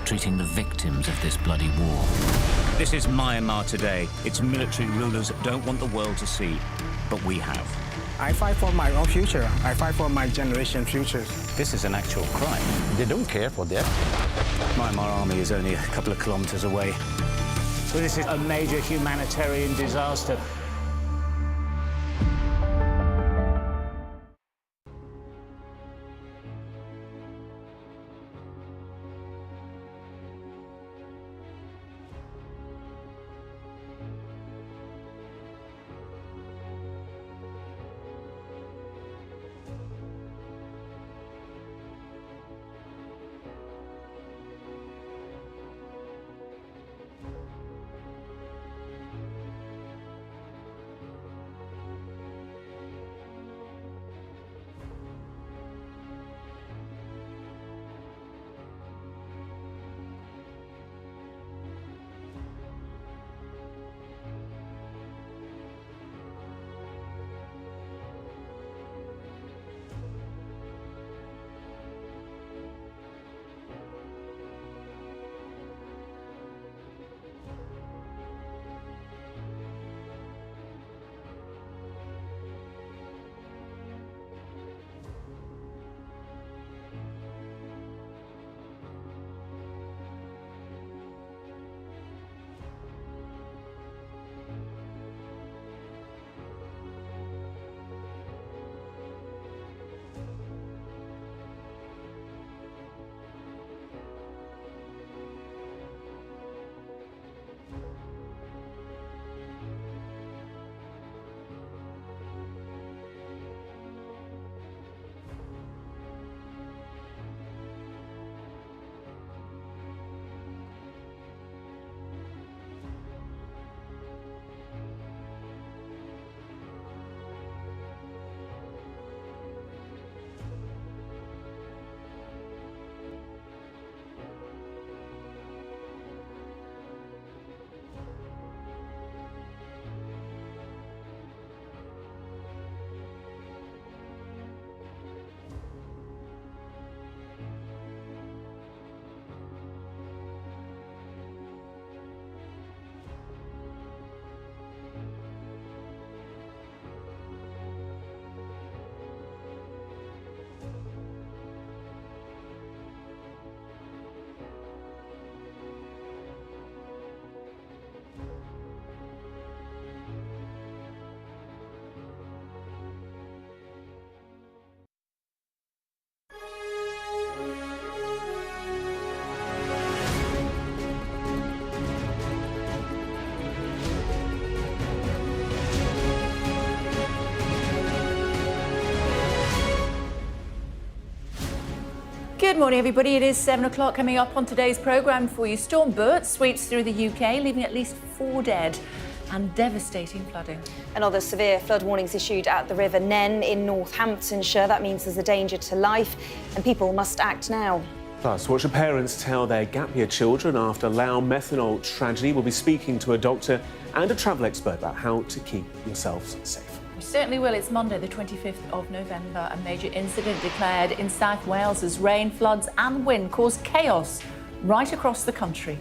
treating the victims of this bloody war. This is Myanmar today. Its military rulers don't want the world to see, but we have. I fight for my own future. I fight for my generation's futures. This is an actual crime. They don't care for that. Myanmar army is only a couple of kilometers away. So this is a major humanitarian disaster. Good morning, everybody. It is 7 o'clock. Coming up on today's programme for you, Storm Bert sweeps through the UK, leaving at least 4 dead and devastating flooding. Another severe flood warnings issued at the River Nen in Northamptonshire. That means there's a danger to life and people must act now. Plus, what should parents tell their gap year children after Lao methanol tragedy? We'll be speaking to a doctor and a travel expert about how to keep yourselves safe. We certainly will. It's Monday, the 25th of November. A major incident declared in South Wales as rain, floods and wind caused chaos right across the country.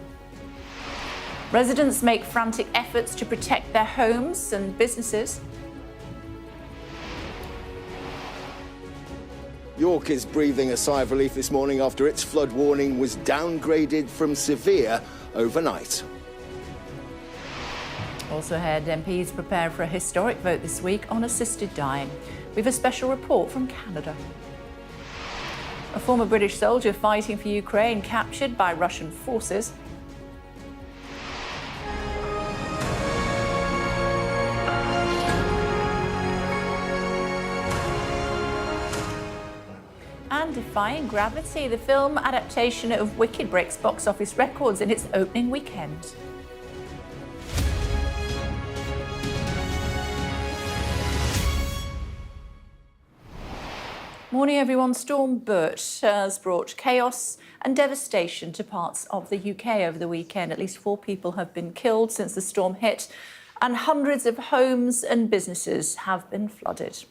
Residents make frantic efforts to protect their homes and businesses. York is breathing a sigh of relief this morning after its flood warning was downgraded from severe overnight. Also ahead, MPs prepare for a historic vote this week on assisted dying. We have a special report from Canada. A former British soldier fighting for Ukraine captured by Russian forces. And Defying Gravity, the film adaptation of Wicked breaks box office records in its opening weekend. Morning, everyone. Storm Bert has brought chaos and devastation to parts of the UK over the weekend. At least 4 people have been killed since the storm hit, and hundreds of homes and businesses have been flooded.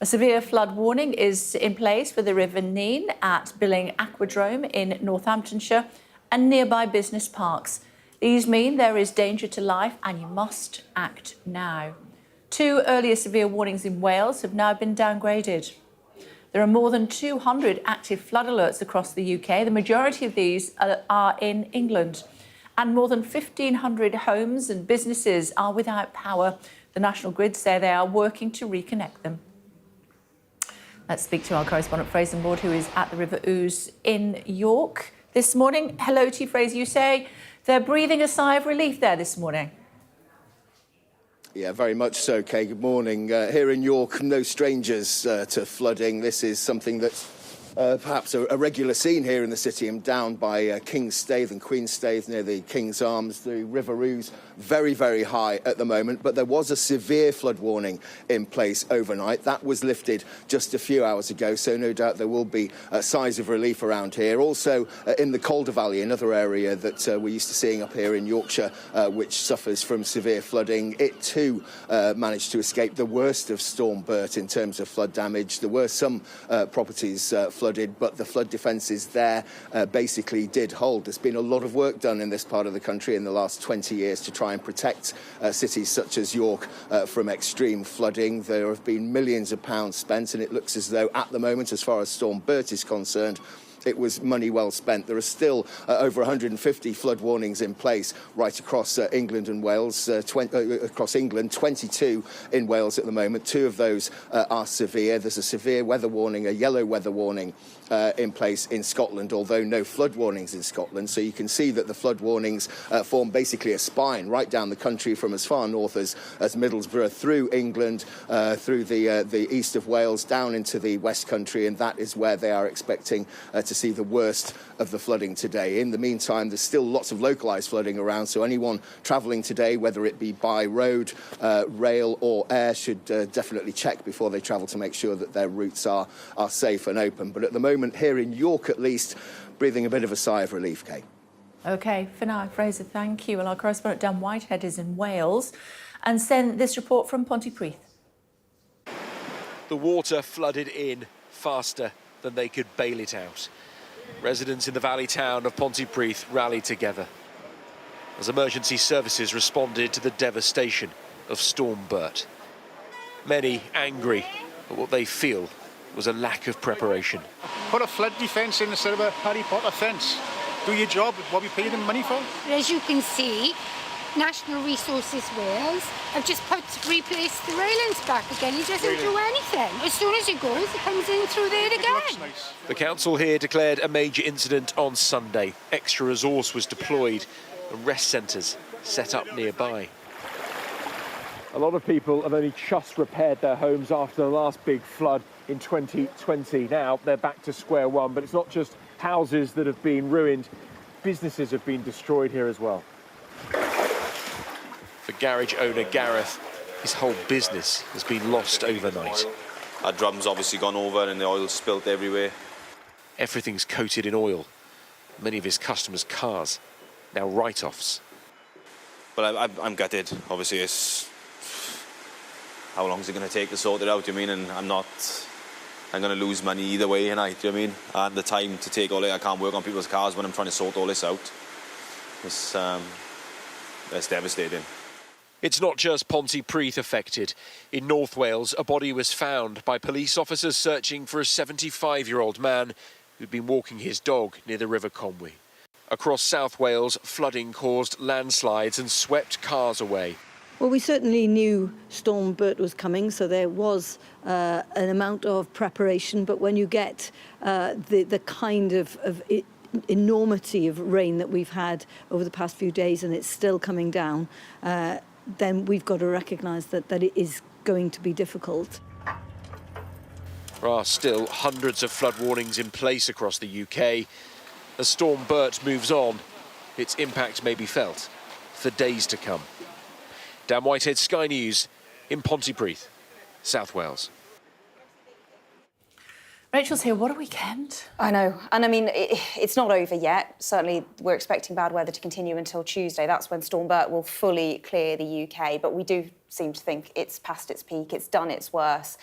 A severe flood warning is in place for the River Nene at Billing Aquadrome in Northamptonshire, and nearby business parks. These mean there is danger to life and you must act now. 2 earlier severe warnings in Wales have now been downgraded. There are more than 200 active flood alerts across the UK. The majority of these are in England. And more than 1,500 homes and businesses are without power. The National Grid say they are working to reconnect them. Let's speak to our correspondent Fraser Maud, who is at the River Ouse in York this morning. Hello to you, Fraser. You say they're breathing a sigh of relief there this morning. Yeah, very much so, Kay. Good morning. Here in York, no strangers to flooding. This is something that's perhaps a regular scene here in the city. I'm down by King's Staithe and Queen's Staithe near the King's Arms. The River Ouse very, very high at the moment, but there was a severe flood warning in place overnight. That was lifted just a few hours ago, so no doubt there will be sighs of relief around here. Also in the Calder Valley, another area that we're used to seeing up here in Yorkshire, which suffers from severe flooding. It too managed to escape the worst of Storm Bert in terms of flood damage. There were some properties flooded, but the flood defences there basically did hold. There's been a lot of work done in this part of the country in the last 20 years to try and protect cities such as York from extreme flooding. There have been millions of pounds spent, and it looks as though at the moment, as far as Storm Bert is concerned, it was money well spent. There are still over 150 flood warnings in place right across England and Wales, across England, 22 in Wales at the moment. 2 of those are severe. There's a severe weather warning, a yellow weather warning in place in Scotland, although no flood warnings in Scotland. So you can see that the flood warnings form basically a spine right down the country from as far north as Middlesbrough, through England, through the east of Wales, down into the West Country, and that is where they are expecting to see the worst of the flooding today. In the meantime, there's still lots of localised flooding around, so anyone travelling today, whether it be by road, rail or air, should definitely check before they travel to make sure that their routes are safe and open. But at the moment, here in York at least, breathing a bit of a sigh of relief, Kay. OK, for now, Fraser, thank you. Well, our correspondent Dan Whitehead is in Wales and sent this report from Pontypridd. The water flooded in faster than they could bail it out. Residents in the valley town of Pontypridd rallied together as emergency services responded to the devastation of Storm Bert. Many angry at what they feel was a lack of preparation. Put a flood defence in instead of a Harry Potter fence. Do your job, what we pay them money for. As you can see, National Resources Wales have just replaced the railings back again. He doesn't do anything. As soon as he goes, it comes in through there again. Nice. The council here declared a major incident on Sunday. Extra resource was deployed and rest centres set up nearby. A lot of people have only just repaired their homes after the last big flood in 2020. Now they're back to square one, but it's not just houses that have been ruined. Businesses have been destroyed here as well. For garage owner Gareth, his whole business has been lost overnight. Our drum's obviously gone over and the oil's spilt everywhere. Everything's coated in oil. Many of his customers' cars, now write-offs. But I'm gutted. Obviously, it's... How long is it going to take to sort it out, you mean? And I'm going to lose money either way, and do you know what I mean? And the time to take all it, I can't work on people's cars when I'm trying to sort all this out. It's devastating. It's not just Pontypridd affected. In North Wales, a body was found by police officers searching for a 75-year-old man who'd been walking his dog near the River Conwy. Across South Wales, flooding caused landslides and swept cars away. Well, we certainly knew Storm Bert was coming, so there was an amount of preparation. But when you get the kind of enormity of rain that we've had over the past few days, and it's still coming down, then we've got to recognise that it is going to be difficult. There are still hundreds of flood warnings in place across the UK. As Storm Bert moves on, its impact may be felt for days to come. Dan Whitehead, Sky News, in Pontypridd, South Wales. Rachel's here. What a weekend. I know. And I mean, it's not over yet. Certainly, we're expecting bad weather to continue until Tuesday. That's when Storm Bert will fully clear the UK. But we do seem to think it's past its peak, it's done its worst,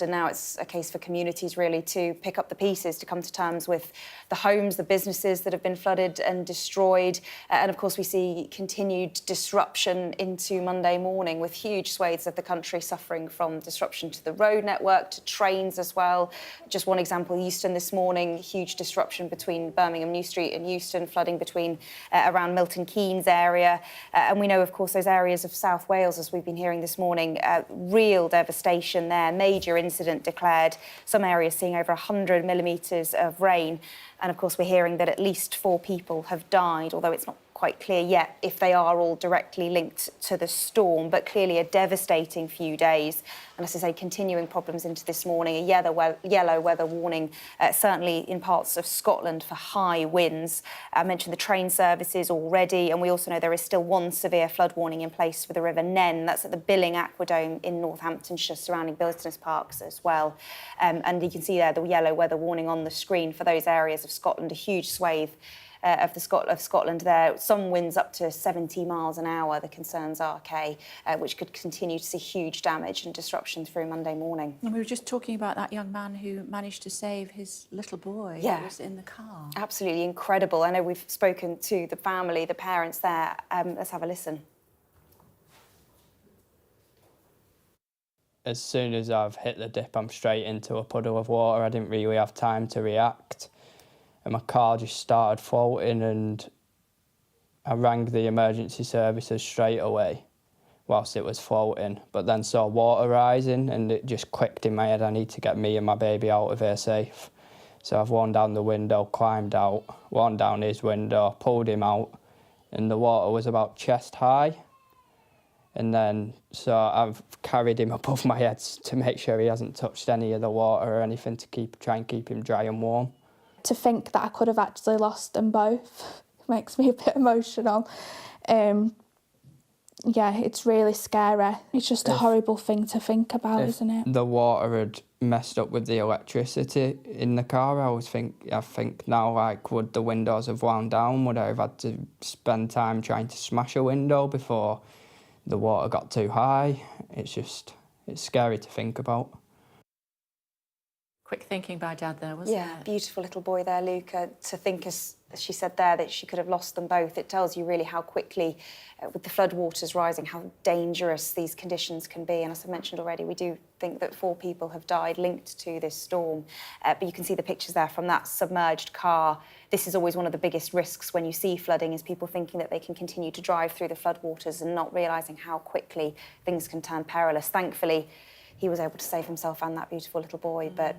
and now it's a case for communities really to pick up the pieces, to come to terms with the homes, the businesses that have been flooded and destroyed. And of course we see continued disruption into Monday morning, with huge swathes of the country suffering from disruption to the road network, to trains as well. Just one example, Euston this morning, huge disruption between Birmingham New Street and Euston, flooding between around Milton Keynes area. And we know, of course, those areas of South Wales, as we've been hearing this morning, real devastation there, major incident declared, some areas seeing over 100 millimetres of rain. And of course, we're hearing that at least 4 people have died, although it's not quite clear yet if they are all directly linked to the storm, but clearly a devastating few days. And as I say, continuing problems into this morning, a yellow weather warning, certainly in parts of Scotland for high winds. I mentioned the train services already, and we also know there is still one severe flood warning in place for the River Nen. That's at the Billing Aquadome in Northamptonshire, surrounding business parks as well. And you can see there the yellow weather warning on the screen for those areas of Scotland, a huge swathe of Scotland there. Some winds up to 70 miles an hour, the concerns are, Kay, which could continue to see huge damage and disruption through Monday morning. And we were just talking about that young man who managed to save his little boy who was in the car. Absolutely incredible. I know we've spoken to the family, the parents there. Let's have a listen. As soon as I've hit the dip, I'm straight into a puddle of water. I didn't really have time to react. And my car just started floating, and I rang the emergency services straight away whilst it was floating, but then saw water rising, and it just clicked in my head, I need to get me and my baby out of here safe. So I've worn down the window, climbed out, worn down his window, pulled him out, and the water was about chest high. And then, so I've carried him above my head to make sure he hasn't touched any of the water or anything, to try and keep him dry and warm. To think that I could have actually lost them both makes me a bit emotional. Yeah, it's really scary. It's just a horrible thing to think about, isn't it? The water had messed up with the electricity in the car, I think now, like, would the windows have wound down? Would I have had to spend time trying to smash a window before the water got too high? It's scary to think about. Quick thinking by Dad there, wasn't it? Yeah, beautiful little boy there, Luca. To think, as she said there, that she could have lost them both. It tells you really how quickly, with the floodwaters rising, how dangerous these conditions can be. And as I mentioned already, we do think that 4 people have died linked to this storm. But you can see the pictures there from that submerged car. This is always one of the biggest risks when you see flooding, is people thinking that they can continue to drive through the floodwaters and not realising how quickly things can turn perilous. Thankfully, he was able to save himself and that beautiful little boy. But,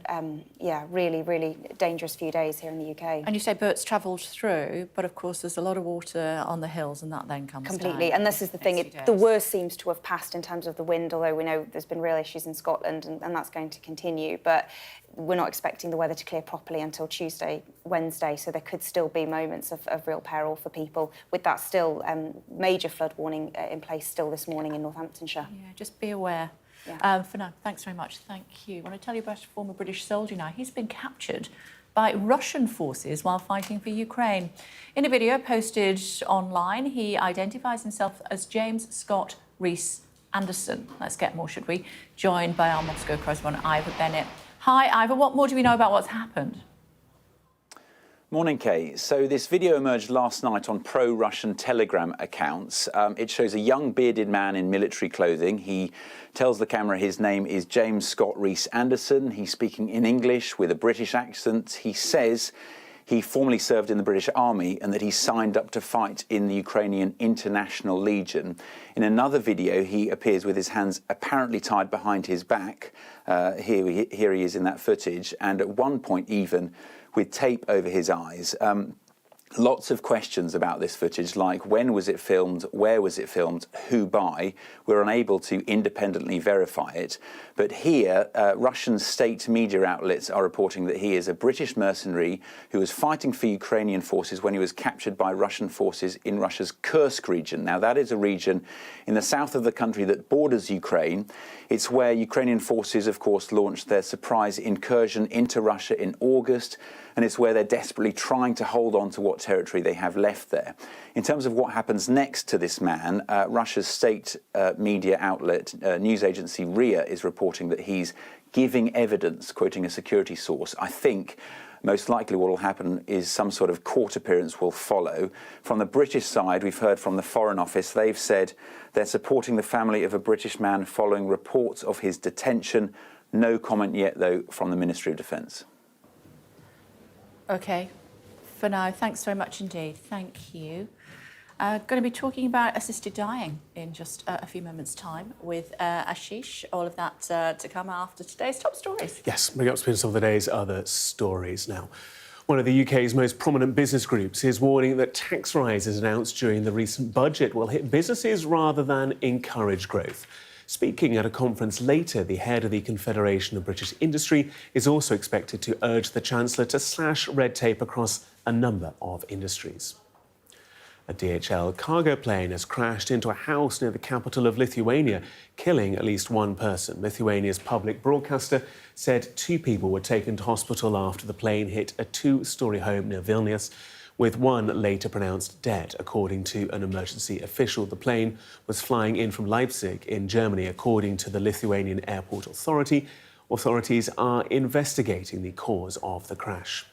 yeah, really, really dangerous few days here in the UK. And you say Bert's travelled through, but of course there's a lot of water on the hills, and that then comes completely down. And this is the thing, the worst seems to have passed in terms of the wind, although we know there's been real issues in Scotland, and that's going to continue. But we're not expecting the weather to clear properly until Tuesday, Wednesday, so there could still be moments of real peril for people, with that still major flood warning in place still this morning in Northamptonshire. Yeah, just be aware. Yeah. For now, thanks very much. Thank you. I want to tell you about a former British soldier now. He's been captured by Russian forces while fighting for Ukraine. In a video posted online, he identifies himself as James Scott Rees Anderson. Let's get more, should we? Joined by our Moscow correspondent, Ivor Bennett. Hi, Ivor. What more do we know about what's happened? Morning, Kay. So this video emerged last night on pro-Russian Telegram accounts. It shows a young bearded man in military clothing. He tells the camera his name is James Scott Rees Anderson. He's speaking in English with a British accent. He says he formerly served in the British Army and that he signed up to fight in the Ukrainian International Legion. In another video, he appears with his hands apparently tied behind his back. Here he is in that footage, and at one point even with tape over his eyes. Lots of questions about this footage, like when was it filmed, where was it filmed, who by? We're unable to independently verify it. But here, Russian state media outlets are reporting that he is a British mercenary who was fighting for Ukrainian forces when he was captured by Russian forces in Russia's Kursk region. Now, that is a region in the south of the country that borders Ukraine. It's where Ukrainian forces, of course, launched their surprise incursion into Russia in August. and it's where they're desperately trying to hold on to what territory they have left there. In terms of what happens next to this man, Russia's state media outlet, news agency RIA, is reporting that he's giving evidence, quoting a security source. I think most likely what will happen is some sort of court appearance will follow. From the British side, we've heard from the Foreign Office, they've said they're supporting the family of a British man following reports of his detention. No comment yet, though, from the Ministry of Defence. OK, for now, thanks very much indeed. Thank you. Going to be talking about assisted dying in just a few moments' time with Ashish. All of that to come after today's top stories. Yes, bring up some of the day's other stories now. One of the UK's most prominent business groups is warning that tax rises announced during the recent budget will hit businesses rather than encourage growth. Speaking at a conference later, the head of the Confederation of British Industry is also expected to urge the Chancellor to slash red tape across a number of industries. A DHL cargo plane has crashed into a house near the capital of Lithuania, killing at least one person. Lithuania's public broadcaster said 2 people were taken to hospital after the plane hit a 2-storey home near Vilnius, with one later pronounced dead. According to an emergency official, the plane was flying in from Leipzig in Germany, according to the Lithuanian Airport Authority. Authorities are investigating the cause of the crash.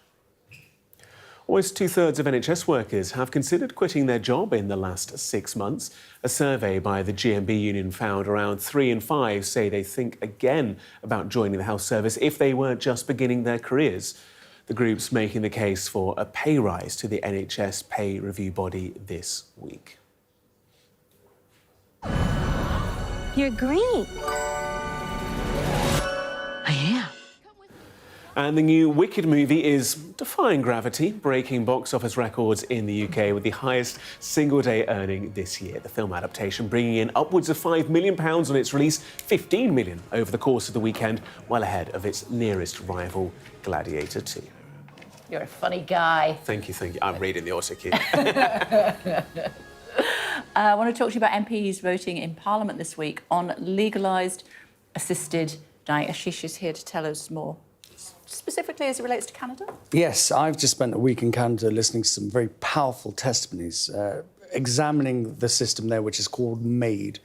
Almost 2/3 of NHS workers have considered quitting their job in the last 6 months. A survey by the GMB union found around 3 in 5 say they think again about joining the health service if they weren't just beginning their careers. The group's making the case for a pay rise to the NHS pay review body this week. You're green. I am. And the new Wicked movie is defying gravity, breaking box office records in the UK with the highest single-day earning this year. The film adaptation bringing in upwards of £5 million on its release, £15 million over the course of the weekend, well ahead of its nearest rival, Gladiator 2. You're a funny guy. Thank you, thank you. I'm reading the auto cue. I want to talk to you about MPs voting in Parliament this week on legalised assisted dying. Ashish is here to tell us more. Specifically as it relates to Canada? Yes, I've just spent a week in Canada listening to some very powerful testimonies, examining the system there, which is called MAID.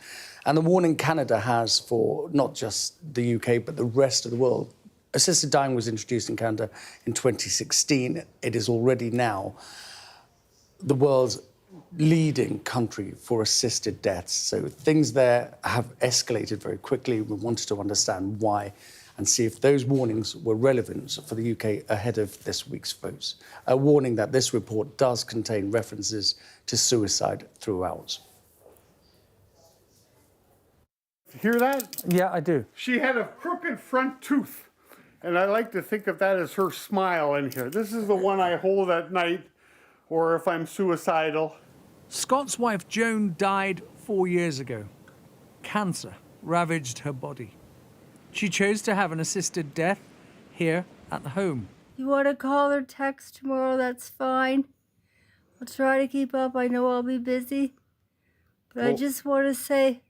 And the warning Canada has for not just the UK, but the rest of the world. Assisted dying was introduced in Canada in 2016. It is already now the world's leading country for assisted deaths. So things there have escalated very quickly. We wanted to understand why and see if those warnings were relevant for the UK ahead of this week's votes. A warning that this report does contain references to suicide throughout. Hear that? Yeah, I do. She had a crooked front tooth, and I like to think of that as her smile in here. This is the one I hold at night, or if I'm suicidal. Scott's wife Joan died 4 years ago. Cancer ravaged her body. She chose to have an assisted death here at the home. You want to call or text tomorrow, that's fine. I'll try to keep up. I know I'll be busy. But I just want to say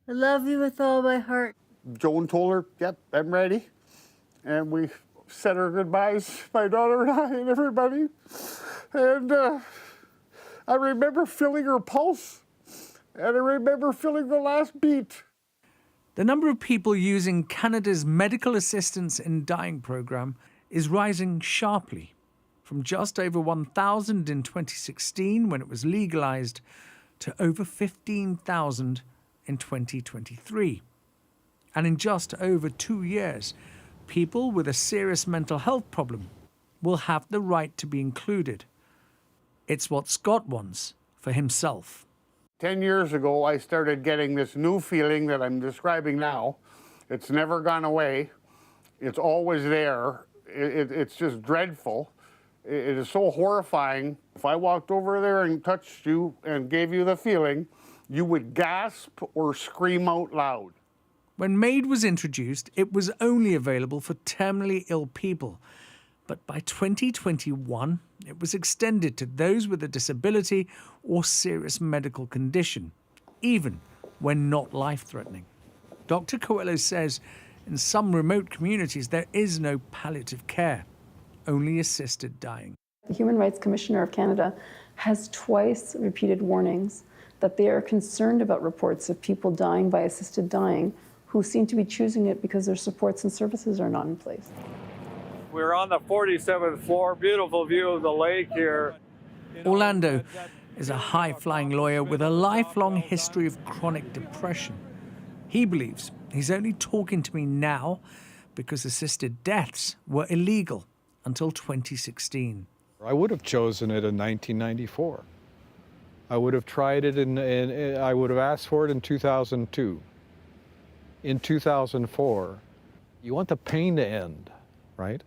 I love you with all my heart. Joan told her, yep, I'm ready. And we said our goodbyes, my daughter and I and everybody. And I remember feeling her pulse. And I remember feeling the last beat. The number of people using Canada's medical assistance in dying programme is rising sharply, from just over 1,000 in 2016 when it was legalised to over 15,000 in 2023. And in just over 2 years, people with a serious mental health problem will have the right to be included. It's what Scott wants for himself. 10 years ago, I started getting this new feeling that I'm describing now. It's never gone away. It's always there. It's just dreadful. It is so horrifying. If I walked over there and touched you and gave you the feeling, you would gasp or scream out loud. When MAID was introduced, it was only available for terminally ill people. But by 2021, it was extended to those with a disability or serious medical condition, even when not life-threatening. Dr. Coelho says in some remote communities there is no palliative care. only assisted dying. The Human Rights Commissioner of Canada has twice repeated warnings that they are concerned about reports of people dying by assisted dying who seem to be choosing it because their supports and services are not in place. We're on the 47th floor, beautiful view of the lake here. Orlando is a high-flying lawyer with a lifelong history of chronic depression. He believes he's only talking to me now because assisted deaths were illegal until 2016. I would have chosen it in 1994. I would have tried it I would have asked for it in 2002. In 2004, you want the pain to end, right?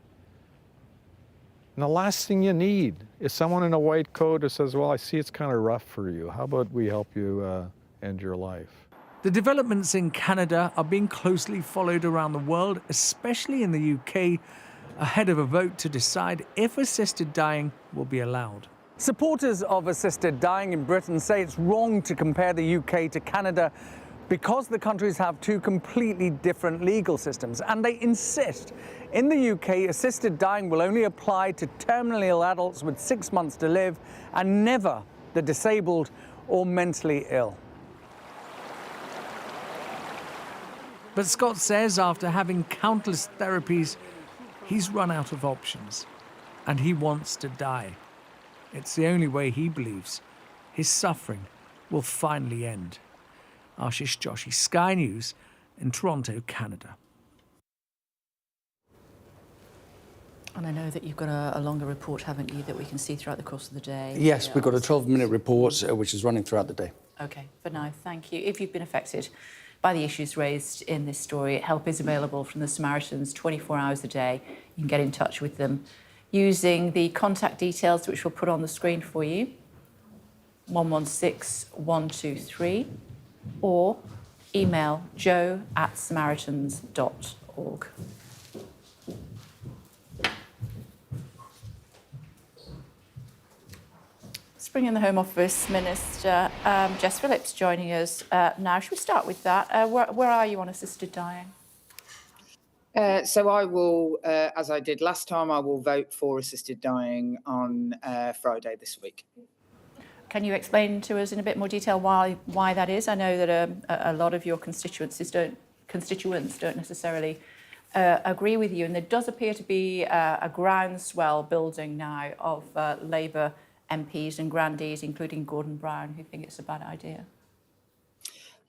And the last thing you need is someone in a white coat who says, well, I see it's kind of rough for you. How about we help you end your life? The developments in Canada are being closely followed around the world, especially in the UK, ahead of a vote to decide if assisted dying will be allowed. Supporters of assisted dying in Britain say it's wrong to compare the UK to Canada because the countries have two completely different legal systems, and they insist in the UK assisted dying will only apply to terminally ill adults with 6 months to live and never the disabled or mentally ill. But Scott says after having countless therapies, he's run out of options and he wants to die. It's the only way he believes his suffering will finally end. Ashish Joshi, Sky News in Toronto, Canada. And I know that you've got a longer report, haven't you, that we can see throughout the course of the day? Yes, we've got a 12-minute report which is running throughout the day. OK, for now, thank you. If you've been affected by the issues raised in this story, help is available from the Samaritans 24 hours a day. You can get in touch with them using the contact details which we'll put on the screen for you, 116123, or email joe@samaritans.org. Let's bring in the Home Office Minister, Jess Phillips, joining us now. Should we start with that? Where are you on assisted dying? So I will, as I did last time, I will vote for assisted dying on Friday this week. Can you explain to us in a bit more detail why that is? I know that a lot of your constituents don't necessarily agree with you, and there does appear to be a groundswell building now of Labour MPs and grandees, including Gordon Brown, who think it's a bad idea.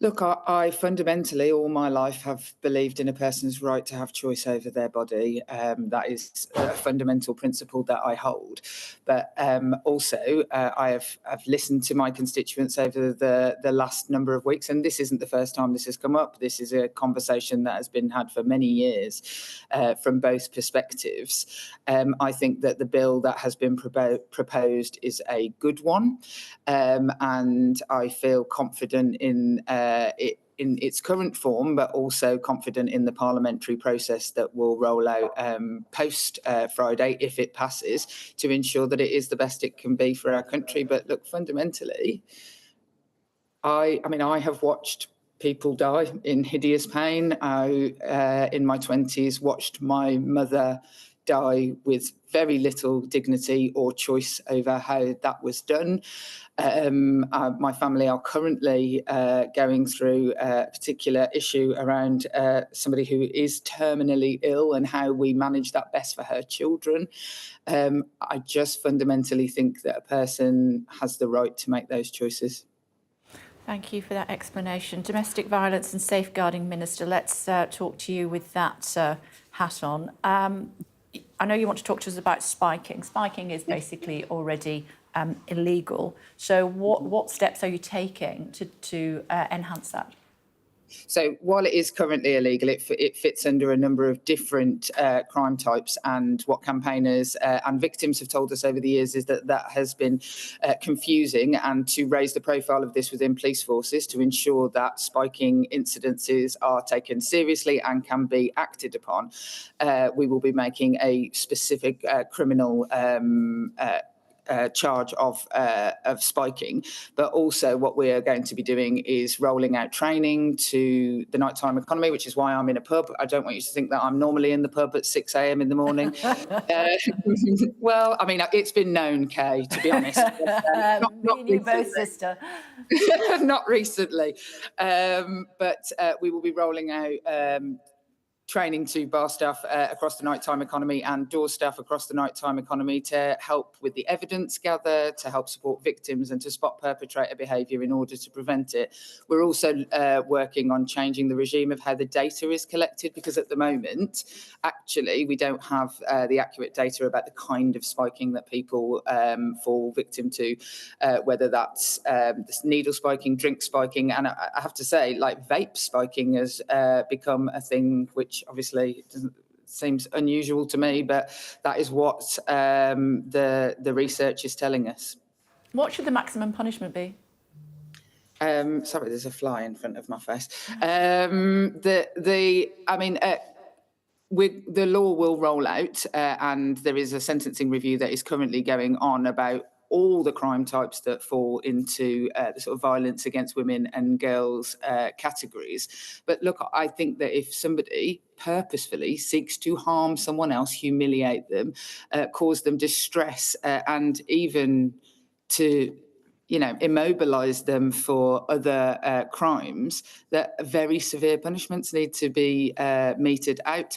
Look, I fundamentally all my life have believed in a person's right to have choice over their body. That is a fundamental principle that I hold. But also, I have listened to my constituents over the last number of weeks, and this isn't the first time this has come up. This is a conversation that has been had for many years from both perspectives. I think that the bill that has been proposed is a good one, and I feel confident in it in its current form, but also confident in the parliamentary process that will roll out post Friday, if it passes, to ensure that it is the best it can be for our country. But look, fundamentally, I mean, I have watched people die in hideous pain. I, in my 20s, watched my mother die with very little dignity or choice over how that was done. My family are currently going through a particular issue around somebody who is terminally ill and how we manage that best for her children. I just fundamentally think that a person has the right to make those choices. Thank you for that explanation. Domestic Violence and Safeguarding Minister, let's talk to you with that hat on. I know you want to talk to us about spiking. Spiking is basically already illegal. So what steps are you taking to enhance that? So while it is currently illegal, it fits under a number of different crime types. And what campaigners and victims have told us over the years is that that has been confusing, and to raise the profile of this within police forces to ensure that spiking incidences are taken seriously and can be acted upon, we will be making a specific criminal charge of spiking. But also what we are going to be doing is rolling out training to the nighttime economy, which is why I'm in a pub. I don't want you to think that I'm normally in the pub at 6 a.m. in the morning. Well, I mean, it's been known, Kay, to be honest. Me and you both, sister. Not recently. But we will be rolling out training to bar staff across the nighttime economy and door staff across the nighttime economy to help with the evidence gather, to help support victims and to spot perpetrator behaviour in order to prevent it. We're also working on changing the regime of how the data is collected, because at the moment, actually, we don't have the accurate data about the kind of spiking that people fall victim to, whether that's needle spiking, drink spiking, and I have to say, like, vape spiking has become a thing which obviously seems unusual to me, but that is what the research is telling us. What should the maximum punishment be? Sorry, there's a fly in front of my face. The law will roll out, and there is a sentencing review that is currently going on about all the crime types that fall into the sort of violence against women and girls categories. But look, I think that if somebody purposefully seeks to harm someone else, humiliate them, cause them distress, and even to immobilise them for other crimes, that very severe punishments need to be meted out.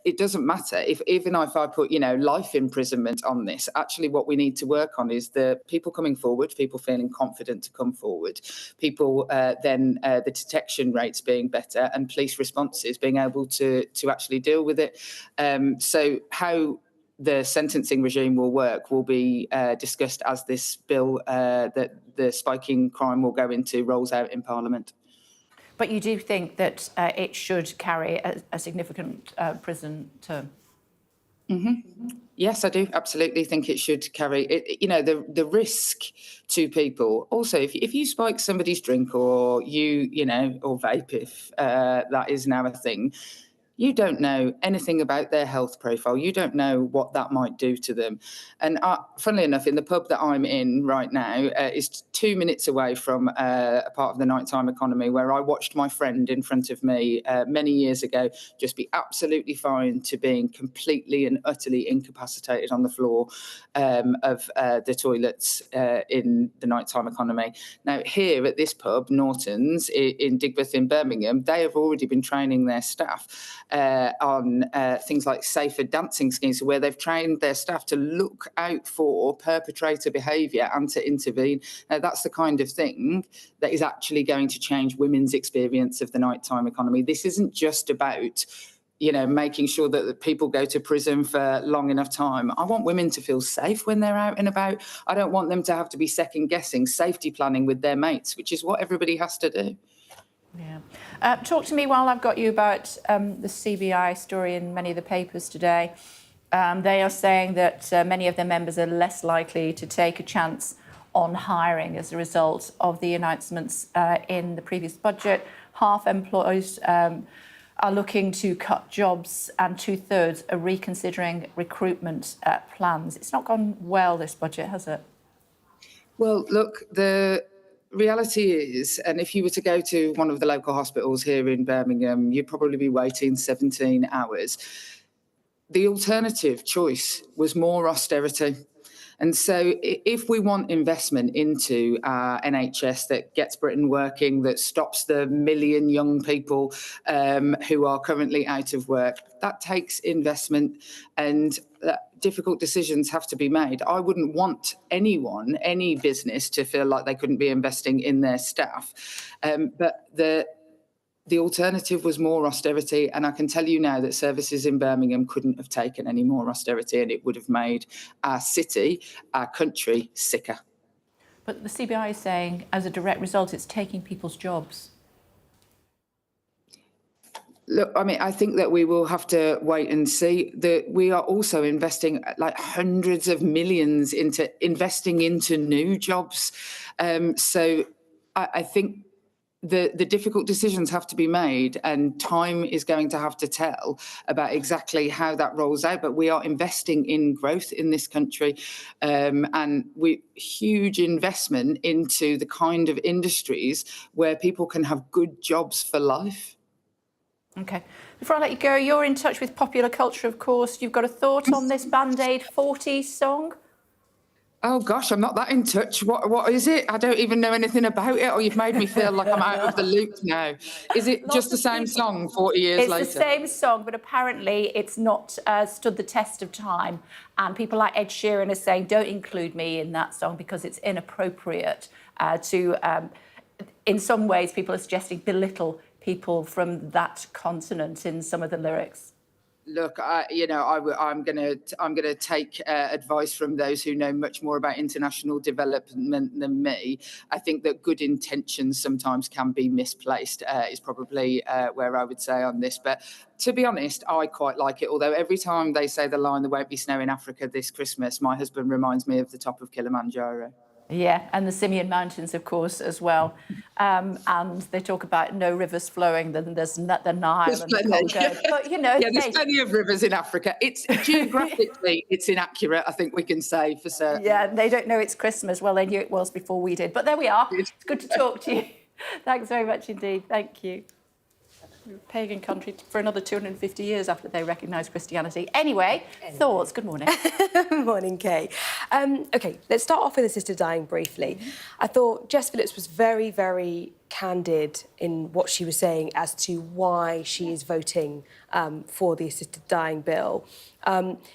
It doesn't matter even if I put, life imprisonment on this. Actually, what we need to work on is the people coming forward, people feeling confident to come forward, people then the detection rates being better and police responses being able to actually deal with it. So how the sentencing regime will work will be discussed as this bill that the spiking crime will go into rolls out in Parliament. But you do think that it should carry a significant prison term? Mm-hmm. Yes, I do absolutely think it should carry it. The risk to people. Also, if you spike somebody's drink or or vape, if that is now a thing, you don't know anything about their health profile. You don't know what that might do to them. And funnily enough, in the pub that I'm in right now is 2 minutes away from a part of the nighttime economy where I watched my friend in front of me many years ago just be absolutely fine to being completely and utterly incapacitated on the floor of the toilets in the nighttime economy. Now, here at this pub, Norton's, in Digbeth in Birmingham, they have already been training their staff on things like safer dancing schemes, where they've trained their staff to look out for perpetrator behaviour and to intervene. Now, that's the kind of thing that is actually going to change women's experience of the nighttime economy. This isn't just about making sure that people go to prison for long enough time. I want women to feel safe when they're out and about. I don't want them to have to be second guessing safety planning with their mates, which is what everybody has to do. Yeah. Talk to me while I've got you about the CBI story in many of the papers today. They are saying that many of their members are less likely to take a chance on hiring as a result of the announcements in the previous budget. Half employees are looking to cut jobs and 2/3 are reconsidering recruitment plans. It's not gone well, this budget, has it? Well, look, the reality is, and if you were to go to one of the local hospitals here in Birmingham, you'd probably be waiting 17 hours. The alternative choice was more austerity. And so if we want investment into our NHS that gets Britain working, that stops the million young people who are currently out of work, that takes investment, and difficult decisions have to be made. I wouldn't want anyone, any business, to feel like they couldn't be investing in their staff. But the alternative was more austerity, and I can tell you now that services in Birmingham couldn't have taken any more austerity, and it would have made our city, our country, sicker. But the CBI is saying, as a direct result, it's taking people's jobs. Look, I mean, I think that we will have to wait and see. That we are also investing like hundreds of millions into investing into new jobs. So I think the difficult decisions have to be made, and time is going to have to tell about exactly how that rolls out. But we are investing in growth in this country, and huge investment into the kind of industries where people can have good jobs for life. OK. Before I let you go, you're in touch with popular culture, of course. You've got a thought on this Band-Aid 40 song? Oh, gosh, I'm not that in touch. What is it? I don't even know anything about it, or you've made me feel like I'm out of the loop now. Is it just the same song 40 years later? It's the same song, but apparently it's not stood the test of time. And people like Ed Sheeran are saying, don't include me in that song because it's inappropriate in some ways, people are suggesting belittle people from that continent in some of the lyrics. Look, I'm gonna take advice from those who know much more about international development than me. I think that good intentions sometimes can be misplaced. Is probably where I would say on this. But to be honest, I quite like it. Although every time they say the line "There won't be snow in Africa this Christmas," my husband reminds me of the top of Kilimanjaro. Yeah, and the Simeon Mountains, of course, as well. And they talk about no rivers flowing, then there's the Nile and the Congo. But, there's plenty of rivers in Africa. It's geographically, it's inaccurate, I think we can say for certain. Yeah, they don't know it's Christmas. Well, they knew it was before we did. But there we are. It's good to talk to you. Thanks very much indeed. Thank you. We're a pagan country for another 250 years after they recognised Christianity. Anyway, thoughts? Good morning. Morning, Kay. OK, let's start off with assisted dying briefly. I thought Jess Phillips was very, very candid in what she was saying as to why she is voting for the assisted dying bill.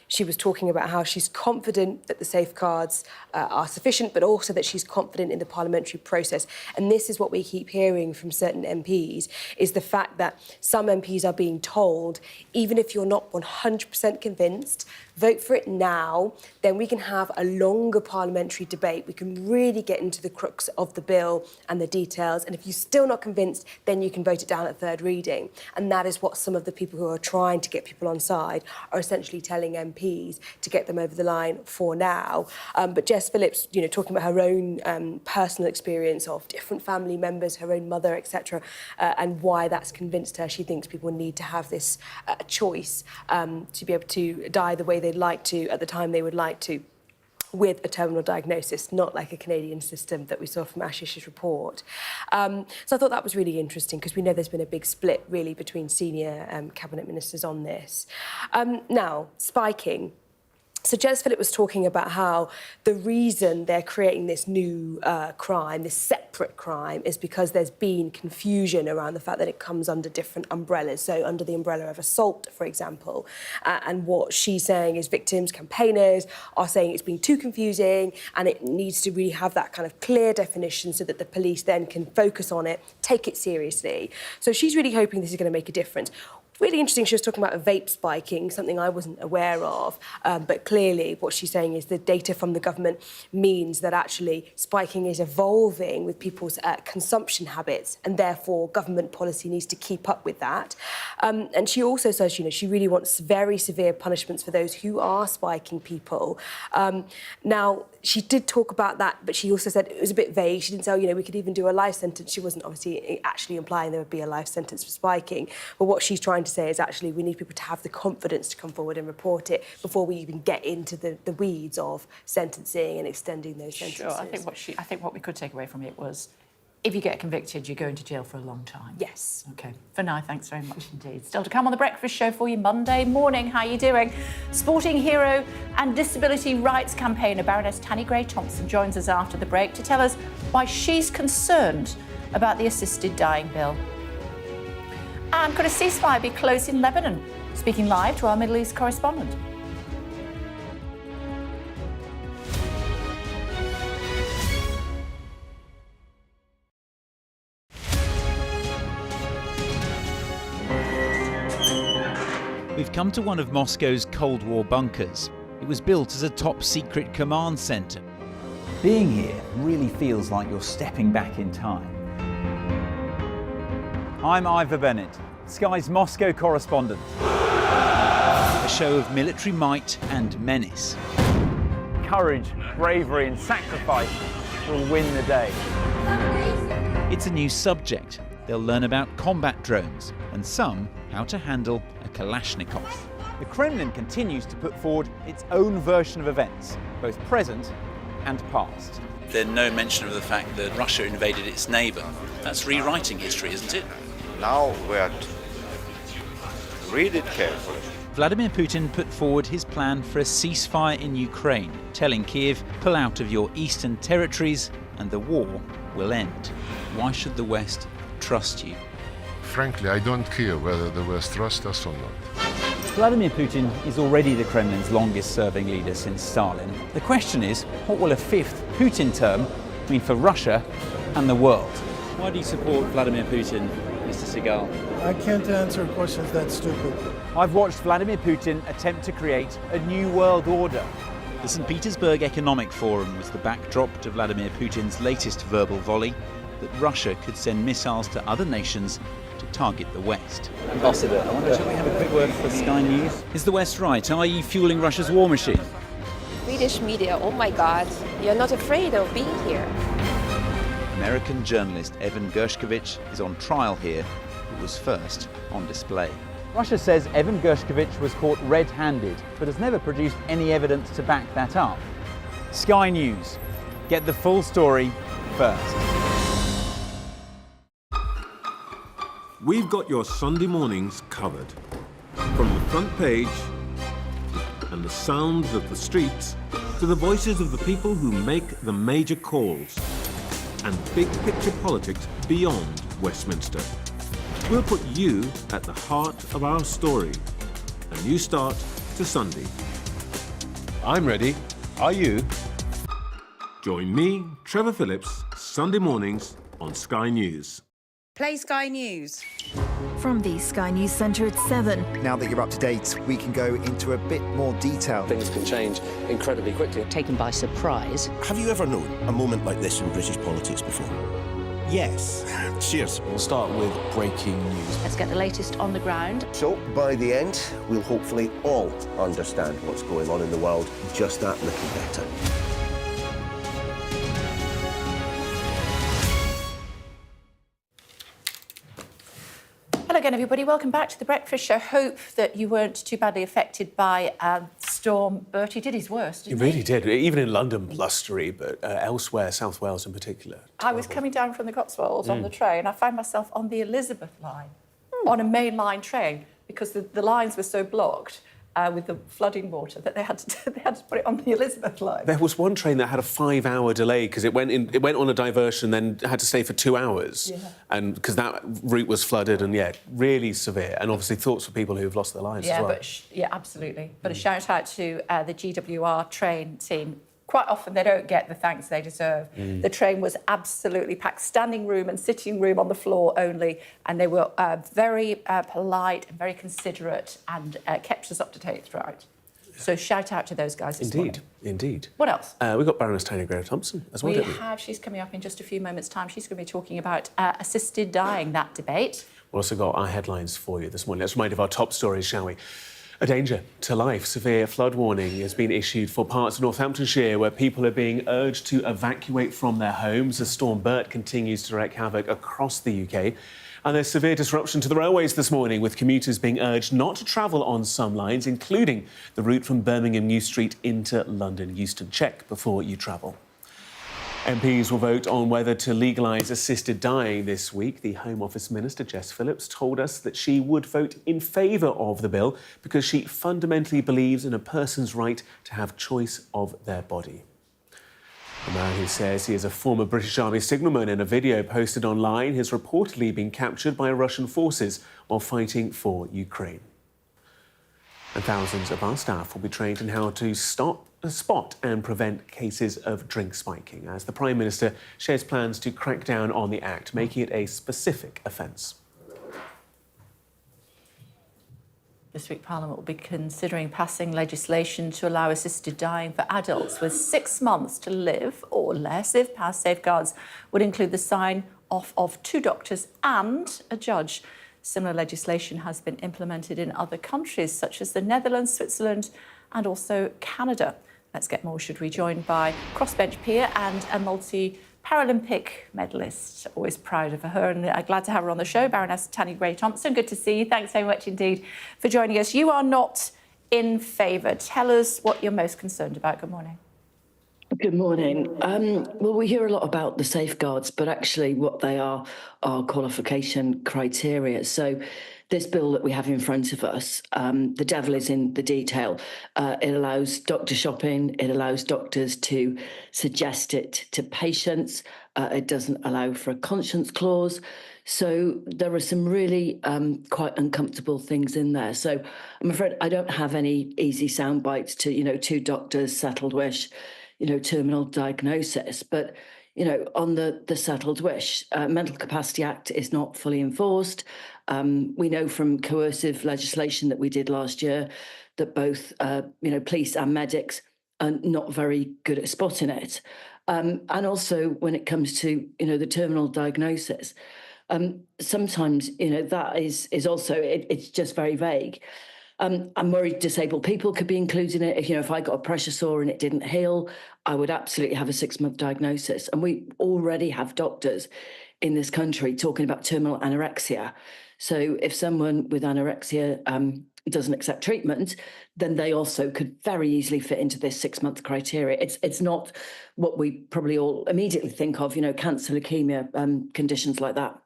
She was talking about how she's confident that the safeguards are sufficient, but also that she's confident in the parliamentary process. And this is what we keep hearing from certain MPs, is the fact that some MPs are being told, even if you're not 100% convinced, vote for it now, then we can have a longer parliamentary debate. We can really get into the crux of the bill and the details. And if you're still not convinced, then you can vote it down at third reading. And that is what some of the people who are trying to get people on side are essentially telling MPs to get them over the line for now. But Jess Phillips, talking about her own personal experience of different family members, her own mother, etc., and why that's convinced her. She thinks people need to have this choice to be able to die the way they'd like to at the time they would like to, with a terminal diagnosis, not like a Canadian system that we saw from Ashish's report. So I thought that was really interesting because we know there's been a big split really between senior cabinet ministers on this. Now, spiking. So Jess Phillips was talking about how the reason they're creating this new crime, this separate crime, is because there's been confusion around the fact that it comes under different umbrellas. So under the umbrella of assault, for example. And what she's saying is victims, campaigners are saying it's been too confusing and it needs to really have that kind of clear definition so that the police then can focus on it, take it seriously. So she's really hoping this is going to make a difference. Really interesting, she was talking about vape spiking, something I wasn't aware of. But clearly what she's saying is the data from the government means that actually spiking is evolving with people's consumption habits, and therefore government policy needs to keep up with that. And she also says, she really wants very severe punishments for those who are spiking people. Now, she did talk about that, but she also said it was a bit vague. She didn't say, we could even do a life sentence. She wasn't obviously actually implying there would be a life sentence for spiking. But what she's trying to say is actually we need people to have the confidence to come forward and report it before we even get into the weeds of sentencing and extending those sentences. Sure, I think what we could take away from it was, if you get convicted, you go into jail for a long time. Yes. OK. For now, thanks very much indeed. Still to come on The Breakfast Show for you Monday morning. How are you doing? Sporting hero and disability rights campaigner Baroness Tanni Thompson joins us after the break to tell us why she's concerned about the assisted dying bill. And could a ceasefire be close in Lebanon? Speaking live to our Middle East correspondent. We've come to one of Moscow's Cold War bunkers. It was built as a top-secret command centre. Being here really feels like you're stepping back in time. I'm Ivor Bennett, Sky's Moscow correspondent. A show of military might and menace. Courage, bravery and sacrifice will win the day. It's a new subject. They'll learn about combat drones and some how to handle a Kalashnikov. The Kremlin continues to put forward its own version of events, both present and past. There's no mention of the fact that Russia invaded its neighbour. That's rewriting history, isn't it? Now we have to read it carefully. Vladimir Putin put forward his plan for a ceasefire in Ukraine, telling Kiev, pull out of your eastern territories and the war will end. Why should the West trust you? Frankly, I don't care whether the West trusts us or not. Vladimir Putin is already the Kremlin's longest-serving leader since Stalin. The question is, what will a fifth Putin term mean for Russia and the world? Why do you support Vladimir Putin, Mr. Segal? I can't answer questions that stupid. I've watched Vladimir Putin attempt to create a new world order. The St. Petersburg Economic Forum was the backdrop to Vladimir Putin's latest verbal volley that Russia could send missiles to other nations to target the West. Ambassador, I wonder, shall we have a quick word for Sky News? Is the West right? Are you fueling Russia's war machine? Swedish media, oh my God, you're not afraid of being here. American journalist Evan Gershkovich is on trial here, who was first on display. Russia says Evan Gershkovich was caught red-handed, but has never produced any evidence to back that up. Sky News. Get the full story first. We've got your Sunday mornings covered. From the front page and the sounds of the streets to the voices of the people who make the major calls and big picture politics beyond Westminster. We'll put you at the heart of our story. A new start to Sunday. I'm ready. Are you? Join me, Trevor Phillips, Sunday mornings on Sky News. Play Sky News. From the Sky News Centre at 7. Now that you're up to date, we can go into a bit more detail. Things can change incredibly quickly. Taken by surprise. Have you ever known a moment like this in British politics before? Yes. Cheers. We'll start with breaking news. Let's get the latest on the ground. So, by the end, we'll hopefully all understand what's going on in the world just that little better. Hello again, everybody. Welcome back to The Breakfast Show. Hope that you weren't too badly affected by Storm Bert. He did his worst, didn't He really did. Even in London, blustery, but elsewhere, South Wales in particular. I was coming down from the Cotswolds on the train. I found myself on the Elizabeth line, on a mainline train, because the lines were so blocked with the flooding water that they had to put it on the Elizabeth line. There was one train that had a 5-hour delay because it went on a diversion, then had to stay for 2 hours, and because that route was flooded, and really severe. And obviously thoughts for people who've lost their lives as well. Absolutely. But a shout out to the GWR train team. Quite often they don't get the thanks they deserve. The train was absolutely packed, standing room and sitting room on the floor only, and they were very polite and very considerate and kept us up to date throughout. So shout out to those guys this morning. Indeed. What else? We've got Baroness Tanni Thompson as well, We don't we? have. She's coming up in just a few moments' time. She's going to be talking about assisted dying, that debate. We've also got our headlines for you this morning. Let's remind of our top stories, shall we? A danger to life. Severe flood warning has been issued for parts of Northamptonshire where people are being urged to evacuate from their homes as Storm Bert continues to wreak havoc across the UK. And there's severe disruption to the railways this morning, with commuters being urged not to travel on some lines, including the route from Birmingham New Street into London Euston. Check before you travel. MPs will vote on whether to legalise assisted dying this week. The Home Office Minister, Jess Phillips, told us that she would vote in favour of the bill because she fundamentally believes in a person's right to have choice of their body. A man who says he is a former British Army signalman in a video posted online has reportedly been captured by Russian forces while fighting for Ukraine. And thousands of our staff will be trained in how to spot and prevent cases of drink spiking, as the Prime Minister shares plans to crack down on the act, making it a specific offence. This week, Parliament will be considering passing legislation to allow assisted dying for adults with 6 months to live or less if past safeguards would include the sign-off of 2 doctors and a judge. Similar legislation has been implemented in other countries, such as the Netherlands, Switzerland, and also Canada. Let's get more, should we, joined by crossbench peer and a Paralympic medalist. Always proud of her, and glad to have her on the show. Baroness Tanni Thompson, good to see you. Thanks so much indeed for joining us. You are not in favour. Tell us what you're most concerned about. Good morning. Good morning. Well, we hear a lot about the safeguards, but actually what they are qualification criteria. So this bill that we have in front of us, the devil is in the detail. It allows doctor shopping. It allows doctors to suggest it to patients. It doesn't allow for a conscience clause. So there are some really quite uncomfortable things in there. So I'm afraid I don't have any easy sound bites to, two doctors, settled wish, terminal diagnosis. But, on the settled wish, Mental Capacity Act is not fully enforced. We know from coercive legislation that we did last year that both, police and medics are not very good at spotting it. And also when it comes to, the terminal diagnosis, sometimes, that is also, it's just very vague. I'm worried disabled people could be included in it. If I got a pressure sore and it didn't heal, I would absolutely have a 6-month diagnosis. And we already have doctors in this country talking about terminal anorexia. So if someone with anorexia doesn't accept treatment, then they also could very easily fit into this 6-month criteria. It's not what we probably all immediately think of, cancer, leukemia, conditions like that.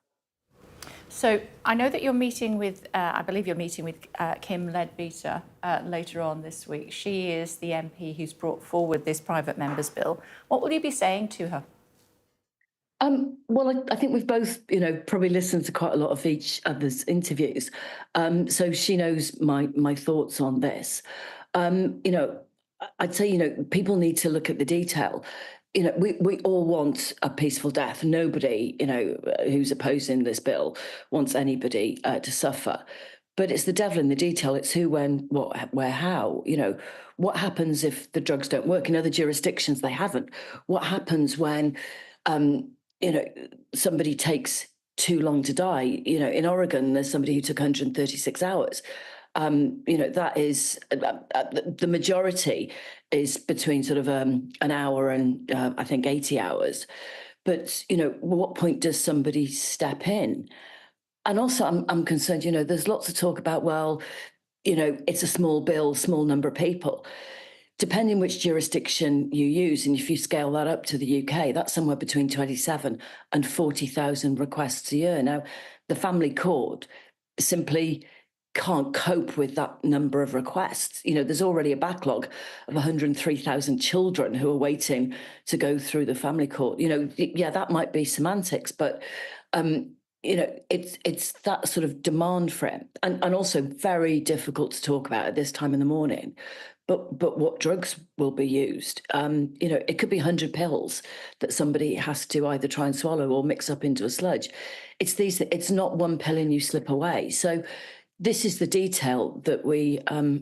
So I know that you're meeting with, I believe you're meeting with Kim Leadbeater later on this week. She is the MP who's brought forward this private member's bill. What will you be saying to her? Well, I think we've both, probably listened to quite a lot of each other's interviews. So she knows my thoughts on this. I'd say, people need to look at the detail. We all want a peaceful death. Nobody, who's opposing this bill wants anybody to suffer. But it's the devil in the detail. It's who, when, what, where, how. What happens if the drugs don't work? In other jurisdictions, they haven't. What happens when, somebody takes too long to die? In Oregon, there's somebody who took 136 hours. That is the majority is between sort of an hour and I think 80 hours. But, what point does somebody step in? And also I'm concerned, there's lots of talk about, well, it's a small bill, small number of people. Depending which jurisdiction you use, and if you scale that up to the UK, that's somewhere between 27 and 40,000 requests a year. Now, the family court simply can't cope with that number of requests. There's already a backlog of 103,000 children who are waiting to go through the family court. Yeah, that might be semantics, but it's that sort of demand for it, and also very difficult to talk about at this time in the morning. But what drugs will be used? It could be 100 pills that somebody has to either try and swallow or mix up into a sludge. It's not one pill and you slip away. So this is the detail that we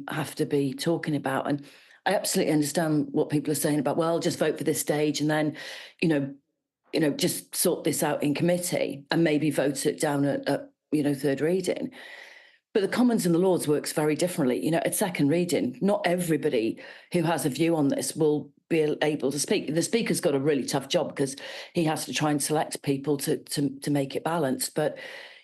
have to be talking about. And I absolutely understand what people are saying about, well, just vote for this stage and then, just sort this out in committee and maybe vote it down at third reading. But the Commons and the Lords works very differently. At second reading, not everybody who has a view on this will be able to speak. The Speaker's got a really tough job because he has to try and select people to make it balanced. But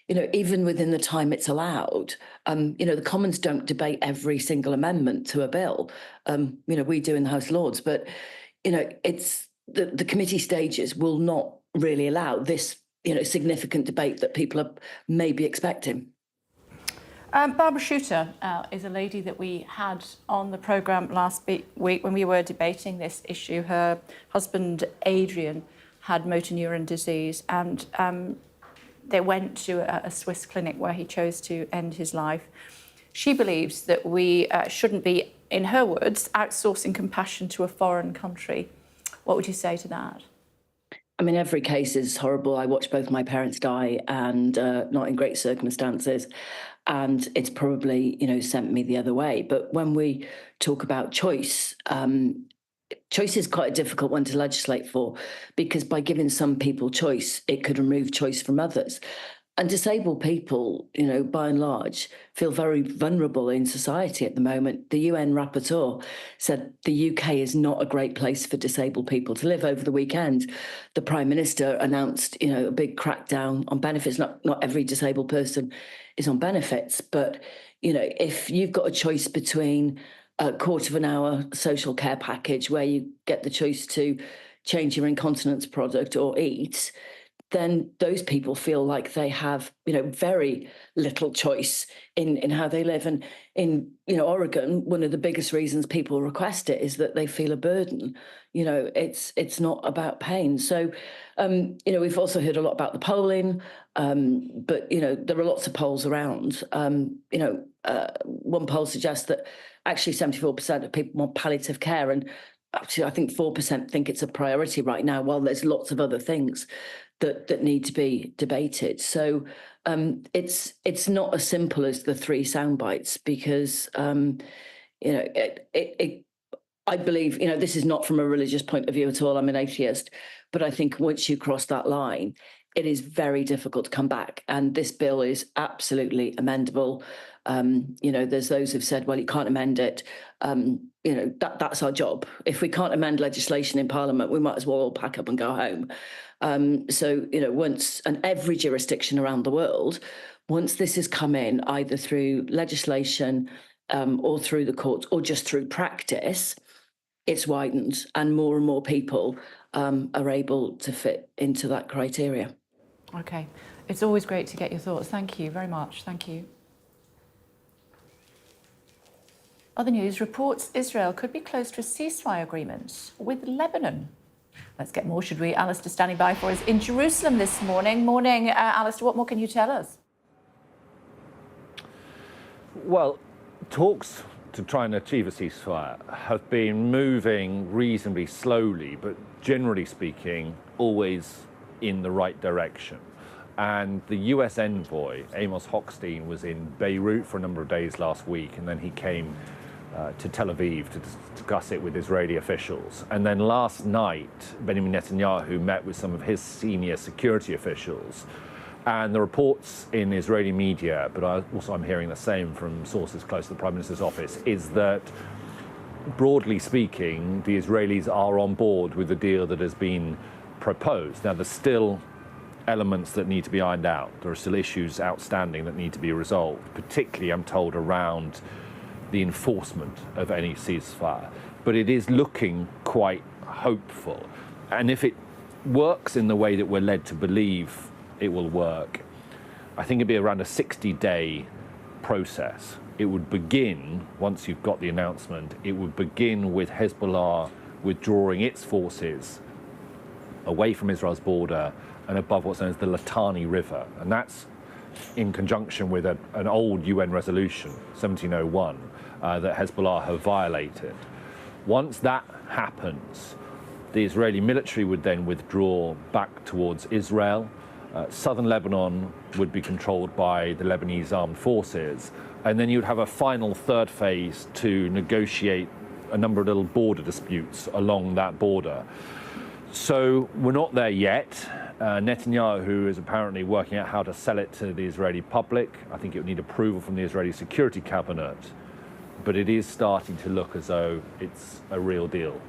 even within the time it's allowed, the Commons don't debate every single amendment to a bill. We do in the House of Lords, but, it's the committee stages will not really allow this, significant debate that people are maybe expecting. Barbara Shooter is a lady that we had on the programme last week when we were debating this issue. Her husband, Adrian, had motor neuron disease, and they went to a Swiss clinic where he chose to end his life. She believes that we shouldn't be, in her words, outsourcing compassion to a foreign country. What would you say to that? I mean, every case is horrible. I watched both my parents die, and not in great circumstances. And it's probably, sent me the other way. But when we talk about choice, choice is quite a difficult one to legislate for, because by giving some people choice, it could remove choice from others. And disabled people, you know, by and large, feel very vulnerable in society at the moment. The UN rapporteur said the UK is not a great place for disabled people to live. Over the weekend, the Prime Minister announced, you know, a big crackdown on benefits. Not every disabled person is on benefits, but, you know, if you've got a choice between a quarter of an hour social care package where you get the choice to change your incontinence product or eat, then those people feel like they have, you know, very little choice in how they live. And in, you know, Oregon, one of the biggest reasons people request it is that they feel a burden. You know, it's not about pain. So, you know, we've also heard a lot about the polling, but, you know, there are lots of polls around. You know, one poll suggests that actually 74% of people want palliative care, and actually I think 4% think it's a priority right now, while there's lots of other things that need to be debated. So it's not as simple as the three sound bites, because you know, I believe, you know, this is not from a religious point of view at all. I'm an atheist, but I think once you cross that line, it is very difficult to come back. And this bill is absolutely amendable. You know, there's those who've said, well, you can't amend it. You know, that's our job. If we can't amend legislation in Parliament, we might as well all pack up and go home. So, you know, once, and every jurisdiction around the world, once this has come in, either through legislation or through the courts or just through practice, it's widened, and more people are able to fit into that criteria. OK. It's always great to get your thoughts. Thank you very much. Thank you. Other news reports Israel could be close to a ceasefire agreement with Lebanon. Let's get more, should we? Alistair standing by for us in Jerusalem this morning. Morning, Alistair, what more can you tell us? Well, talks to try and achieve a ceasefire have been moving reasonably slowly, but generally speaking, always in the right direction. And the US envoy, Amos Hochstein, was in Beirut for a number of days last week, and then he came to Tel Aviv to discuss it with Israeli officials. And then last night, Benjamin Netanyahu met with some of his senior security officials. And the reports in Israeli media, but I'm hearing the same from sources close to the Prime Minister's office, is that, broadly speaking, the Israelis are on board with the deal that has been proposed. Now, there's still elements that need to be ironed out. There are still issues outstanding that need to be resolved, particularly, I'm told, around the enforcement of any ceasefire. But it is looking quite hopeful. And if it works in the way that we're led to believe it will work, I think it'd be around a 60-day process. It would begin, once you've got the announcement, it would begin with Hezbollah withdrawing its forces away from Israel's border and above what's known as the Litani River. And that's in conjunction with an old UN resolution, 1701, that Hezbollah have violated. Once that happens, the Israeli military would then withdraw back towards Israel. Southern Lebanon would be controlled by the Lebanese armed forces. And then you'd have a final third phase to negotiate a number of little border disputes along that border. So we're not there yet. Netanyahu is apparently working out how to sell it to the Israeli public. I think it would need approval from the Israeli Security Cabinet. But it is starting to look as though it's a real deal.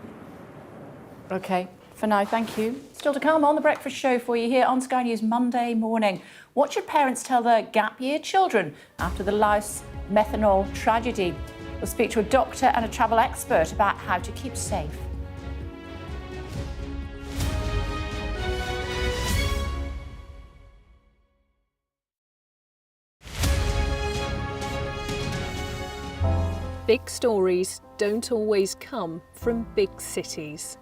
OK. For now, thank you. Still to come on The Breakfast Show for you here on Sky News Monday morning. What should parents tell their gap year children after the Laos methanol tragedy? We'll speak to a doctor and a travel expert about how to keep safe. Big stories don't always come from big cities.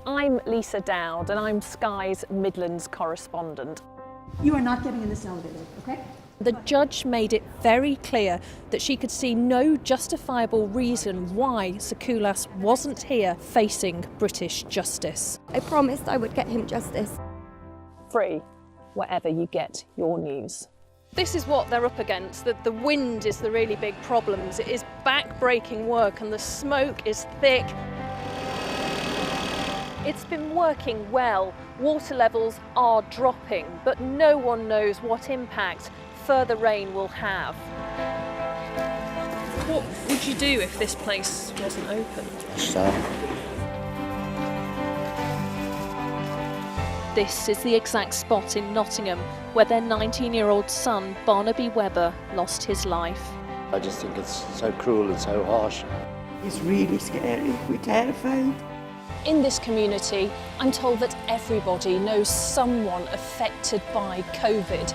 I'm Lisa Dowd and I'm Sky's Midlands correspondent. You are not getting in this elevator, okay? The judge made it very clear that she could see no justifiable reason why Sakulas wasn't here facing British justice. I promised I would get him justice. Free, wherever you get your news. This is what they're up against. The wind is the really big problem. It is back-breaking work and the smoke is thick. It's been working well. Water levels are dropping, but no one knows what impact further rain will have. What would you do if this place wasn't open? This is the exact spot in Nottingham where their 19-year-old son, Barnaby Webber, lost his life. I just think it's so cruel and so harsh. It's really scary. We're terrified. In this community, I'm told that everybody knows someone affected by COVID.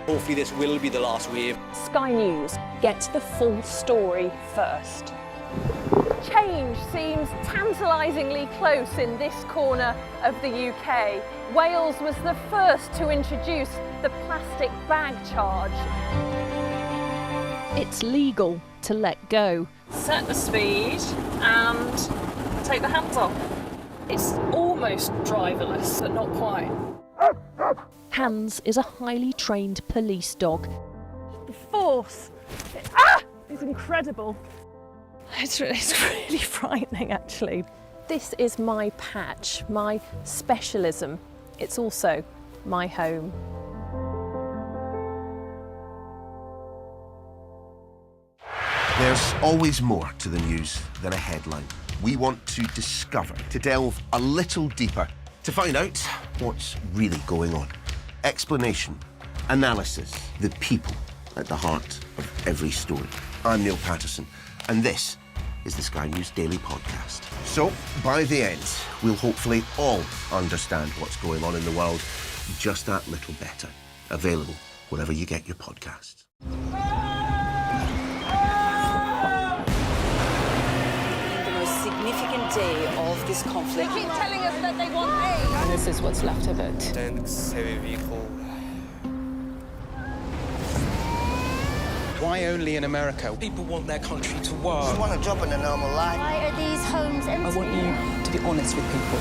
Hopefully this will be the last wave. Sky News gets the full story first. Change seems tantalisingly close in this corner of the UK. Wales was the first to introduce the plastic bag charge. It's legal to let go. Set the speed and take the hands off. It's almost driverless, but not quite. Hans is a highly trained police dog. The force is incredible. It's really frightening, actually. This is my patch, my specialism. It's also my home. There's always more to the news than a headline. We want to discover, to delve a little deeper, to find out what's really going on. Explanation, analysis, the people at the heart of every story. I'm Neil Patterson, and this is the Sky News Daily Podcast. So, by the end, we'll hopefully all understand what's going on in the world just that little better. Available wherever you get your podcasts. The most significant day of this conflict. They keep telling us that they want aid. And this is what's left of it. Why only in America? People want their country to work. Just want a job in a normal life. Why are these homes empty? I want you to be honest with people.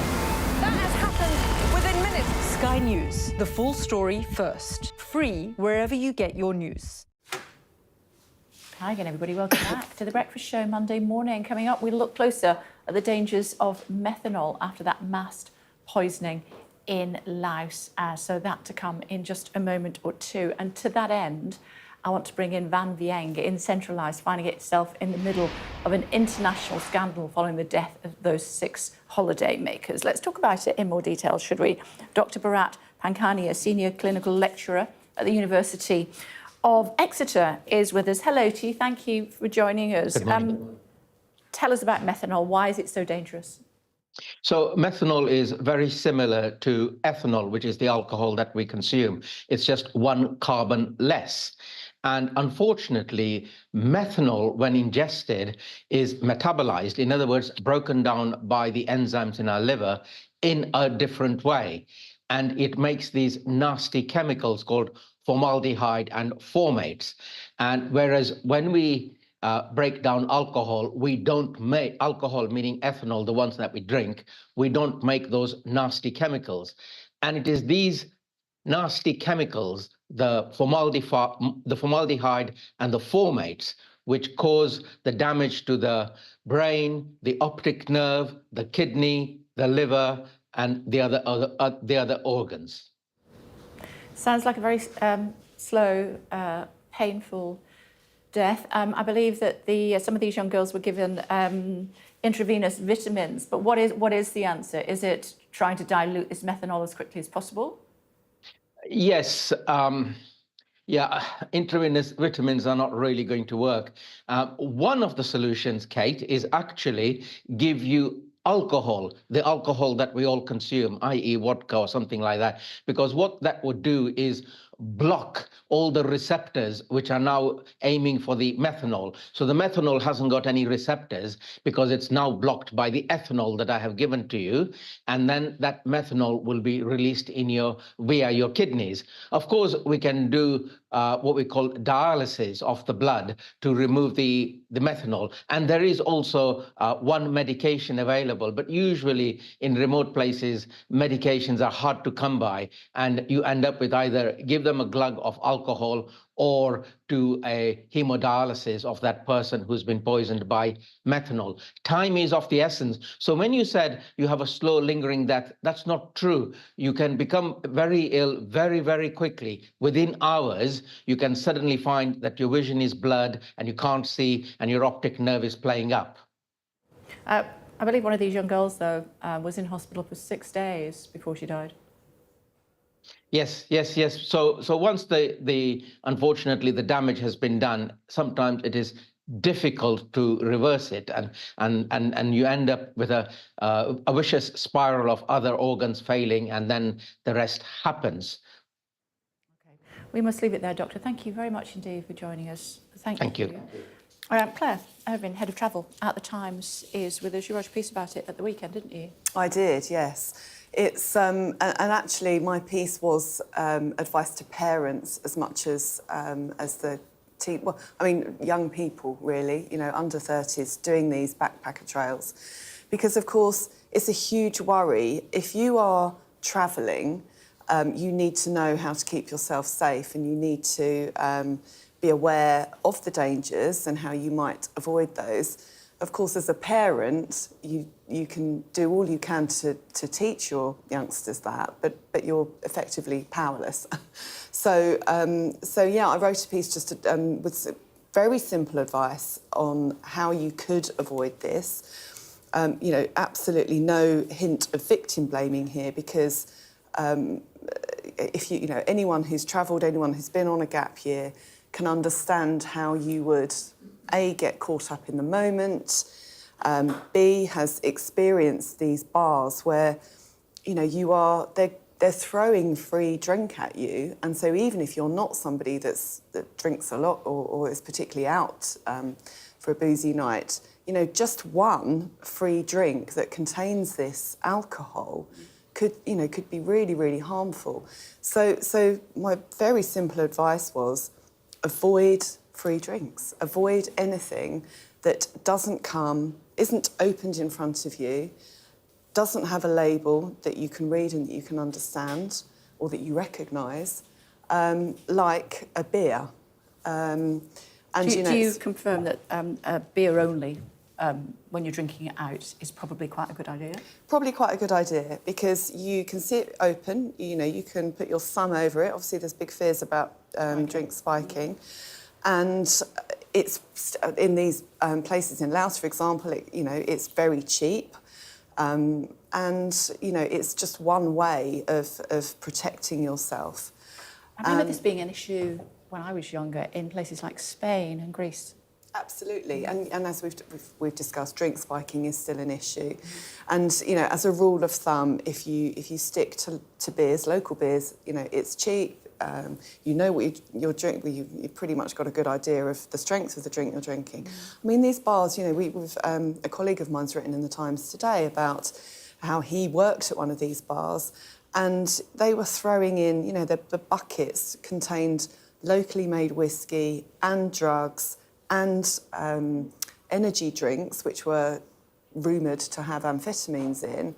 That has happened within minutes. Sky News, the full story first. Free wherever you get your news. Hi again, everybody. Welcome back to The Breakfast Show Monday morning. Coming up, we look closer at the dangers of methanol after that mass poisoning in Laos. So that to come in just a moment or two. And to that end, I want to bring in Van Vieng in Centralised, finding itself in the middle of an international scandal following the death of those 6 holiday makers. Let's talk about it in more detail, should we? Dr. Bharat Pankhani, a senior clinical lecturer at the University of Exeter, is with us. Hello to you. Thank you for joining us. Good morning. Tell us about methanol. Why is it so dangerous? So methanol is very similar to ethanol, which is the alcohol that we consume. It's just 1 carbon less. And unfortunately, methanol, when ingested, is metabolized, in other words, broken down by the enzymes in our liver in a different way. And it makes these nasty chemicals called formaldehyde and formates. And whereas when we break down alcohol, we don't make alcohol, meaning ethanol, the ones that we drink, we don't make those nasty chemicals. And it is these nasty chemicals, the formaldehyde and the formates, which cause the damage to the brain, the optic nerve, the kidney, the liver, and the other organs. Sounds like a very slow, painful death. I believe that some of these young girls were given intravenous vitamins, but what is the answer? Is it trying to dilute this methanol as quickly as possible? Yes. Intravenous vitamins are not really going to work. One of the solutions, Kate, is actually give you alcohol, the alcohol that we all consume, i.e. vodka or something like that, because what that would do is block all the receptors which are now aiming for the methanol. So the methanol hasn't got any receptors because it's now blocked by the ethanol that I have given to you, and then that methanol will be released via your kidneys. Of course, we can do what we call dialysis of the blood to remove the methanol. And there is also one medication available, but usually in remote places, medications are hard to come by, and you end up with either give them a glug of alcohol or do a hemodialysis of that person who's been poisoned by methanol. Time is of the essence. So when you said you have a slow lingering death, that's not true. You can become very ill very, very quickly. Within hours, you can suddenly find that your vision is blurred and you can't see and your optic nerve is playing up. I believe one of these young girls, though, was in hospital for 6 days before she died. Yes. So once unfortunately the damage has been done, sometimes it is difficult to reverse it, and you end up with a vicious spiral of other organs failing, and then the rest happens. Okay. We must leave it there, Doctor. Thank you very much indeed for joining us. Thank you. Claire Irvin, Head of Travel at the Times, is with us. You wrote a piece about it at the weekend, didn't you? I did, yes. It's and actually my piece was advice to parents as much as the team. Well, I mean, young people really, under 30s, doing these backpacker trails, because of course it's a huge worry. If you are travelling, you need to know how to keep yourself safe, and you need to be aware of the dangers and how you might avoid those. Of course, as a parent, you can do all you can to teach your youngsters that, but you're effectively powerless. So yeah, I wrote a piece just with very simple advice on how you could avoid this. Absolutely no hint of victim blaming here, because if anyone who's travelled, anyone who's been on a gap year can understand how you would A, get caught up in the moment, B, has experienced these bars where, they're throwing free drink at you. And so even if you're not somebody that drinks a lot or is particularly out for a boozy night, just one free drink that contains this alcohol could be really, really harmful. So my very simple advice was avoid free drinks. Avoid anything that isn't opened in front of you, doesn't have a label that you can read and that you can understand or that you recognise, like a beer. Do you confirm that a beer only, when you're drinking it out, is probably quite a good idea? Probably quite a good idea, because you can see it open, you can put your thumb over it. Obviously, there's big fears about drink spiking. And it's in these places in Laos, for example, it's very cheap. And, it's just one way of protecting yourself. I remember this being an issue when I was younger in places like Spain and Greece. Absolutely, and as we've discussed, drink spiking is still an issue, and as a rule of thumb, if you stick to beers, local beers, it's cheap. What you're drinking. You've pretty much got a good idea of the strength of the drink you're drinking. I mean, these bars. We've a colleague of mine's written in the Times today about how he worked at one of these bars, and they were throwing in. The buckets contained locally made whiskey and drugs and energy drinks, which were rumoured to have amphetamines in,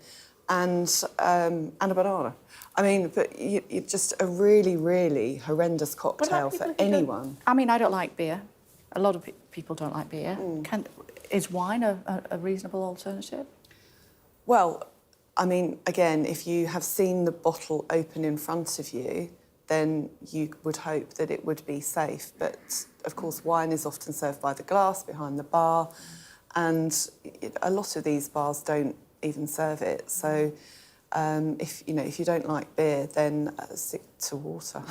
and a banana. I mean, but you just a really, really horrendous cocktail for anyone. I mean, I don't like beer. A lot of people don't like beer. Is wine a reasonable alternative? Well, I mean, again, if you have seen the bottle open in front of you, then you would hope that it would be safe. But, of course, wine is often served by the glass behind the bar, and a lot of these bars don't even serve it. So if you don't like beer, then stick to water.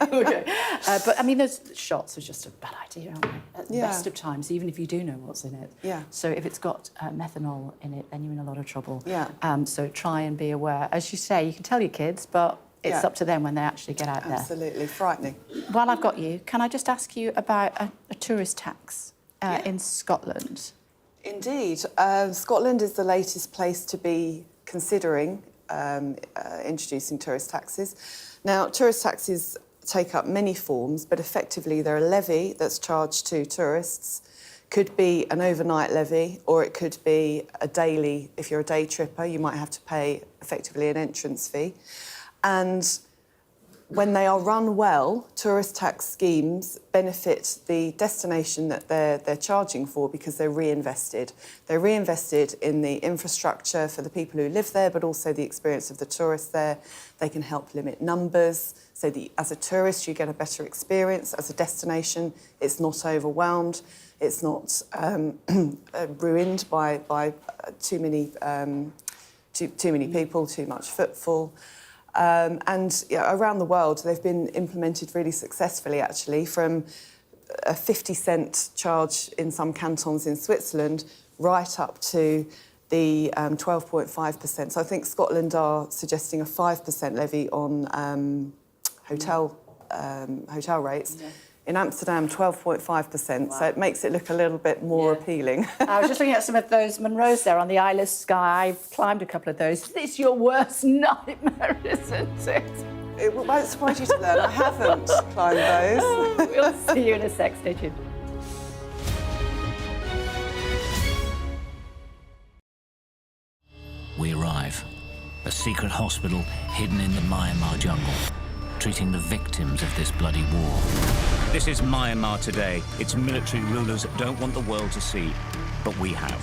Okay. But, I mean, those shots are just a bad idea, aren't they? At the best of times, even if you do know what's in it. Yeah. So if it's got methanol in it, then you're in a lot of trouble. Yeah. So try and be aware. As you say, you can tell your kids, but it's up to them when they actually get out there. Absolutely, frightening. While I've got you, can I just ask you about a tourist tax in Scotland? Indeed. Scotland is the latest place to be considering introducing tourist taxes. Now, tourist taxes take up many forms, but effectively they're a levy that's charged to tourists. Could be an overnight levy, or it could be a daily. If you're a day tripper, you might have to pay effectively an entrance fee. And When they are run well, tourist tax schemes benefit the destination that they're charging for because they're reinvested. They're reinvested in the infrastructure for the people who live there, but also the experience of the tourists there. They can help limit numbers, so that as a tourist you get a better experience. As a destination, it's not overwhelmed. It's not ruined by too many people, too much footfall. And around the world, they've been implemented really successfully, actually, from a 50-cent charge in some cantons in Switzerland right up to the 12.5%. So I think Scotland are suggesting a 5% levy on hotel rates. Yeah. In Amsterdam, 12.5%, wow. So it makes it look a little bit more appealing. I was just looking at some of those Monroes there on the Isle of Skye. I've climbed a couple of those. It's your worst nightmare, isn't it? It won't surprise you to learn I haven't climbed those. We'll see you in a sec. Stay tuned. We arrive. A secret hospital hidden in the Myanmar jungle, treating the victims of this bloody war. This is Myanmar today. Its military rulers don't want the world to see, but we have.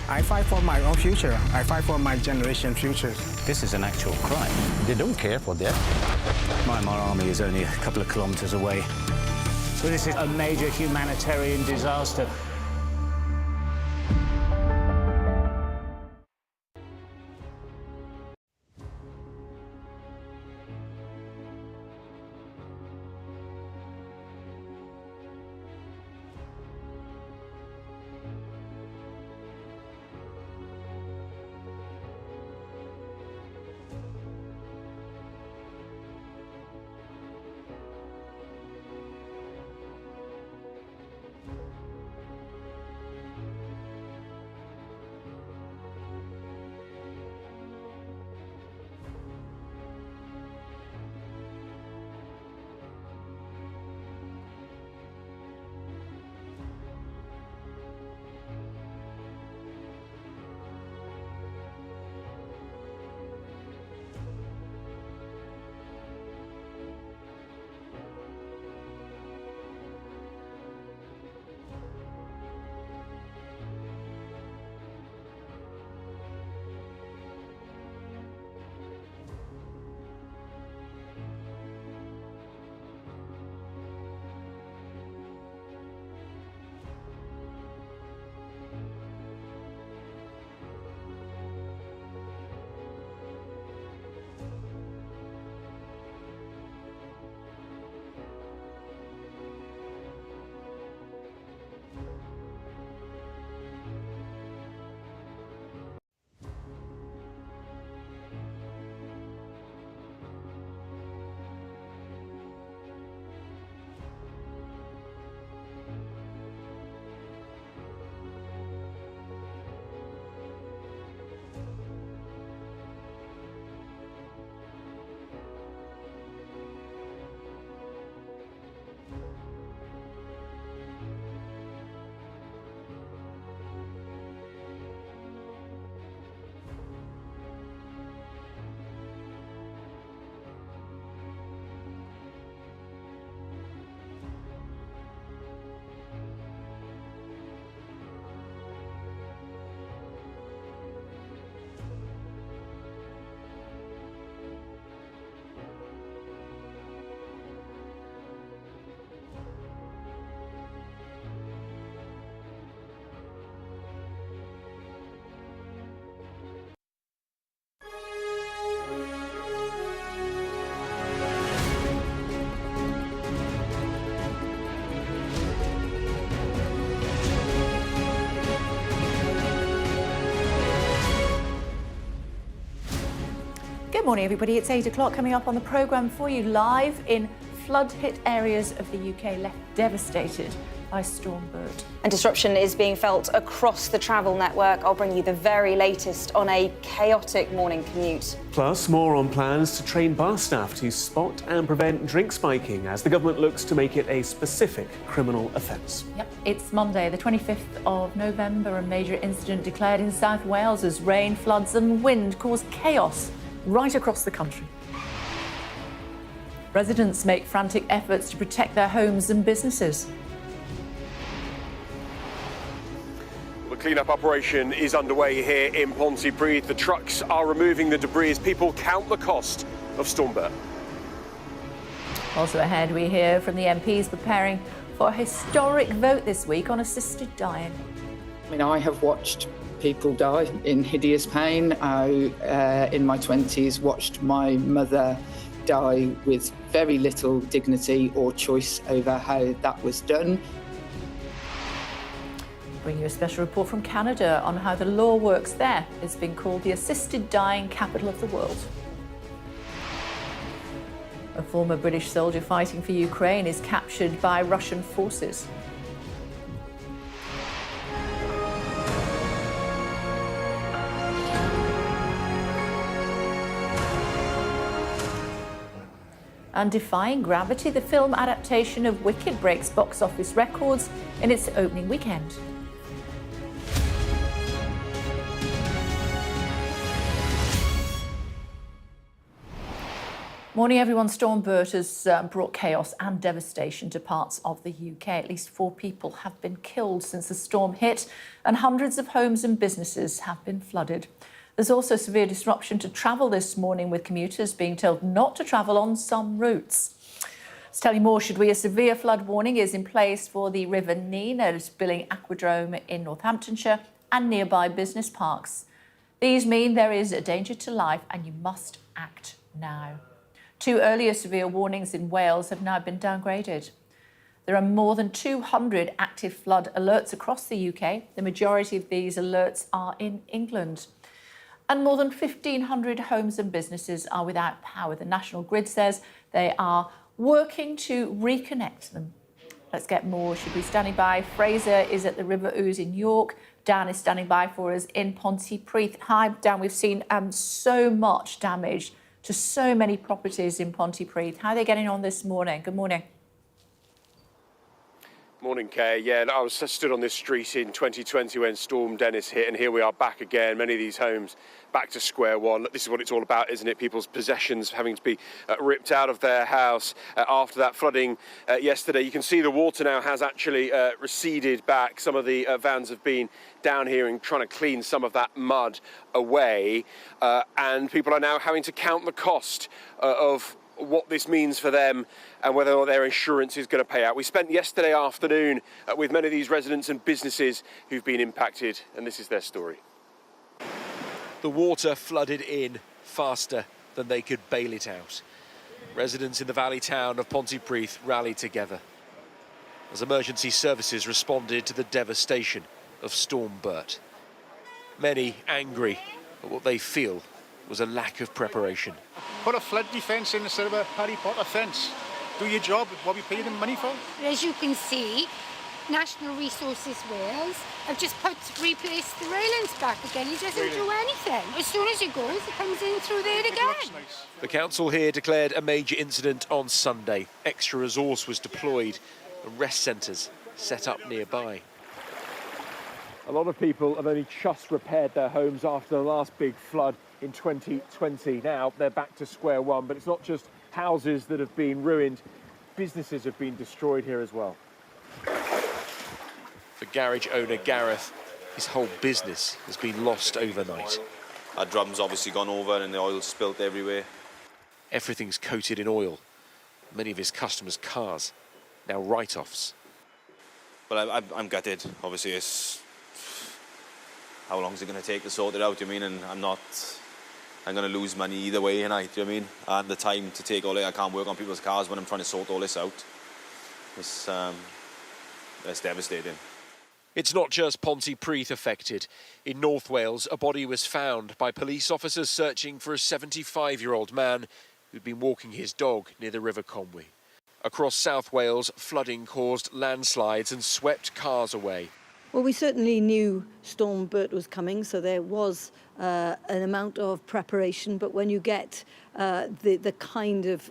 I fight for my own future. I fight for my generation's future. This is an actual crime. They don't care for that. Myanmar army is only a couple of kilometers away. So this is a major humanitarian disaster. Good morning, everybody. It's 8 o'clock. Coming up on the programme for you live in flood-hit areas of the UK left devastated by Storm Bert. And disruption is being felt across the travel network. I'll bring you the very latest on a chaotic morning commute. Plus, more on plans to train bar staff to spot and prevent drink spiking as the government looks to make it a specific criminal offence. Yep, it's Monday, the 25th of November. A major incident declared in South Wales as rain, floods and wind caused chaos right across the country. Residents make frantic efforts to protect their homes and businesses. The clean-up operation is underway here in Pontypridd. The trucks are removing the debris as people count the cost of Storm Bert. Also ahead, we hear from the MPs preparing for a historic vote this week on assisted dying. I mean, I have watched people die in hideous pain. I, in my 20s, watched my mother die with very little dignity or choice over how that was done. Bring you a special report from Canada on how the law works there. It's been called the assisted dying capital of the world. A former British soldier fighting for Ukraine is captured by Russian forces. And Defying Gravity, the film adaptation of Wicked, breaks box office records in its opening weekend. Morning, everyone. Storm Bert has brought chaos and devastation to parts of the UK. At least 4 people have been killed since the storm hit, and hundreds of homes and businesses have been flooded. There's also severe disruption to travel this morning, with commuters being told not to travel on some routes. To tell you more, should we, a severe flood warning is in place for the River Nene at Billing Aquadrome in Northamptonshire and nearby business parks. These mean there is a danger to life and you must act now. 2 earlier severe warnings in Wales have now been downgraded. There are more than 200 active flood alerts across the UK. The majority of these alerts are in England. And more than 1,500 homes and businesses are without power. The National Grid says they are working to reconnect them. Let's get more. Should be standing by. Fraser is at the River Ouse in York. Dan is standing by for us in Pontypridd. Hi, Dan. We've seen so much damage to so many properties in Pontypridd. How are they getting on this morning? Good morning. Morning, Kay. Yeah, I was stood on this street in 2020 when Storm Dennis hit, and here we are back again. Many of these homes back to square one. This is what it's all about, isn't it? People's possessions having to be ripped out of their house after that flooding yesterday. You can see the water now has actually receded back. Some of the vans have been down here and trying to clean some of that mud away, and people are now having to count the cost of what this means for them and whether or not their insurance is going to pay out. We spent yesterday afternoon with many of these residents and businesses who've been impacted, and this is their story. The water flooded in faster than they could bail it out. Residents in the valley town of Pontypridd rallied together as emergency services responded to the devastation of Storm Bert. Many angry at what they feel was a lack of preparation. Put a flood defence in instead of a Harry Potter fence. Do your job, what we pay them money for. As you can see, National Resources Wales have just replaced the railings back again. It doesn't do anything. As soon as it goes, it comes in through there again. Nice. The council here declared a major incident on Sunday. Extra resource was deployed and rest centres set up nearby. A lot of people have only just repaired their homes after the last big flood in 2020. Now they're back to square one, but it's not just houses that have been ruined, businesses have been destroyed here as well. For garage owner Gareth, his whole business has been lost overnight. Our drum's obviously gone over and the oil's spilt everywhere. Everything's coated in oil. Many of his customers' cars, now write-offs. Well, I'm gutted. Obviously, it's... How long is it going to take to sort it out, you mean? And I'm going to lose money either way, and do you know what I mean? And the time to take all it, I can't work on people's cars when I'm trying to sort all this out. It's devastating. It's not just Pontypridd affected. In North Wales, a body was found by police officers searching for a 75-year-old man who'd been walking his dog near the River Conwy. Across South Wales, flooding caused landslides and swept cars away. Well, we certainly knew Storm Bert was coming, so there was an amount of preparation. But when you get the kind of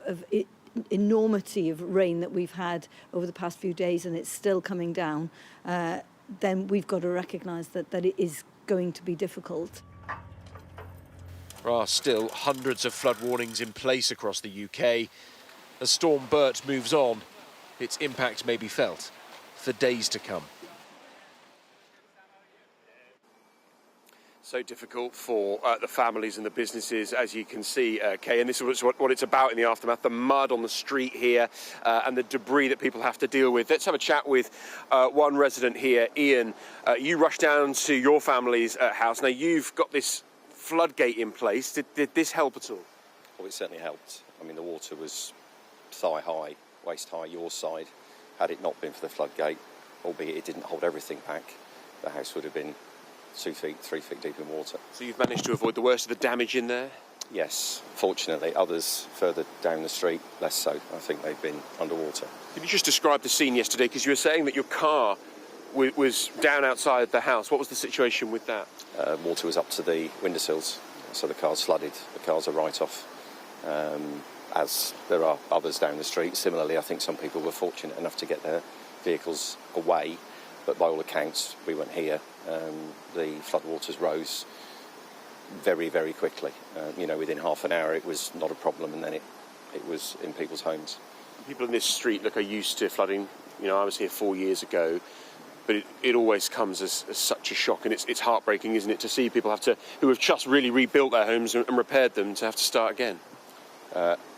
enormity of rain that we've had over the past few days, and it's still coming down, then we've got to recognise that it is going to be difficult. There are still hundreds of flood warnings in place across the UK. As Storm Bert moves on, its impact may be felt for days to come. So difficult for the families and the businesses, as you can see, Kay, and this is what it's about in the aftermath, the mud on the street here and the debris that people have to deal with. Let's have a chat with one resident here, Ian. You rushed down to your family's house. Now, you've got this floodgate in place. Did this help at all? Well, it certainly helped. I mean, the water was thigh-high, waist-high your side. Had it not been for the floodgate, albeit it didn't hold everything back, the house would have been 2 feet, 3 feet deep in water. So you've managed to avoid the worst of the damage in there? Yes, fortunately. Others further down the street, less so. I think they've been underwater. Can you just describe the scene yesterday? Because you were saying that your car was down outside the house. What was the situation with that? Water was up to the windowsills, so the car's flooded. The cars are right off. As there are others down the street. Similarly, I think some people were fortunate enough to get their vehicles away, but by all accounts, we weren't here. The floodwaters rose very, very quickly. Within half an hour, it was not a problem, and then it was in people's homes. People in this street are used to flooding. I was here 4 years ago, but it always comes as such a shock, and it's heartbreaking, isn't it, to see people who have just really rebuilt their homes and repaired them, to have to start again.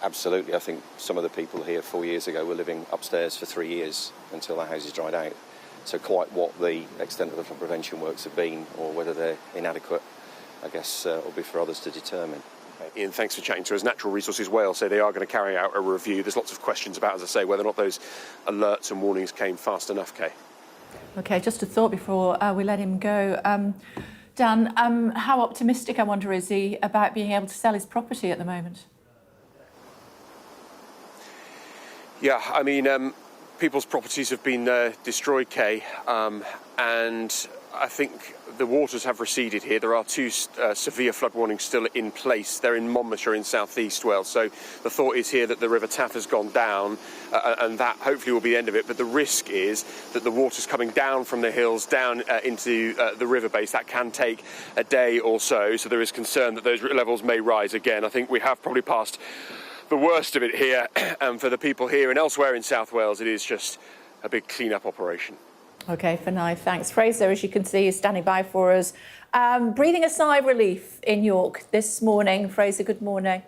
Absolutely. I think some of the people here 4 years ago were living upstairs for 3 years until their houses dried out. So quite what the extent of the flood prevention works have been, or whether they're inadequate, I guess will be for others to determine. Ian, thanks for chatting to us. Natural Resources Wales say they are going to carry out a review. There's lots of questions about, as I say, whether or not those alerts and warnings came fast enough, Kay. OK, just a thought before we let him go. Dan, how optimistic, I wonder, is he about being able to sell his property at the moment? Yeah, I mean, people's properties have been destroyed, Kay, and I think the waters have receded here. There are two severe flood warnings still in place. They're in Monmouthshire in south-east Wales. So the thought is here that the River Taff has gone down, and that hopefully will be the end of it. But the risk is that the water's coming down from the hills down into the river base. That can take a day or so. So there is concern that those levels may rise again. I think we have probably passed the worst of it here, and for the people here and elsewhere in South Wales, it is just a big clean-up operation. OK, for now, thanks. Fraser, as you can see, is standing by for us. Breathing a sigh of relief in York this morning. Fraser, good morning.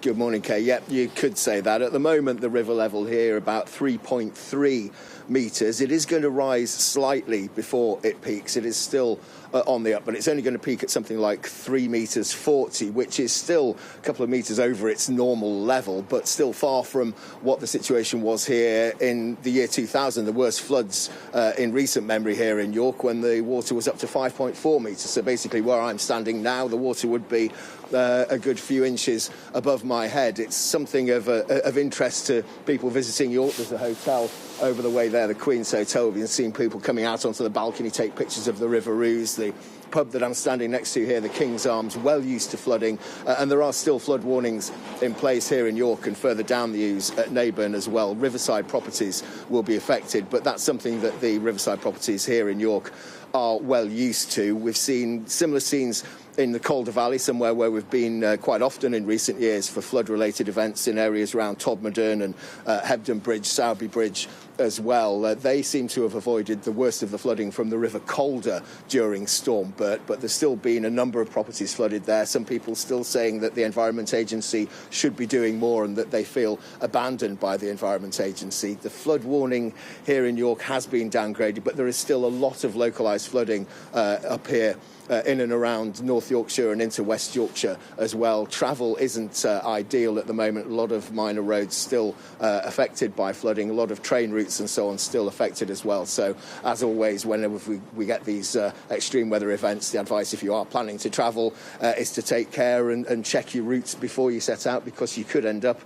Good morning, Kay. Yep, you could say that. At the moment, the river level here about 3.3 metres. It is going to rise slightly before it peaks. It is still on the up, but it's only going to peak at something like 3 metres 40, which is still a couple of metres over its normal level, but still far from what the situation was here in the year 2000, the worst floods in recent memory here in York, when the water was up to 5.4 metres. So basically where I'm standing now, the water would be a good few inches above my head. It's something of interest to people visiting York. There's a hotel over the way there, the Queen's Hotel. We've seen people coming out onto the balcony, take pictures of the River Ouse. The pub that I'm standing next to here, the King's Arms, well used to flooding, and there are still flood warnings in place here in York and further down the Ouse at Neyburn as well. Riverside properties will be affected, but that's something that the Riverside properties here in York are well used to. We've seen similar scenes in the Calder Valley, somewhere where we've been quite often in recent years for flood-related events in areas around Todmorden and Hebden Bridge, Sowerby Bridge as well. They seem to have avoided the worst of the flooding from the River Calder during Storm Bert, but there's still been a number of properties flooded there. Some people still saying that the Environment Agency should be doing more and that they feel abandoned by the Environment Agency. The flood warning here in York has been downgraded, but there is still a lot of localised flooding up here in and around North Yorkshire and into West Yorkshire as well. Travel isn't ideal at the moment. A lot of minor roads still affected by flooding. A lot of train routes and so on still affected as well. So, as always, whenever we get these extreme weather events, the advice, if you are planning to travel, is to take care and check your routes before you set out, because you could end up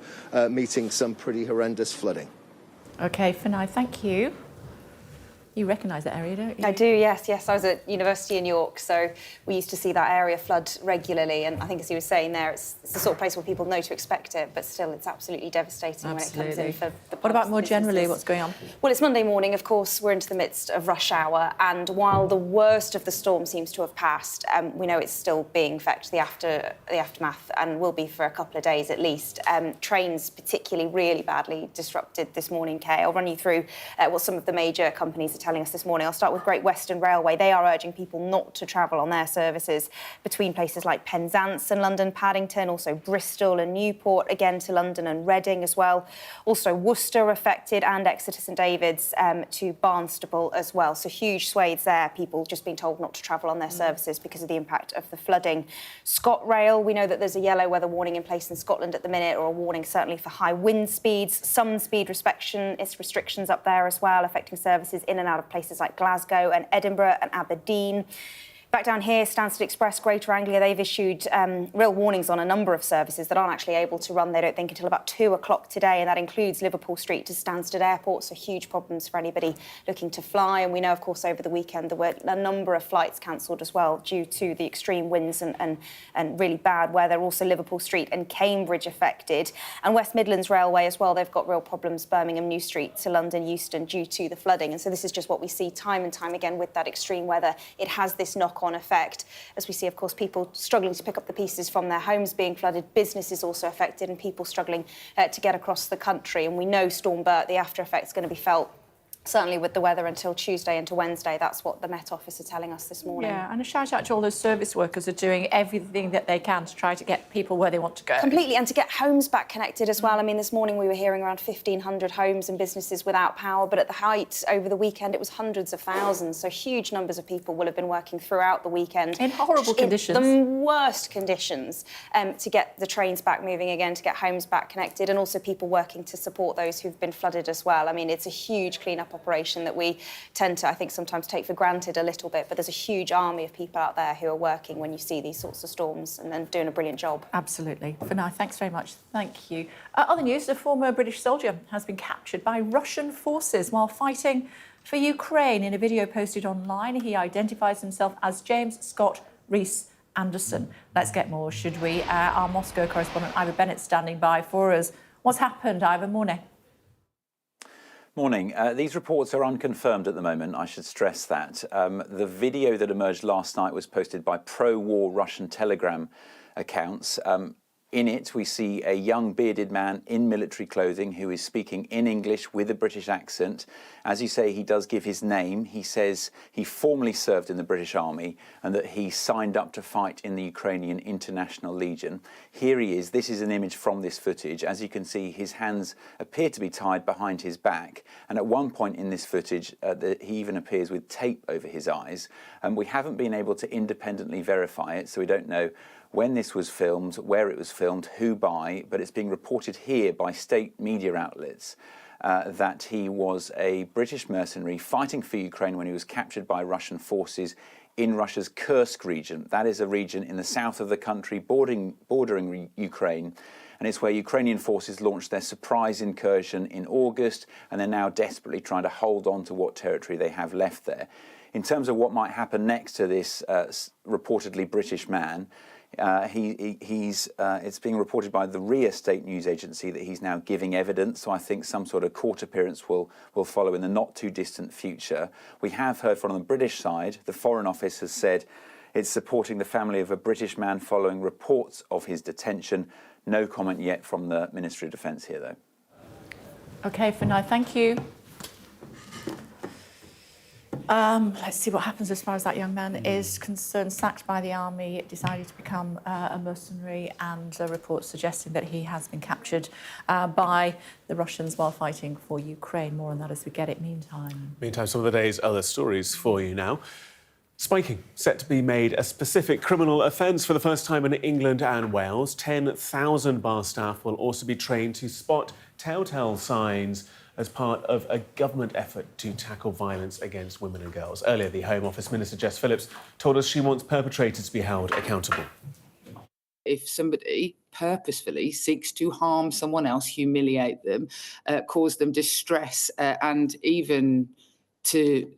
meeting some pretty horrendous flooding. OK, for now, thank you. You recognise that area, don't you? I do, yes. I was at university in York, so we used to see that area flood regularly, and I think, as you were saying there, it's the sort of place where people know to expect it, but still it's absolutely devastating when it comes in for the What about more businesses. generally, what's going on? Well, it's Monday morning, of course, we're into the midst of rush hour, and while the worst of the storm seems to have passed, we know it's still being felt, the aftermath, and will be for a couple of days at least. Trains particularly really badly disrupted this morning, Kay. I'll run you through what some of the major companies are telling us this morning. I'll start with Great Western Railway. They are urging people not to travel on their services between places like Penzance and London Paddington, also Bristol and Newport, again to London and Reading as well. Also Worcester affected, and Exeter St David's to Barnstaple as well. So huge swathes there, people just being told not to travel on their services because of the impact of the flooding. ScotRail, we know that there's a yellow weather warning in place in Scotland at the minute, or a warning certainly for high wind speeds. Some speed restrictions up there as well, affecting services in and out of places like Glasgow and Edinburgh and Aberdeen. Back down here, Stansted Express, Greater Anglia, they've issued real warnings on a number of services that aren't actually able to run, they don't think, until about 2 o'clock today, and that includes Liverpool Street to Stansted Airport, so huge problems for anybody looking to fly. And we know, of course, over the weekend there were a number of flights cancelled as well due to the extreme winds and really bad weather. Also Liverpool Street and Cambridge affected. And West Midlands Railway as well, they've got real problems, Birmingham New Street to London Euston, due to the flooding. And so this is just what we see time and time again with that extreme weather. It has this knock-on effect, as we see, of course, people struggling to pick up the pieces from their homes being flooded, businesses also affected, and people struggling to get across the country. And we know Storm Bert, the after effects, going to be felt certainly with the weather until Tuesday into Wednesday. That's what the Met Office are telling us this morning. Yeah, and a shout out to all those service workers who are doing everything that they can to try to get people where they want to go. Completely, and to get homes back connected as well. I mean, this morning we were hearing around 1,500 homes and businesses without power, but at the height over the weekend it was hundreds of thousands. So huge numbers of people will have been working throughout the weekend. In horrible conditions. The worst conditions to get the trains back moving again, to get homes back connected, and also people working to support those who've been flooded as well. I mean, it's a huge clean-up operation that we tend to, I think, sometimes take for granted a little bit, but there's a huge army of people out there who are working when you see these sorts of storms and doing a brilliant job. Absolutely. For now, thanks very much. Thank you. Other news, a former British soldier has been captured by Russian forces while fighting for Ukraine. In a video posted online, he identifies himself as James Scott Rees Anderson. Let's get more, should we? Our Moscow correspondent Ivor Bennett standing by for us. What's happened, Ivor? Morning. Morning. These reports are unconfirmed at the moment, I should stress that. The video that emerged last night was posted by pro-war Russian Telegram accounts. In it, we see a young bearded man in military clothing who is speaking in English with a British accent. As you say, he does give his name. He says he formerly served in the British Army and that he signed up to fight in the Ukrainian International Legion. Here he is. This is an image from this footage. As you can see, his hands appear to be tied behind his back. And at one point in this footage, he even appears with tape over his eyes. And we haven't been able to independently verify it, so we don't know when this was filmed, where it was filmed, who by, but it's being reported here by state media outlets that he was a British mercenary fighting for Ukraine when he was captured by Russian forces in Russia's Kursk region. That is a region in the south of the country bordering Ukraine, and it's where Ukrainian forces launched their surprise incursion in August, and they're now desperately trying to hold on to what territory they have left there. In terms of what might happen next to this reportedly British man, it's being reported by the RIA state news agency that he's now giving evidence, so I think some sort of court appearance will follow in the not too distant future. We have heard from the British side, the Foreign Office has said it's supporting the family of a British man following reports of his detention. No comment yet from the Ministry of Defence here, though. OK, for now, thank you. Let's see what happens as far as that young man is concerned. Sacked by the army, decided to become a mercenary, and reports suggesting that he has been captured by the Russians while fighting for Ukraine. More on that as we get it. Meantime, some of the day's other stories for you now. Spiking, set to be made a specific criminal offence for the first time in England and Wales. 10,000 bar staff will also be trained to spot telltale signs as part of a government effort to tackle violence against women and girls. Earlier, the Home Office Minister, Jess Phillips, told us she wants perpetrators to be held accountable. If somebody purposefully seeks to harm someone else, humiliate them, cause them distress, and even to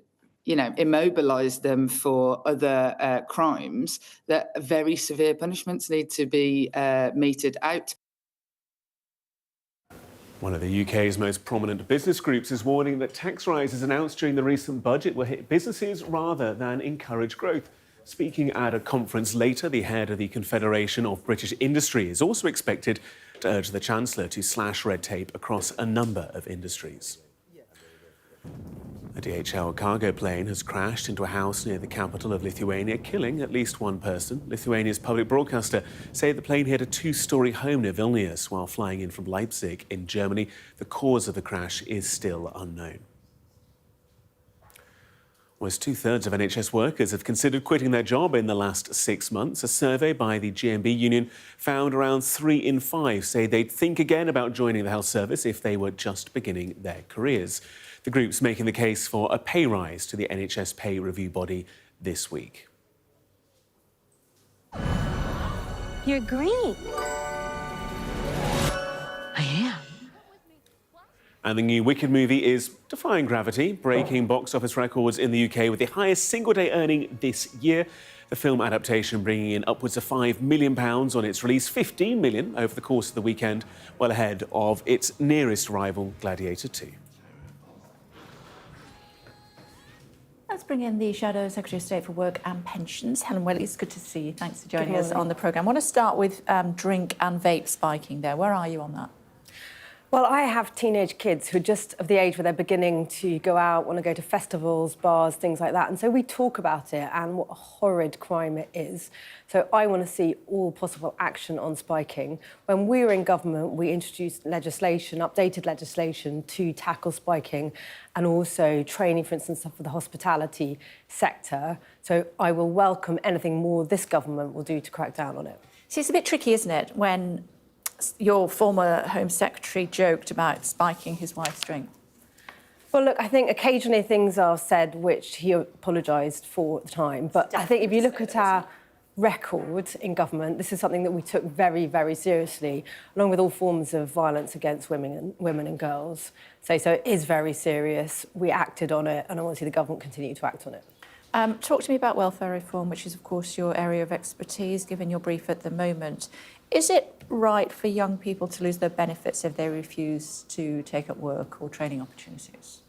immobilise them for other crimes, that very severe punishments need to be meted out. One of the UK's most prominent business groups is warning that tax rises announced during the recent budget will hit businesses rather than encourage growth. Speaking at a conference later, the head of the Confederation of British Industry is also expected to urge the Chancellor to slash red tape across a number of industries. A DHL cargo plane has crashed into a house near the capital of Lithuania, killing at least one person. Lithuania's public broadcaster say the plane hit a two-storey home near Vilnius while flying in from Leipzig in Germany. The cause of the crash is still unknown. Almost two-thirds of NHS workers have considered quitting their job in the last 6 months. A survey by the GMB union found around 3 in 5 say they'd think again about joining the health service if they were just beginning their careers. The group's making the case for a pay rise to the NHS pay review body this week. You're green. I am. And the new Wicked movie is defying gravity, breaking box office records in the UK with the highest single-day earning this year. The film adaptation bringing in upwards of £5 million on its release, £15 million over the course of the weekend, well ahead of its nearest rival, Gladiator 2. Let's bring in the Shadow Secretary of State for Work and Pensions, Helen Whately. It's good to see you. Thanks for joining us on the programme. I want to start with drink and vape spiking there. Where are you on that? Well, I have teenage kids who are just of the age where they're beginning to go out, want to go to festivals, bars, things like that. And so we talk about it and what a horrid crime it is. So I want to see all possible action on spiking. When we were in government, we introduced legislation, updated legislation to tackle spiking and also training, for instance, for the hospitality sector. So I will welcome anything more this government will do to crack down on it. See, it's a bit tricky, isn't it, when your former Home Secretary joked about spiking his wife's drink? Well, look, I think occasionally things are said which he apologised for at the time. But I think if you look at our record in government, this is something that we took very, very seriously, along with all forms of violence against women and girls. So it is very serious. We acted on it, and I want to see the government continue to act on it. Talk to me about welfare reform, which is, of course, your area of expertise, given your brief at the moment. Is it right for young people to lose their benefits if they refuse to take up work or training opportunities?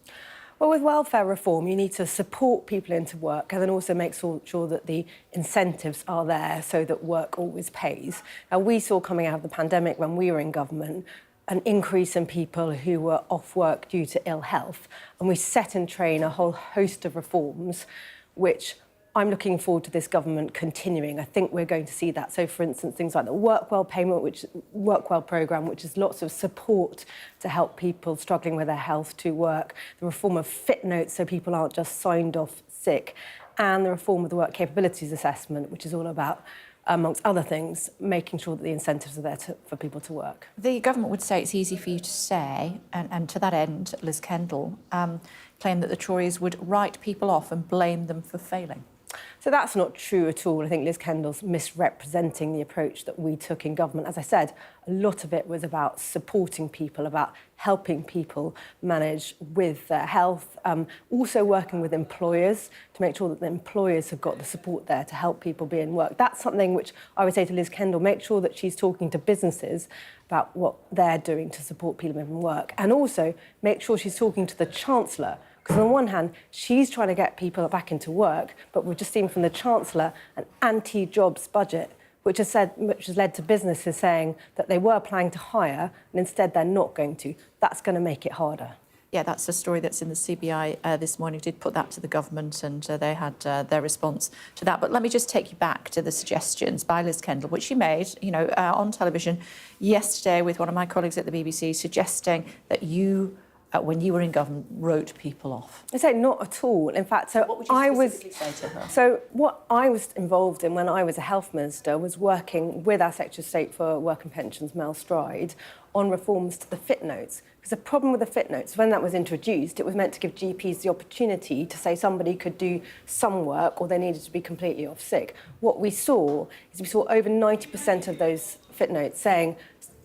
Well, with welfare reform, you need to support people into work and then also make sure that the incentives are there so that work always pays. Now, we saw coming out of the pandemic when we were in government an increase in people who were off work due to ill health. And we set in train a whole host of reforms, which I'm looking forward to this government continuing. I think we're going to see that. So, for instance, things like the Work Well payment, Work Well programme, which is lots of support to help people struggling with their health to work. The reform of fit notes so people aren't just signed off sick. And the reform of the work capabilities assessment, which is all about, amongst other things, making sure that the incentives are there for people to work. The government would say it's easy for you to say, and to that end, Liz Kendall claimed that the Tories would write people off and blame them for failing. So that's not true at all. I think Liz Kendall's misrepresenting the approach that we took in government. As I said, a lot of it was about supporting people, about helping people manage with their health, also working with employers to make sure that the employers have got the support there to help people be in work. That's something which I would say to Liz Kendall, make sure that she's talking to businesses about what they're doing to support people in work, and also make sure she's talking to the Chancellor. Because on one hand, she's trying to get people back into work, but we've just seen from the Chancellor an anti-jobs budget, which has led to businesses saying that they were planning to hire, and instead they're not going to. That's going to make it harder. Yeah, that's the story that's in the CBI this morning. Did put that to the government, and they had their response to that. But let me just take you back to the suggestions by Liz Kendall, which she made, on television yesterday with one of my colleagues at the BBC, suggesting that you, when you were in government, wrote people off. I say not at all. In fact, what would you specifically say to her? So what I was involved in when I was a health minister was working with our Secretary of State for Work and Pensions, Mel Stride, on reforms to the fit notes. Because the problem with the fit notes, when that was introduced, it was meant to give GPs the opportunity to say somebody could do some work or they needed to be completely off sick. What we saw is over 90% of those fit notes saying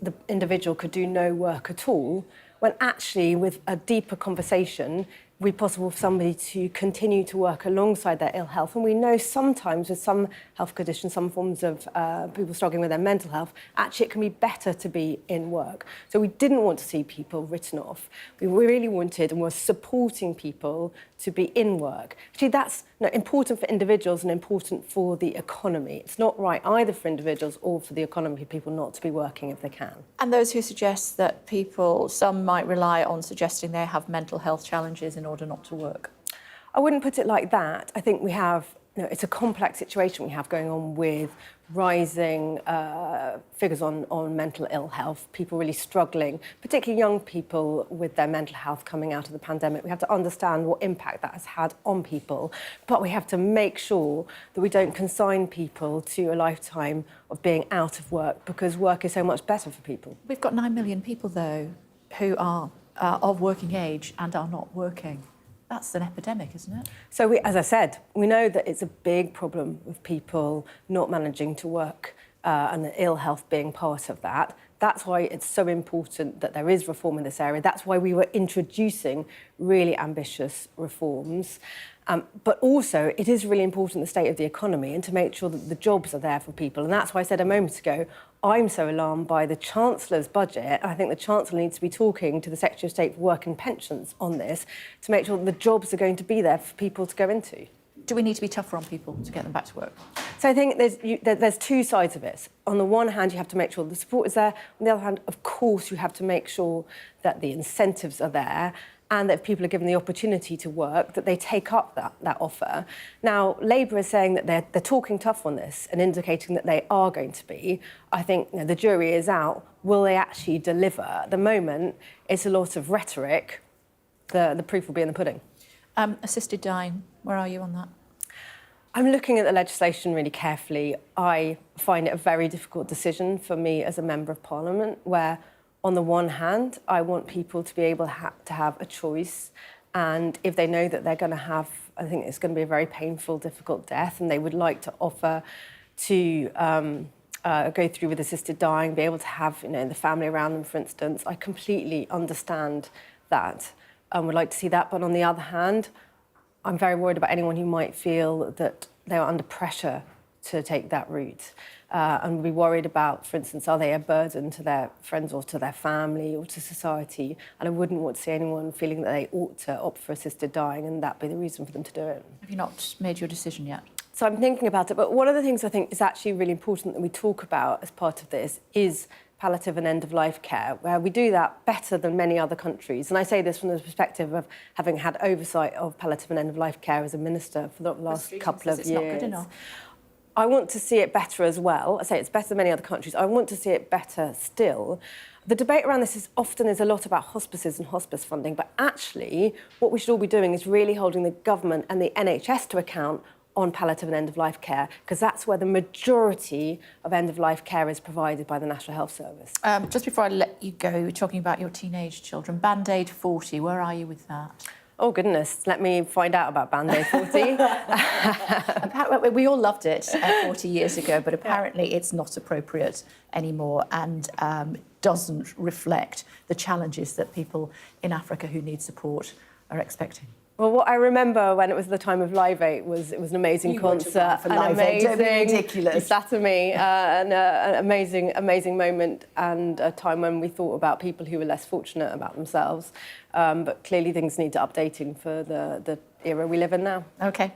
the individual could do no work at all, when actually, with a deeper conversation, be possible for somebody to continue to work alongside their ill health. And we know sometimes with some health conditions, some forms of people struggling with their mental health, actually it can be better to be in work. So we didn't want to see people written off. We really wanted and were supporting people to be in work. Actually, that's important for individuals and important for the economy. It's not right either for individuals or for the economy for people not to be working if they can. And those who suggest that some might rely on suggesting they have mental health challenges in order not to work? I wouldn't put it like that. I think we have, it's a complex situation we have going on with rising figures on mental ill health, people really struggling, particularly young people with their mental health coming out of the pandemic. We have to understand what impact that has had on people, but we have to make sure that we don't consign people to a lifetime of being out of work, because work is so much better for people. We've got 9 million people, though, who are of working age and are not working. That's an epidemic, isn't it? So, as I said, we know that it's a big problem with people not managing to work and ill health being part of that. That's why it's so important that there is reform in this area. That's why we were introducing really ambitious reforms. But also, it is really important, the state of the economy, and to make sure that the jobs are there for people. And that's why I said a moment ago, I'm so alarmed by the Chancellor's budget. I think the Chancellor needs to be talking to the Secretary of State for Work and Pensions on this to make sure that the jobs are going to be there for people to go into. Do we need to be tougher on people to get them back to work? So I think there's two sides of it. On the one hand, you have to make sure the support is there. On the other hand, of course, you have to make sure that the incentives are there, and that if people are given the opportunity to work, that they take up that offer. Now, Labour is saying that they're talking tough on this and indicating that they are going to be. I think the jury is out. Will they actually deliver? At the moment, it's a lot of rhetoric. The proof will be in the pudding. Assisted dying, where are you on that? I'm looking at the legislation really carefully. I find it a very difficult decision for me as a Member of Parliament, where on the one hand, I want people to be able to have a choice, and if they know that they're going to have, I think it's going to be a very painful, difficult death, and they would like to offer to go through with assisted dying, be able to have the family around them, for instance. I completely understand that and would like to see that. But on the other hand, I'm very worried about anyone who might feel that they are under pressure to take that route. And be worried about, for instance, are they a burden to their friends or to their family or to society? And I wouldn't want to see anyone feeling that they ought to opt for assisted dying and that be the reason for them to do it. Have you not made your decision yet? So I'm thinking about it, but one of the things I think is actually really important that we talk about as part of this is palliative and end-of-life care, where we do that better than many other countries. And I say this from the perspective of having had oversight of palliative and end-of-life care as a minister for the last couple of years. It's not good enough. I want to see it better as well. I say it's better than many other countries. I want to see it better still. The debate around this is a lot about hospices and hospice funding, but actually what we should all be doing is really holding the government and the NHS to account on palliative and end-of-life care, because that's where the majority of end-of-life care is provided by the National Health Service. Just before I let you go, you were talking about your teenage children. Band-Aid 40, where are you with that? Oh, goodness, let me find out about Band-Aid 40. We all loved it 40 years ago, but apparently it's not appropriate anymore and doesn't reflect the challenges that people in Africa who need support are expecting. Well, what I remember when it was the time of Live 8 was it was an amazing concert, for Live 8. Don't be ridiculous. You flatter me, an amazing moment, and a time when we thought about people who were less fortunate about themselves. But clearly things need updating for the era we live in now. OK.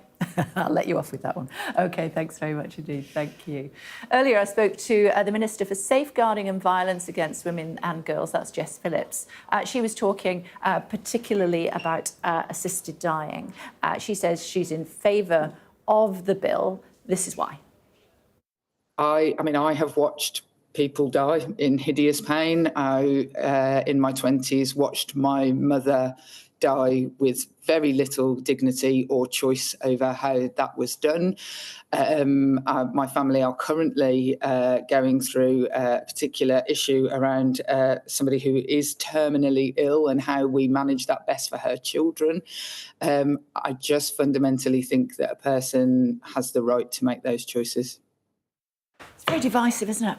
I'll let you off with that one. OK, thanks very much indeed. Thank you. Earlier, I spoke to the Minister for Safeguarding and Violence Against Women and Girls, that's Jess Phillips. She was talking particularly about assisted dying. She says she's in favour of the bill. This is why. I mean, I have watched people die in hideous pain. I, in my 20s, watched my mother die with very little dignity or choice over how that was done. My family are currently going through a particular issue around somebody who is terminally ill and how we manage that best for her children. I just fundamentally think that a person has the right to make those choices. It's very divisive, isn't it?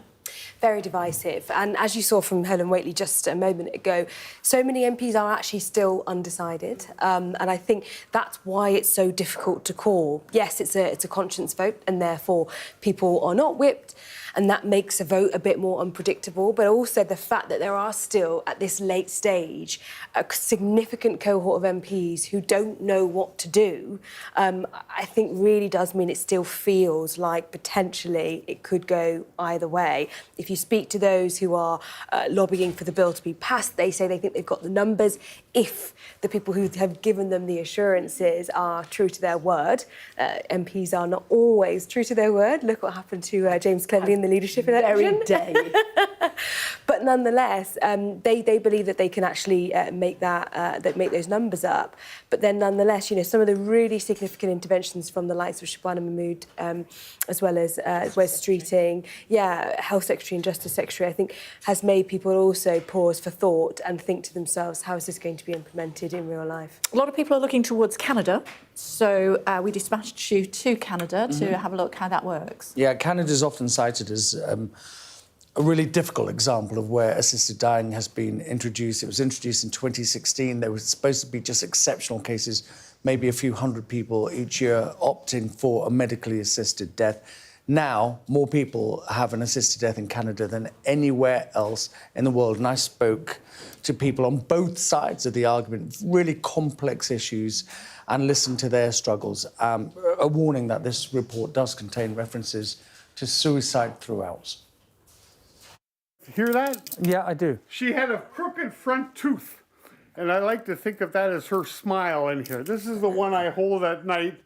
very divisive. And as you saw from Helen Whately just a moment ago, so many MPs are actually still undecided. And I think that's why it's so difficult to call. Yes, it's a conscience vote, and therefore people are not whipped, and that makes a vote a bit more unpredictable. But also the fact that there are still, at this late stage, a significant cohort of MPs who don't know what to do, I think really does mean it still feels like potentially it could go either way. If you speak to those who are lobbying for the bill to be passed, they say they think they've got the numbers. If the people who have given them the assurances are true to their word, MPs are not always true to their word. Look what happened to James Cleverly in the leadership election. Very day. But nonetheless, they believe that they can actually make those numbers up. But then nonetheless, you know, some of the really significant interventions from the likes of Shabana Mahmood, as well as Wes Streeting, Health Secretary and Justice Secretary, I think has made people also pause for thought and think to themselves, how is this going to be implemented in real life? A lot of people are looking towards Canada, so we dispatched you to Canada to have a look how that works. Yeah, Canada is often cited as a really difficult example of where assisted dying has been introduced. It was introduced in 2016. There were supposed to be just exceptional cases, maybe a few hundred people each year opting for a medically assisted death. Now, more people have an assisted death in Canada than anywhere else in the world. And I spoke to people on both sides of the argument, really complex issues, and listened to their struggles. A warning that this report does contain references to suicide throughout. Hear that? Yeah, I do. She had a crooked front tooth, and I like to think of that as her smile in here. This is the one I hold at night,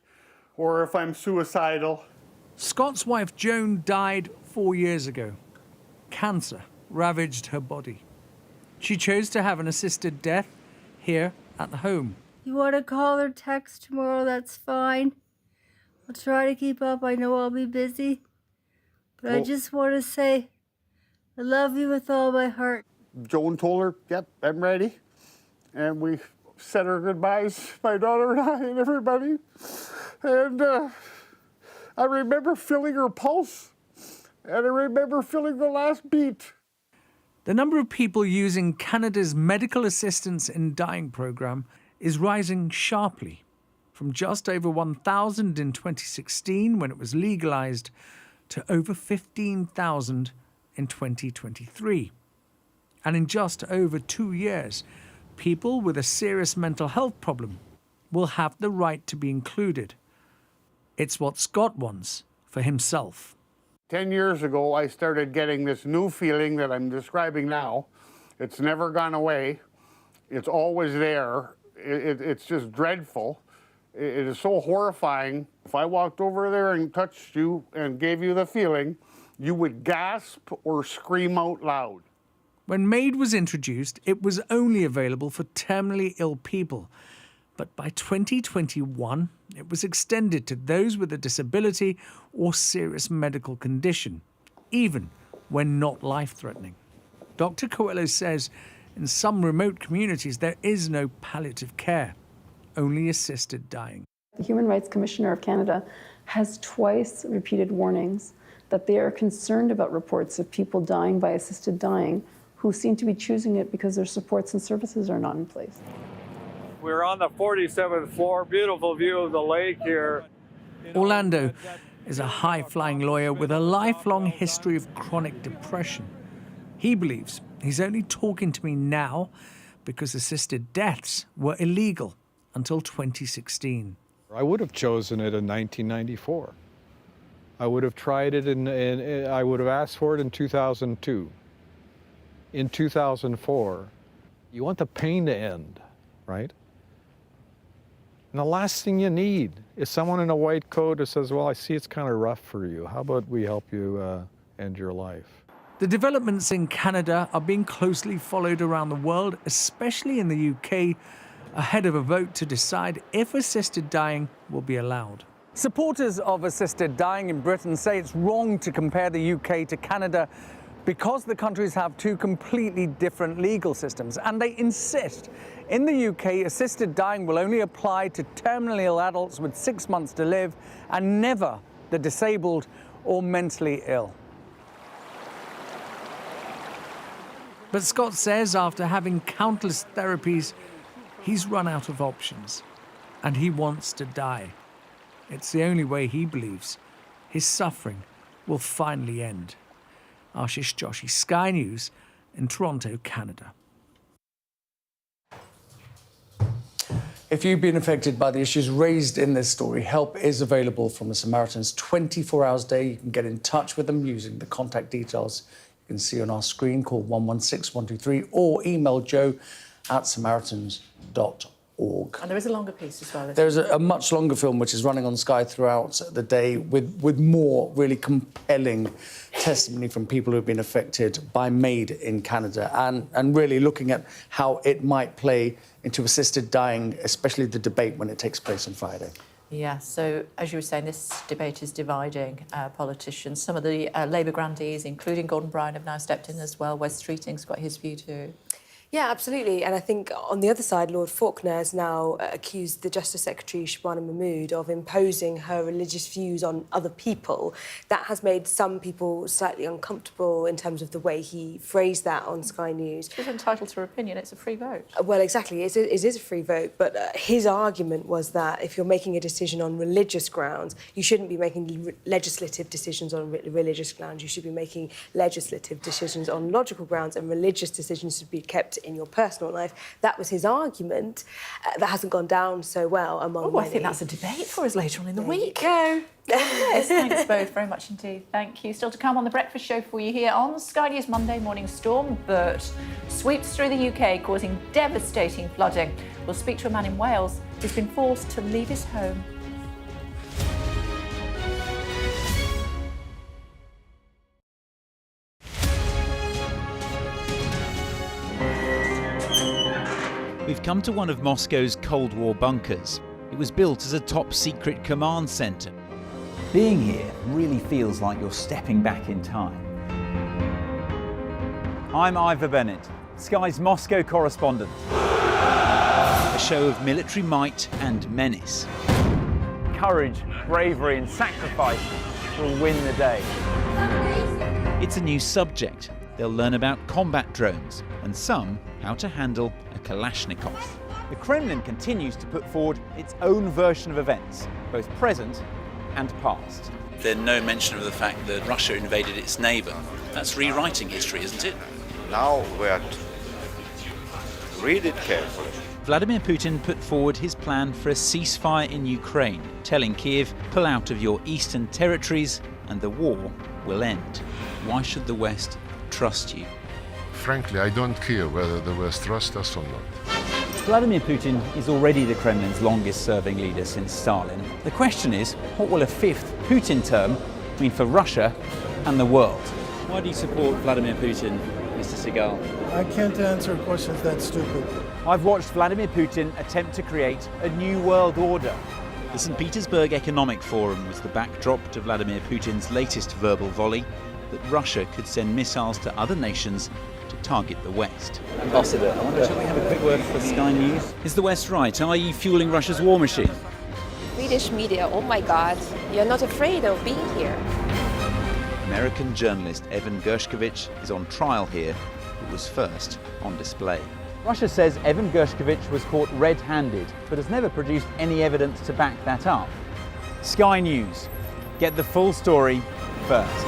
or if I'm suicidal. Scott's wife Joan died 4 years ago. Cancer ravaged her body. She chose to have an assisted death here at the home. You want to call or text tomorrow, that's fine. I'll try to keep up. I know I'll be busy. But I just want to say, I love you with all my heart. Joan told her, yep, I'm ready. And we said our goodbyes, my daughter and I and everybody. And I remember feeling her pulse. And I remember feeling the last beat. The number of people using Canada's medical assistance in dying program is rising sharply, from just over 1,000 in 2016 when it was legalized to over 15,000 in 2023. And in just over 2 years, people with a serious mental health problem will have the right to be included. It's what Scott wants for himself. 10 years ago, I started getting this new feeling that I'm describing now. It's never gone away. It's always there. It's just dreadful. It is so horrifying. If I walked over there and touched you and gave you the feeling, you would gasp or scream out loud. When MAID was introduced, it was only available for terminally ill people. But by 2021, it was extended to those with a disability or serious medical condition, even when not life-threatening. Dr. Coelho says in some remote communities there is no palliative care, only assisted dying. The Human Rights Commissioner of Canada has twice repeated warnings that they are concerned about reports of people dying by assisted dying who seem to be choosing it because their supports and services are not in place. We're on the 47th floor, beautiful view of the lake here. Orlando is a high-flying lawyer with a lifelong history of chronic depression. He believes he's only talking to me now because assisted deaths were illegal until 2016. I would have chosen it in 1994. I would have tried it I would have asked for it in 2002. In 2004, you want the pain to end, right? And the last thing you need is someone in a white coat who says, well, I see it's kind of rough for you. How about we help you end your life? The developments in Canada are being closely followed around the world, especially in the UK, ahead of a vote to decide if assisted dying will be allowed. Supporters of assisted dying in Britain say it's wrong to compare the UK to Canada because the countries have two completely different legal systems, and they insist in the UK assisted dying will only apply to terminally ill adults with 6 months to live and never the disabled or mentally ill. But Scott says after having countless therapies, he's run out of options and he wants to die. It's the only way he believes his suffering will finally end. Ashish Joshi, Sky News in Toronto, Canada. If you've been affected by the issues raised in this story, help is available from the Samaritans 24 hours a day. You can get in touch with them using the contact details you can see on our screen. Call 116 123 or email joe@samaritans.org. And there is a longer piece as well. There's a much longer film which is running on Sky throughout the day with more really compelling testimony from people who have been affected by MAID in Canada and really looking at how it might play into assisted dying, especially the debate when it takes place on Friday. Yeah, so as you were saying, this debate is dividing politicians. Some of the Labour grandees, including Gordon Brown, have now stepped in as well. Wes Streeting's got his view too. Yeah, absolutely. And I think on the other side, Lord Faulkner has now accused the Justice Secretary, Shabana Mahmood, of imposing her religious views on other people. That has made some people slightly uncomfortable in terms of the way he phrased that on Sky News. She's entitled to her opinion. It's a free vote. Well, exactly. It is a free vote. But his argument was that if you're making a decision on religious grounds, you shouldn't be making legislative decisions on religious grounds. You should be making legislative decisions on logical grounds, and religious decisions should be kept in your personal life. That was his argument. That hasn't gone down so well among many. I think that's a debate for us later on in the week. Go. Yes, thanks both very much indeed. Thank you. Still to come on The Breakfast Show for you here on Sky News Monday morning. Storm Bert sweeps through the UK, causing devastating flooding. We'll speak to a man in Wales who's been forced to leave his home. We've come to one of Moscow's Cold War bunkers. It was built as a top-secret command centre. Being here really feels like you're stepping back in time. I'm Ivor Bennett, Sky's Moscow correspondent. A show of military might and menace. Courage, bravery and sacrifice will win the day. It's a new subject. They'll learn about combat drones and some how to handle a Kalashnikov. The Kremlin continues to put forward its own version of events, both present and past. There's no mention of the fact that Russia invaded its neighbour. That's rewriting history, isn't it? Now we have to read it carefully. Vladimir Putin put forward his plan for a ceasefire in Ukraine, telling Kiev, pull out of your eastern territories and the war will end. Why should the West trust you? Frankly, I don't care whether the West trusts us or not. Vladimir Putin is already the Kremlin's longest-serving leader since Stalin. The question is, what will a fifth Putin term mean for Russia and the world? Why do you support Vladimir Putin, Mr. Segal? I can't answer questions that stupid. I've watched Vladimir Putin attempt to create a new world order. The St. Petersburg Economic Forum was the backdrop to Vladimir Putin's latest verbal volley that Russia could send missiles to other nations to target the West. Ambassador, I wonder, shall we have a quick word for Sky News? Is the West right? Are you fueling Russia's war machine? Swedish media, oh my God, you're not afraid of being here. American journalist Evan Gershkovich is on trial here, but was first on display. Russia says Evan Gershkovich was caught red-handed, but has never produced any evidence to back that up. Sky News. Get the full story first.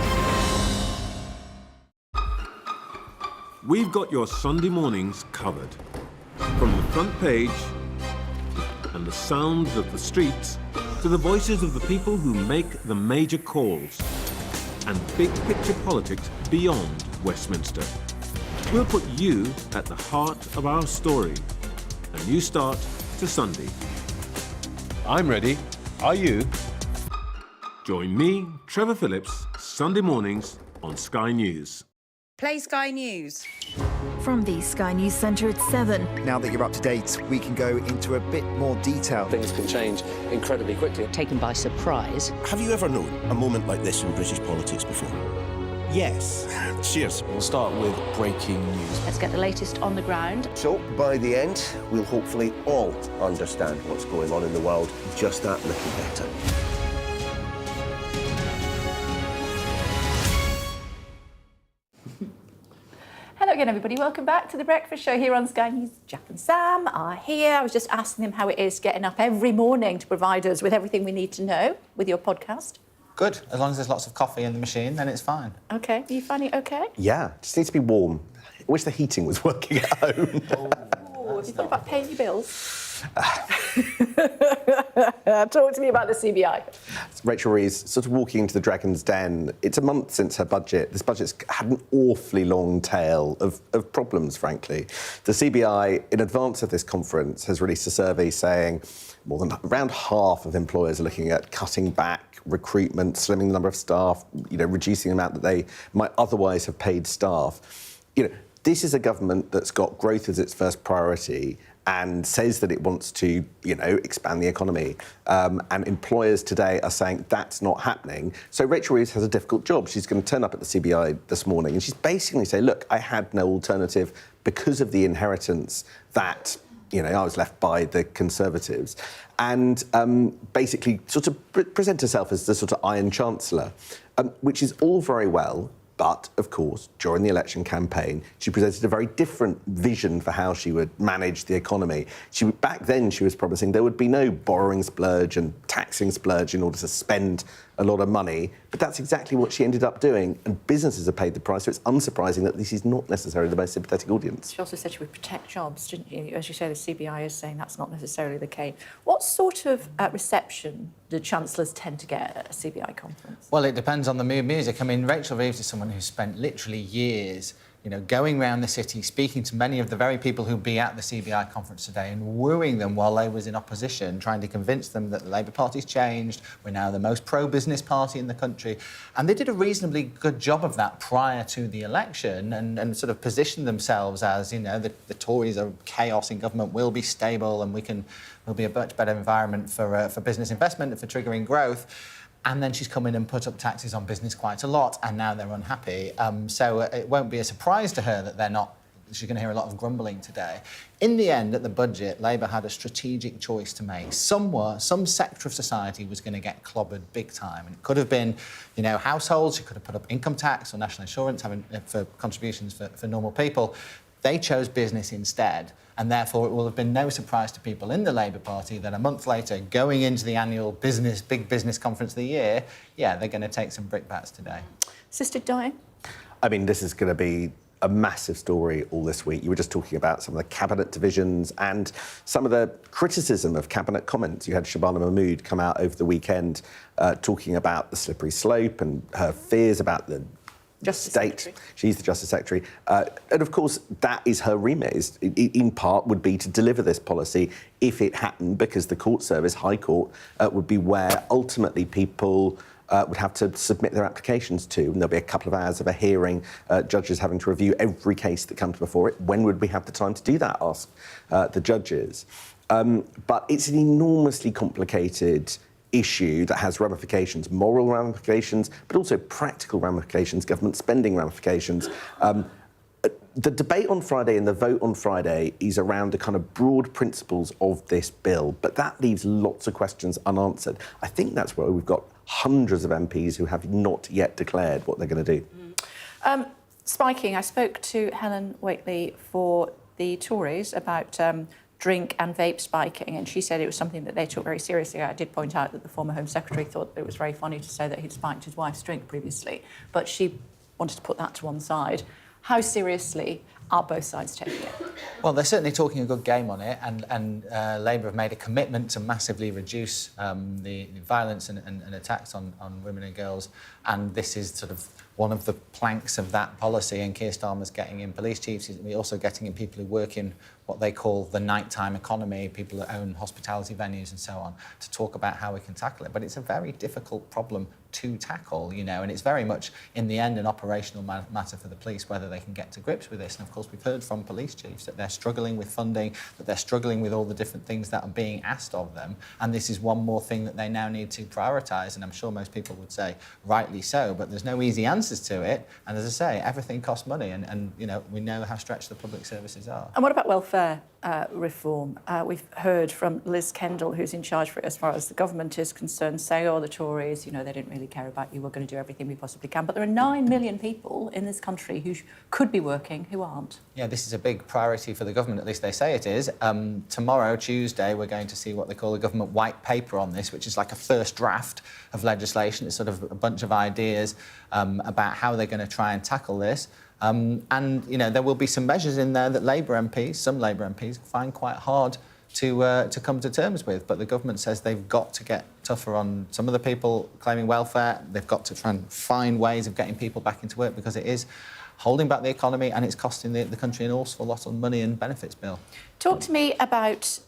We've got your Sunday mornings covered. From the front page and the sounds of the streets to the voices of the people who make the major calls and big picture politics beyond Westminster. We'll put you at the heart of our story. A new start to Sunday. I'm ready. Are you? Join me, Trevor Phillips, Sunday mornings on Sky News. Play Sky News. From the Sky News Centre at 7. Now that you're up to date, we can go into a bit more detail. Things can change incredibly quickly. Taken by surprise. Have you ever known a moment like this in British politics before? Yes. Cheers. We'll start with breaking news. Let's get the latest on the ground. So, by the end, we'll hopefully all understand what's going on in the world just that little better. Hello again, everybody. Welcome back to The Breakfast Show here on Sky News. Jack and Sam are here. I was just asking them how it is getting up every morning to provide us with everything we need to know with your podcast. Good. As long as there's lots of coffee in the machine, then it's fine. OK. Are you finding it OK? Yeah, just needs to be warm. I wish the heating was working at home. Oh, have you thought about paying your bills? Talk to me about the CBI. Rachel Reeves sort of walking into the Dragon's Den. It's a month since her budget. This budget's had an awfully long tail of problems, frankly. The CBI, in advance of this conference, has released a survey saying more than around half of employers are looking at cutting back recruitment, slimming the number of staff, reducing the amount that they might otherwise have paid staff. This is a government that's got growth as its first priority and says that it wants to, expand the economy. And employers today are saying that's not happening. So Rachel Reeves has a difficult job. She's going to turn up at the CBI this morning and she's basically saying, look, I had no alternative because of the inheritance that, I was left by the Conservatives. And basically sort of present herself as the sort of Iron Chancellor, which is all very well. But, of course, during the election campaign, she presented a very different vision for how she would manage the economy. Back then, she was promising there would be no borrowing splurge and taxing splurge in order to spend a lot of money. But that's exactly what she ended up doing. And businesses have paid the price, so it's unsurprising that this is not necessarily the most sympathetic audience. She also said she would protect jobs, didn't you? As you say, the CBI is saying that's not necessarily the case. What sort of reception do chancellors tend to get at a CBI conference? Well, it depends on the mood music. I mean, Rachel Reeves is someone who's spent literally years, going around the city, speaking to many of the very people who'd be at the CBI conference today and wooing them while they was in opposition, trying to convince them that the Labour Party's changed, we're now the most pro-business party in the country. And they did a reasonably good job of that prior to the election and sort of positioned themselves as, the Tories are chaos in government, will be stable and will be a much better environment for business investment and for triggering growth. And then she's come in and put up taxes on business quite a lot, and now they're unhappy. So it won't be a surprise to her that she's going to hear a lot of grumbling today. In the end, at the budget, Labour had a strategic choice to make. Some sector of society was going to get clobbered big time. And it could have been, households, she could have put up income tax or national insurance for contributions for normal people. They chose business instead, and therefore it will have been no surprise to people in the Labour Party that a month later, going into the annual big business conference of the year, they're going to take some brickbats today. Assisted dying? I mean, this is going to be a massive story all this week. You were just talking about some of the cabinet divisions and some of the criticism of cabinet comments. You had Shabana Mahmood come out over the weekend talking about the slippery slope and her fears about the Justice State. Secretary. She's the Justice Secretary. And of course, that is her remit, in part would be to deliver this policy if it happened, because the court service, High Court, would be where ultimately people would have to submit their applications to. And there'll be a couple of hours of a hearing, judges having to review every case that comes before it. When would we have the time to do that, ask the judges. But it's an enormously complicated issue that has ramifications, moral ramifications, but also practical ramifications, government spending ramifications. The debate on Friday and the vote on Friday is around the kind of broad principles of this bill, but that leaves lots of questions unanswered. I think that's why we've got hundreds of MPs who have not yet declared what they're going to do. Spiking, I spoke to Helen Whately for the Tories about drink and vape spiking, and she said it was something that they took very seriously. I did point out that the former Home Secretary thought it was very funny to say that he'd spiked his wife's drink previously, but she wanted to put that to one side. How seriously are both sides taking it? Well, they're certainly talking a good game on it, and Labour have made a commitment to massively reduce the violence and attacks on women and girls, and this is sort of one of the planks of that policy. And Keir Starmer's getting in police chiefs, he's also getting in people who work in what they call the nighttime economy, people that own hospitality venues and so on, to talk about how we can tackle it. But it's a very difficult problem to tackle, and it's very much, in the end, an operational matter for the police, whether they can get to grips with this. And of course, we've heard from police chiefs that they're struggling with funding, that they're struggling with all the different things that are being asked of them. And this is one more thing that they now need to prioritise. And I'm sure most people would say, rightly so, but there's no easy answers to it. And as I say, everything costs money. And we know how stretched the public services are. And what about welfare reform. We've heard from Liz Kendall, who's in charge for it as far as the government is concerned, say, oh, the Tories, you know, they didn't really care about you, we're going to do everything we possibly can. But there are 9 million people in this country who could be working who aren't. Yeah, this is a big priority for the government, at least they say it is. Tomorrow, Tuesday, we're going to see what they call a government white paper on this, which is like a first draft of legislation. It's sort of a bunch of ideas about how they're going to try and tackle this. And, you know, there will be some measures in there that some Labour MPs, find quite hard to come to terms with. But the government says they've got to get tougher on some of the people claiming welfare. They've got to try and find ways of getting people back into work, because it is holding back the economy and it's costing the country an awful lot of money and benefits bill. Talk to me about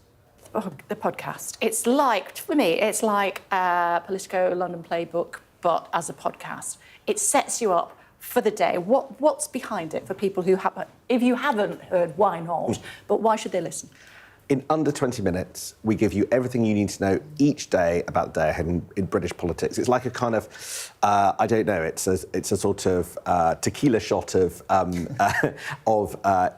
the podcast. It's like, for me, it's like Politico London Playbook, but as a podcast. It sets you up for the day. What's behind it for people who haven't? If you haven't heard, why not? But why should they listen? In under 20 minutes, we give you everything you need to know each day about the day ahead in British politics. It's like a kind of, I don't know, it's a sort of tequila shot of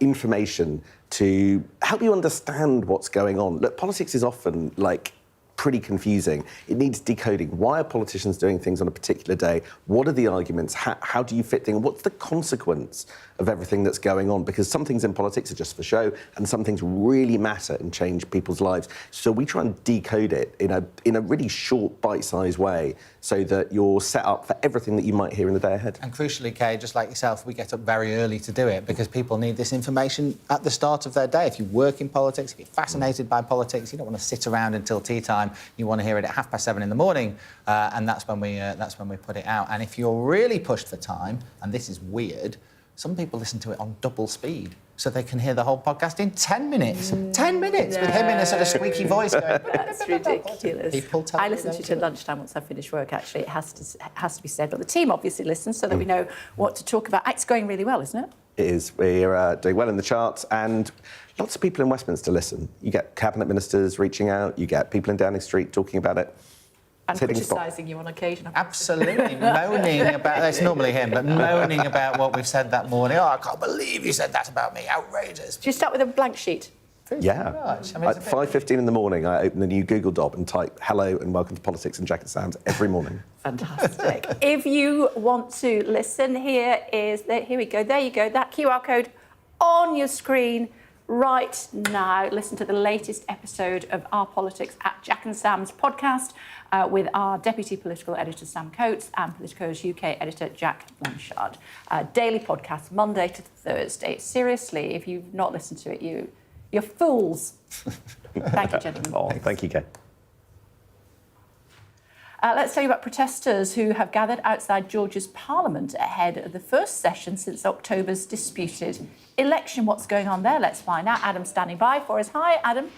information to help you understand what's going on. Look, politics is often like pretty confusing. It needs decoding. Why are politicians doing things on a particular day? What are the arguments? How do you fit things? What's the consequence of everything that's going on? Because some things in politics are just for show, and some things really matter and change people's lives. So we try and decode it in a really short, bite-sized way, so that you're set up for everything that you might hear in the day ahead. And crucially, Kay, just like yourself, we get up very early to do it, because people need this information at the start of their day. If you work in politics, if you're fascinated by politics, you don't want to sit around until tea time. You want to hear it at 7:30 in the morning, and that's when we put it out. And if you're really pushed for time, and this is weird, some people listen to it on double speed, so they can hear the whole podcast in 10 minutes. 10 minutes with him in a sort of squeaky voice going... That's ridiculous. I listen to it at lunchtime once I finish work, actually. It has to be said. But the team obviously listens so that we know what to talk about. It's going really well, isn't it? It is. We're doing well in the charts, and lots of people in Westminster listen. You get cabinet ministers reaching out, you get people in Downing Street talking about it. And criticising you on occasion. Absolutely. Moaning about... It's normally him, but moaning about what we've said that morning. Oh, I can't believe you said that about me. Outrageous. Do you start with a blank sheet? Yeah. I mean, at 5:15 in the morning, I open the new Google Doc and type "Hello and welcome to politics" and jacket sounds every morning. Fantastic. If you want to listen, here we go. There you go. That QR code on your screen right now. Listen to the latest episode of Our Politics at Jack and Sam's podcast with our Deputy Political Editor, Sam Coates, and Politico's UK Editor, Jack Blanchard. Daily podcast, Monday to Thursday. Seriously, if you've not listened to it, you're fools. Thank you, gentlemen. Oh, thank you, Kay. Let's tell you about protesters who have gathered outside Georgia's parliament ahead of the first session since October's disputed election. What's going on there? Let's find out. Adam's standing by for us. Hi, Adam.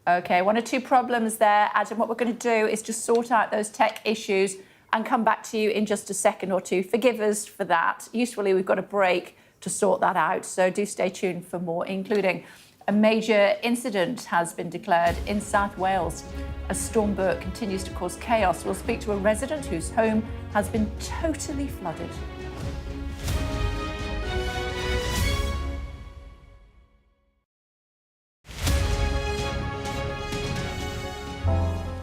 OK, 1 or 2 problems there, Adam. What we're going to do is just sort out those tech issues and come back to you in just a second or two. Forgive us for that. Usefully, we've got a break to sort that out, so do stay tuned for more, including a major incident has been declared in South Wales as Storm Bert continues to cause chaos. We'll speak to a resident whose home has been totally flooded.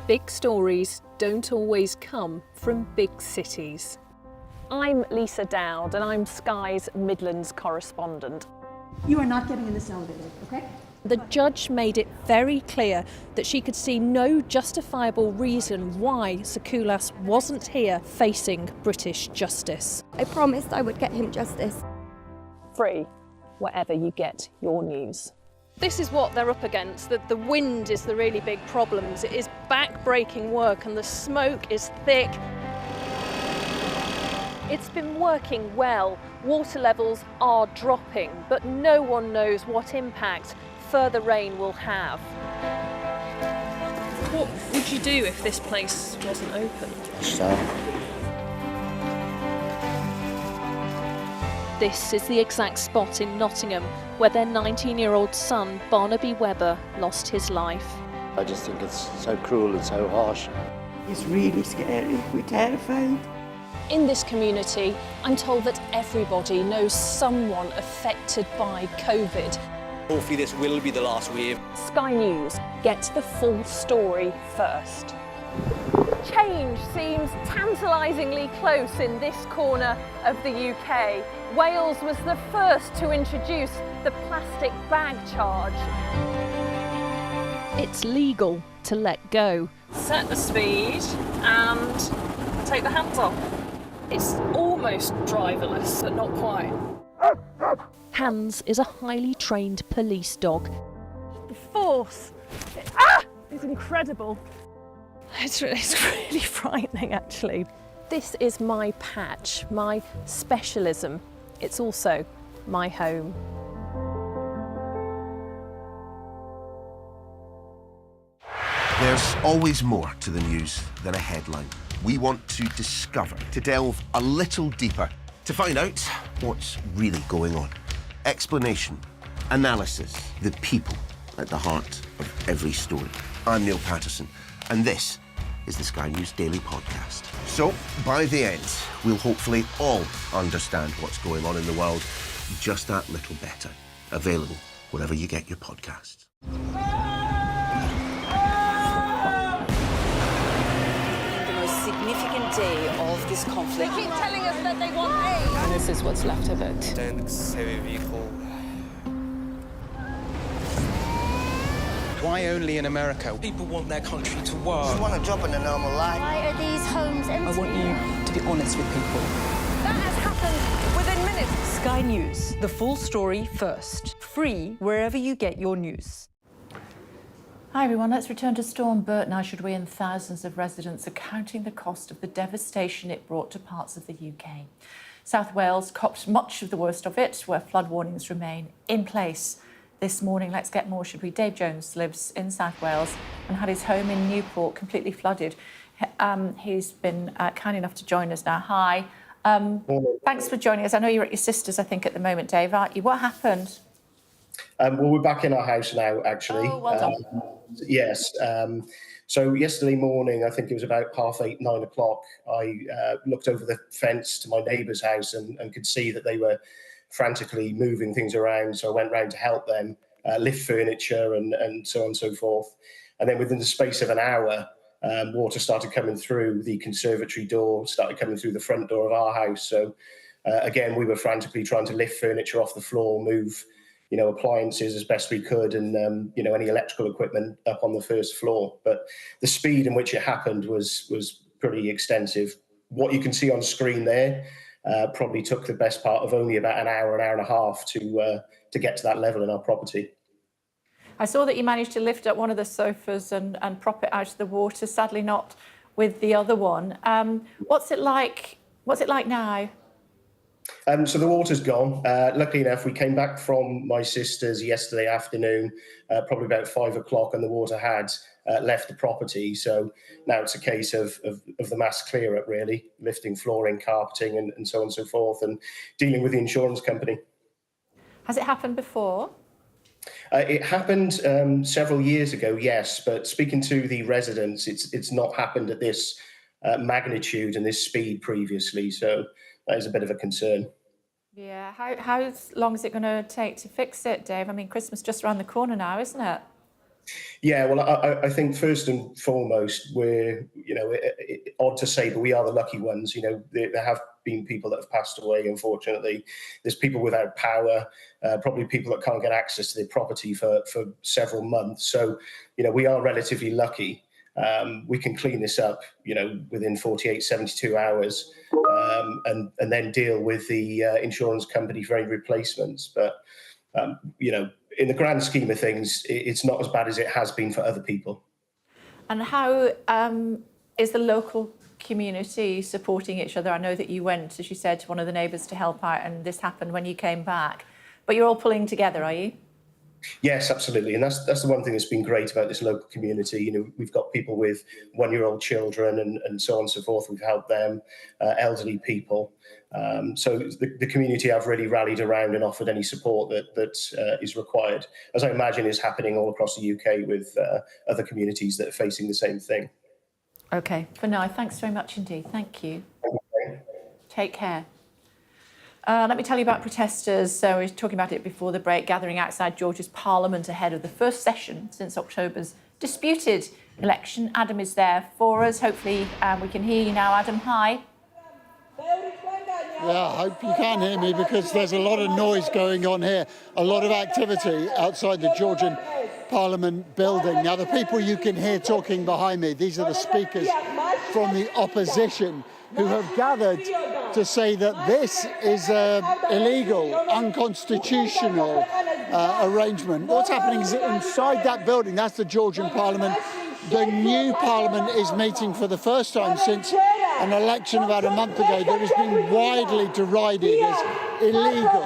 Big stories don't always come from big cities. I'm Lisa Dowd and I'm Sky's Midlands correspondent. You are not getting in this elevator, okay? The judge made it very clear that she could see no justifiable reason why Sakulas wasn't here facing British justice. I promised I would get him justice. Free, wherever you get your news. This is what they're up against. The wind is the really big problems. It is back-breaking work and the smoke is thick. It's been working well. Water levels are dropping, but no one knows what impact further rain will have. What would you do if this place wasn't open? This is the exact spot in Nottingham where their 19-year-old son, Barnaby Webber, lost his life. I just think it's so cruel and so harsh. It's really scary. We're terrified. In this community, I'm told that everybody knows someone affected by COVID. Hopefully this will be the last wave. Sky News gets the full story first. Change seems tantalisingly close in this corner of the UK. Wales was the first to introduce the plastic bag charge. It's legal to let go. Set the speed and take the hands off. It's almost driverless, but not quite. Hans is a highly trained police dog. The force is incredible. It's really frightening, actually. This is my patch, my specialism. It's also my home. There's always more to the news than a headline. We want to discover, to delve a little deeper, to find out what's really going on. Explanation, analysis, the people at the heart of every story. I'm Neil Patterson, and this is the Sky News Daily Podcast. So, by the end, we'll hopefully all understand what's going on in the world just that little better. Available wherever you get your podcasts. The most significant day of this conflict. They keep telling us that they want aid. And this is what's left of it. Tanks, heavy vehicle. Why only in America? People want their country to work. You want a job in a normal life. Why are these homes empty? I want you to be honest with people. That has happened within minutes. Sky News, the full story first. Free wherever you get your news. Hi everyone, let's return to Storm Bert now, should we? And thousands of residents are counting the cost of the devastation it brought to parts of the UK. South Wales copped much of the worst of it, where flood warnings remain in place. This morning, let's get more, should we? Dave Jones lives in South Wales and had his home in Newport completely flooded. He's been kind enough to join us now. Hi. Thanks for joining us. I know you're at your sister's, I think, at the moment, Dave, aren't you? What happened? Well, we're back in our house now, actually. Oh, well done. Yes. So yesterday morning, I think it was about 8:30, 9 o'clock, I looked over the fence to my neighbour's house and could see that they were frantically moving things around. So I went round to help them lift furniture and so on and so forth. And then within the space of an hour, water started coming through the conservatory door, started coming through the front door of our house. So again, we were frantically trying to lift furniture off the floor, move appliances as best we could, and any electrical equipment up on the first floor. But the speed in which it happened was pretty extensive. What you can see on screen there probably took the best part of only about an hour and a half to get to that level in our property. I saw that you managed to lift up one of the sofas and prop it out of the water, sadly not with the other one. What's it like? What's it like now? So the water's gone. Luckily enough, we came back from my sister's yesterday afternoon, probably about 5 o'clock, and the water had left the property. So now it's a case of the mass clear up, really, lifting flooring, carpeting, and so on and so forth, and dealing with the insurance company. Has it happened before? It happened several years ago, yes, but speaking to the residents, it's not happened at this magnitude and this speed previously. So that is a bit of a concern. Yeah. How long is it going to take to fix it, Dave? I mean, Christmas just around the corner now, isn't it? Yeah, well, I think first and foremost, we're, odd to say, but we are the lucky ones. There have been people that have passed away, unfortunately. There's people without power, probably people that can't get access to their property for several months. So, we are relatively lucky. We can clean this up, within 48, 72 hours, and then deal with the insurance company for any replacements. But, in the grand scheme of things, it's not as bad as it has been for other people. And how is the local community supporting each other? I know that you went, as you said, to one of the neighbours to help out, and this happened when you came back. But you're all pulling together, are you? Yes, absolutely. And that's the one thing that's been great about this local community. We've got people with one-year-old children and so on and so forth. We've helped them, elderly people. So the community have really rallied around and offered any support that is required, as I imagine is happening all across the UK with other communities that are facing the same thing. OK. For now, thanks very much indeed. Thank you. Okay. Take care. Let me tell you about protesters. So we were talking about it before the break, gathering outside Georgia's Parliament ahead of the first session since October's disputed election. Adam is there for us. Hopefully we can hear you now, Adam. Hi. Yeah, I hope you can hear me because there's a lot of noise going on here, a lot of activity outside the Georgian Parliament building. Now, the people you can hear talking behind me, these are the speakers from the opposition who have gathered to say that this is an illegal, unconstitutional arrangement. What's happening is that inside that building, that's the Georgian Parliament, the new Parliament is meeting for the first time since an election about a month ago that has been widely derided as illegal,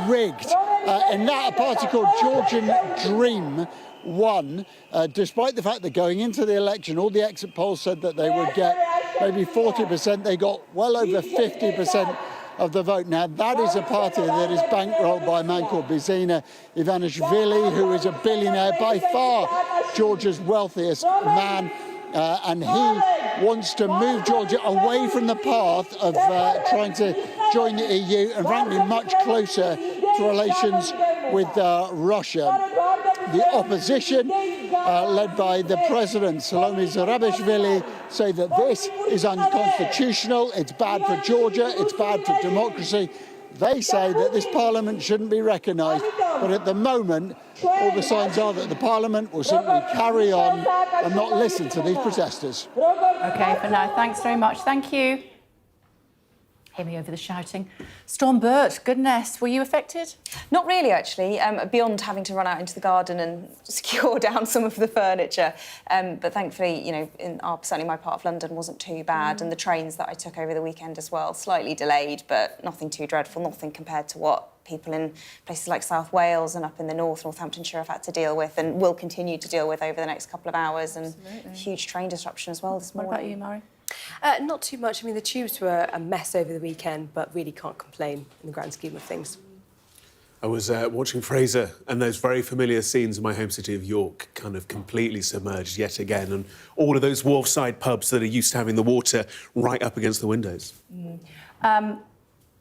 rigged. And that, a party called Georgian Dream won, despite the fact that going into the election, all the exit polls said that they would get maybe 40%. They got well over 50% of the vote. Now, that is a party that is bankrolled by a man called Bizina Ivanishvili, who is a billionaire, by far Georgia's wealthiest man. And he wants to move Georgia away from the path of trying to join the EU and, frankly, much closer to relations with Russia. The opposition, led by the president, Salome Zurabishvili, say that this is unconstitutional, it's bad for Georgia, it's bad for democracy. They say that this parliament shouldn't be recognised, but at the moment, all the signs are that the parliament will simply carry on and not listen to these protesters. OK, for now, thanks very much. Thank you. Hear me over the shouting. Storm Bert, goodness, were you affected? Not really, actually, beyond having to run out into the garden and secure down some of the furniture. But thankfully, you know, certainly my part of London wasn't too bad, and the trains that I took over the weekend as well, slightly delayed, but nothing too dreadful, nothing compared to what people in places like South Wales and up in the north, Northamptonshire, have had to deal with and will continue to deal with over the next couple of hours. And huge train disruption as well this morning. What about you, Murray? Not too much. I mean, the tubes were a mess over the weekend, but really can't complain in the grand scheme of things. I was watching Fraser, and those very familiar scenes in my home city of York kind of completely submerged yet again, and all of those wharfside pubs that are used to having the water right up against the windows.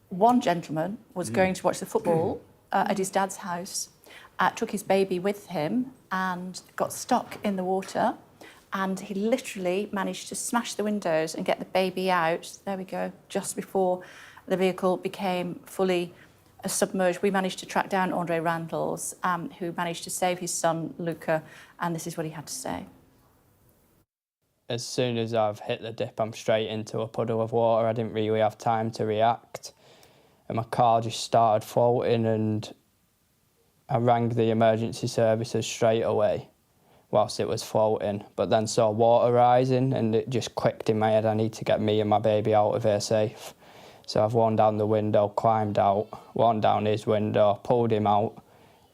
One gentleman was going to watch the football at his dad's house, took his baby with him and got stuck in the water. And he literally managed to smash the windows and get the baby out. There we go, just before the vehicle became fully submerged. We managed to track down Andre Randalls, who managed to save his son, Luca, and this is what he had to say. As soon as I've hit the dip, I'm straight into a puddle of water. I didn't really have time to react. And my car just started floating, and I rang the emergency services straight away whilst it was floating, but then saw water rising, and it just clicked in my head, I need to get me and my baby out of here safe. So I've worn down the window, climbed out, worn down his window, pulled him out,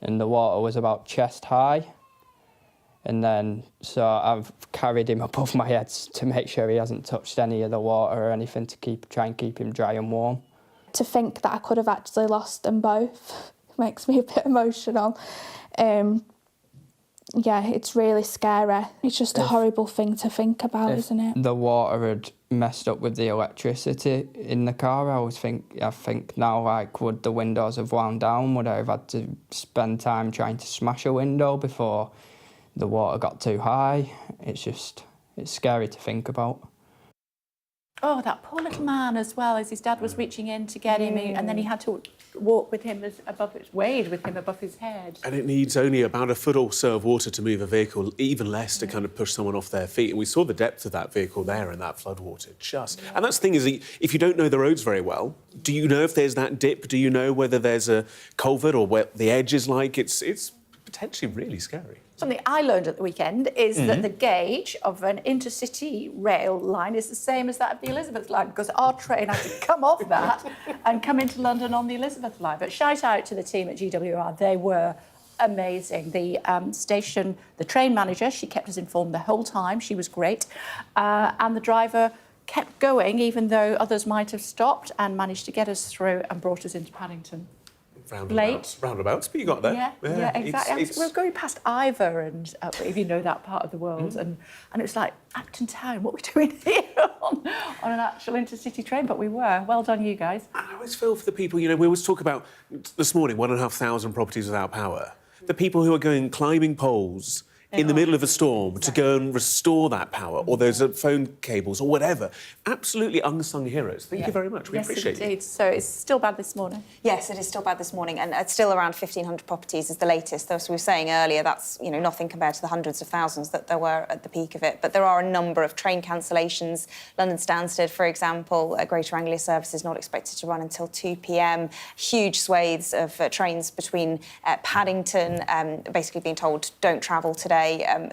and the water was about chest high. And then, so I've carried him above my head to make sure he hasn't touched any of the water or anything to try and keep him dry and warm. To think that I could have actually lost them both makes me a bit emotional. Yeah, it's really scary. It's just a horrible thing to think about, isn't it? The water had messed up with the electricity in the car. I think now, like, would the windows have wound down? Would I have had to spend time trying to smash a window before the water got too high? It's scary to think about. Oh, that poor little man as well, as his dad was reaching in to get him, and then he had to walk with him wade with him above his head. And it needs only about a foot or so of water to move a vehicle, even less to kind of push someone off their feet. And we saw the depth of that vehicle there in that floodwater, And that's the thing, is if you don't know the roads very well, do you know if there's that dip? Do you know whether there's a culvert or what the edge is like? It's potentially really scary. Something I learned at the weekend is that the gauge of an intercity rail line is the same as that of the Elizabeth line, because our train had to come off that and come into London on the Elizabeth line. But shout out to the team at GWR, they were amazing. The the train manager, she kept us informed the whole time, she was great. And the driver kept going, even though others might have stopped, and managed to get us through and brought us into Paddington. Roundabouts, but you got there. Yeah, exactly. It's... We're going past Ivor and, if you know that part of the world, and it's like, Acton Town, what are we doing here on an actual intercity train? But we were. Well done, you guys. And I always feel for the people, we always talk about, this morning, 1,500 properties without power. The people who are going climbing poles in the middle of a storm to go and restore that power, or those phone cables, or whatever. Absolutely unsung heroes. Thank you very much. We appreciate indeed. it. So it's still bad this morning? Yes, it is still bad this morning, and it's still around 1,500 properties is the latest. As we were saying earlier, that's nothing compared to the hundreds of thousands that there were at the peak of it. But there are a number of train cancellations. London Stansted, for example, Greater Anglia service is not expected to run until 2 p.m. Huge swathes of trains between Paddington, basically being told don't travel today.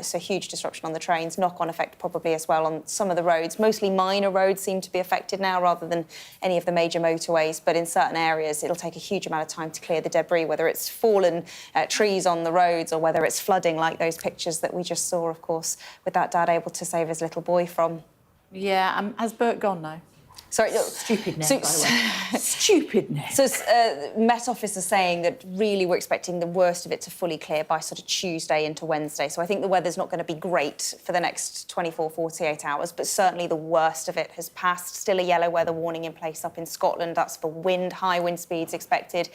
So huge disruption on the trains. Knock-on effect probably as well on some of the roads. Mostly minor roads seem to be affected now rather than any of the major motorways. But in certain areas, it'll take a huge amount of time to clear the debris, whether it's fallen trees on the roads or whether it's flooding like those pictures that we just saw, of course, with that dad able to save his little boy from. Yeah, has Bert gone now? Sorry, stupidness, by the way. Stupidness. So Met Office are saying that really we're expecting the worst of it to fully clear by sort of Tuesday into Wednesday. So I think the weather's not going to be great for the next 24, 48 hours, but certainly the worst of it has passed. Still a yellow weather warning in place up in Scotland. That's for wind, high wind speeds expected,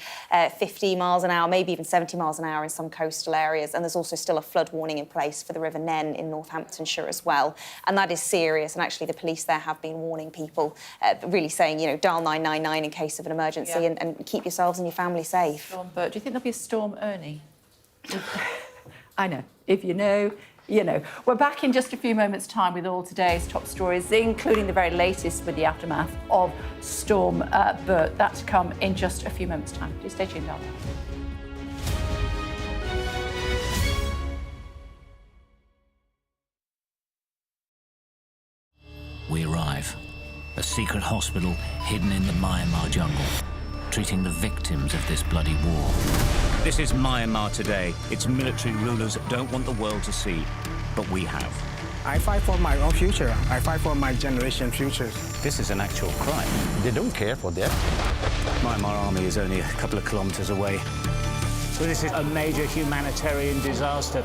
50 miles an hour, maybe even 70 miles an hour in some coastal areas. And there's also still a flood warning in place for the River Nen in Northamptonshire as well. And that is serious. And actually the police there have been warning people, really saying, dial 999 in case of an emergency and keep yourselves and your family safe. Storm Bert, do you think there'll be a Storm Ernie? I know. If you know, you know. We're back in just a few moments' time with all today's top stories, including the very latest with the aftermath of Storm Bert. That to come in just a few moments' time. Do stay tuned, darling. We arrive. A secret hospital hidden in the Myanmar jungle, treating the victims of this bloody war. This is Myanmar today. Its military rulers don't want the world to see, but we have. I fight for my own future. I fight for my generation's future. This is an actual crime. They don't care for that. Myanmar army is only a couple of kilometers away. So this is a major humanitarian disaster.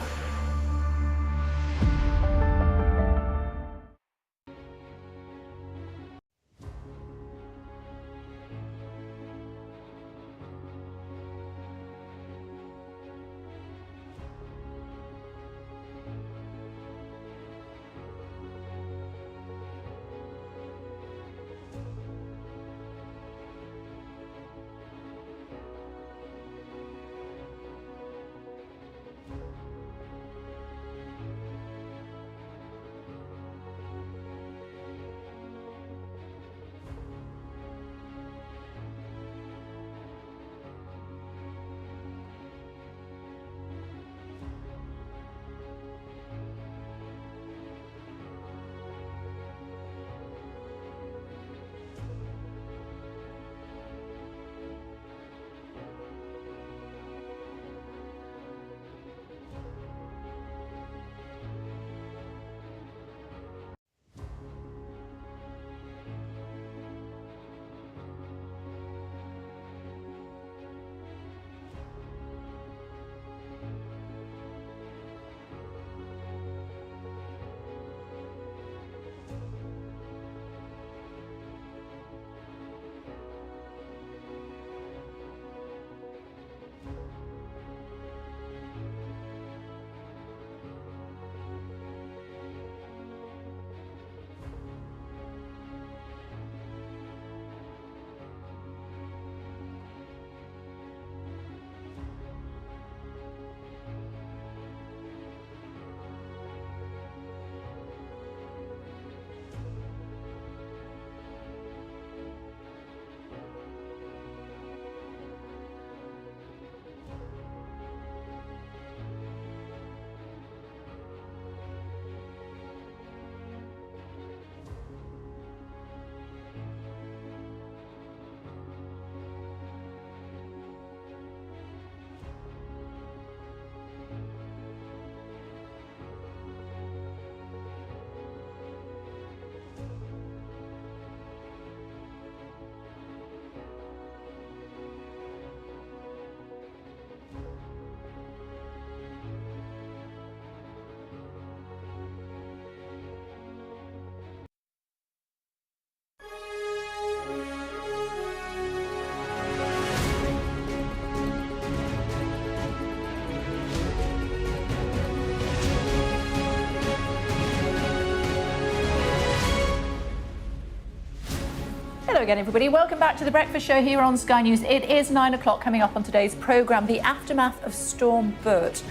again, everybody. Welcome back to The Breakfast Show here on Sky News. It is 9 o'clock. Coming up on today's programme, the aftermath of Storm Bert,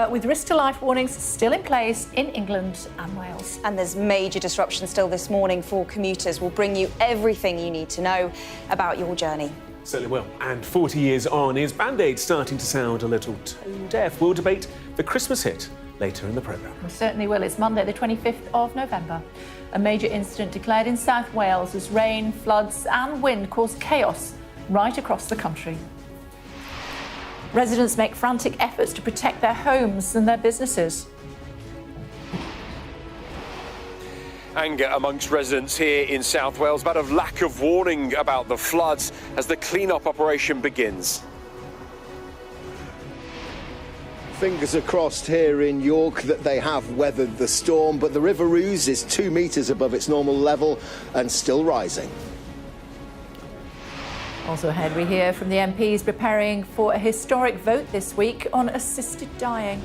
with risk to life warnings still in place in England and Wales. And there's major disruption still this morning for commuters. We'll bring you everything you need to know about your journey. Certainly will. And 40 years on, is Band-Aid starting to sound a little tone deaf? We'll debate the Christmas hit later in the programme. We certainly will. It's Monday, the 25th of November. A major incident declared in South Wales as rain, floods and wind caused chaos right across the country. Residents make frantic efforts to protect their homes and their businesses. Anger amongst residents here in South Wales about a lack of warning about the floods as the clean-up operation begins. Fingers are crossed here in York that they have weathered the storm, but the River Ouse is 2 metres above its normal level and still rising. Also ahead, we hear from the MPs preparing for a historic vote this week on assisted dying.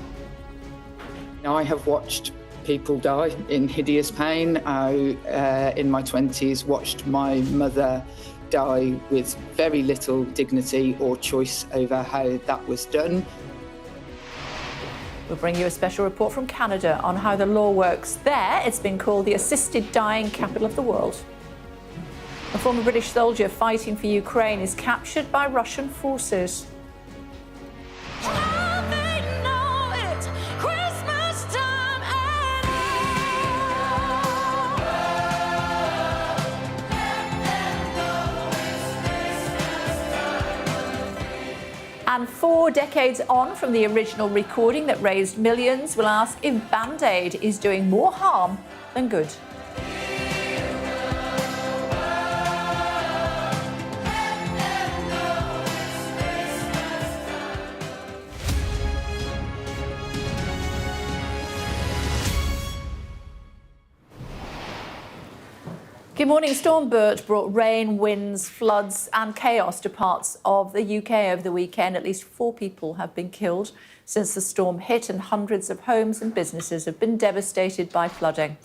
I have watched people die in hideous pain. I, in my 20s, watched my mother die with very little dignity or choice over how that was done. We'll bring you a special report from Canada on how the law works there. It's been called the assisted dying capital of the world. A former British soldier fighting for Ukraine is captured by Russian forces. And 4 decades on from the original recording that raised millions, we'll ask if Band-Aid is doing more harm than good. Good morning. Storm Bert brought rain, winds, floods and chaos to parts of the UK over the weekend. At least 4 people have been killed since the storm hit, and hundreds of homes and businesses have been devastated by flooding.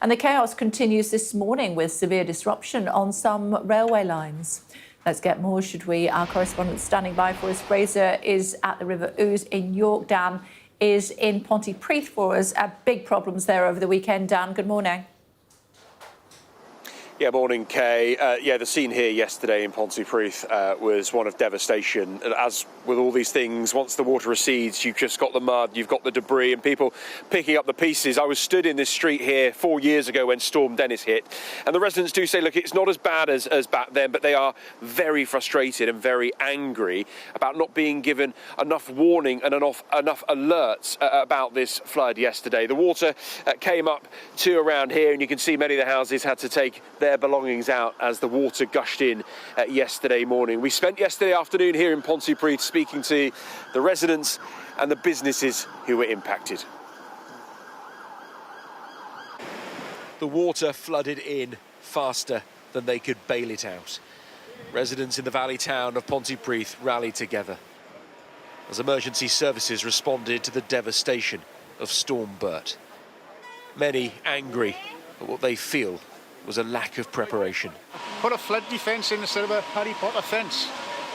And the chaos continues this morning with severe disruption on some railway lines. Let's get more, should we? Our correspondent standing by for us, Fraser, is at the River Ouse in York. Dan is in Pontypridd for us. Big problems there over the weekend. Dan, good morning. Yeah, morning, Kay. The scene here yesterday in Pontypridd was one of devastation. And as with all these things, once the water recedes, you've just got the mud, you've got the debris and people picking up the pieces. I was stood in this street here 4 years ago when Storm Dennis hit. And the residents do say, look, it's not as bad as back then, but they are very frustrated and very angry about not being given enough warning and enough alerts about this flood yesterday. The water came up to around here, and you can see many of the houses had to take their belongings out as the water gushed in yesterday morning. We spent yesterday afternoon here in Pontypridd speaking to the residents and the businesses who were impacted. The water flooded in faster than they could bail it out. Residents in the valley town of Pontypridd rallied together as emergency services responded to the devastation of Storm Bert. Many angry at what they feel was a lack of preparation. Put a flood defence in instead of a Harry Potter fence.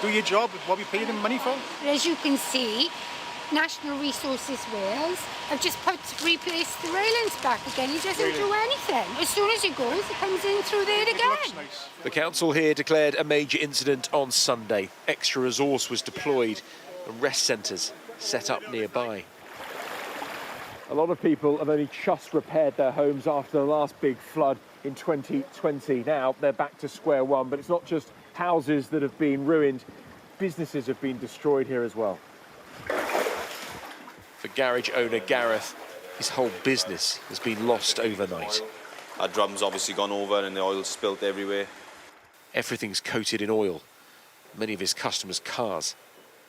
Do your job, what we pay them money for. As you can see, National Resources Wales have just replaced the railings back again. He doesn't do anything. As soon as it goes, it comes in through there again. Nice. The council here declared a major incident on Sunday. Extra resource was deployed and rest centres set up nearby. A lot of people have only just repaired their homes after the last big flood in 2020. Now they're back to square one, but it's not just houses that have been ruined. Businesses have been destroyed here as well. For garage owner Gareth, his whole business has been lost overnight. Our drum's obviously gone over and the oil's spilt everywhere. Everything's coated in oil. Many of his customers' cars,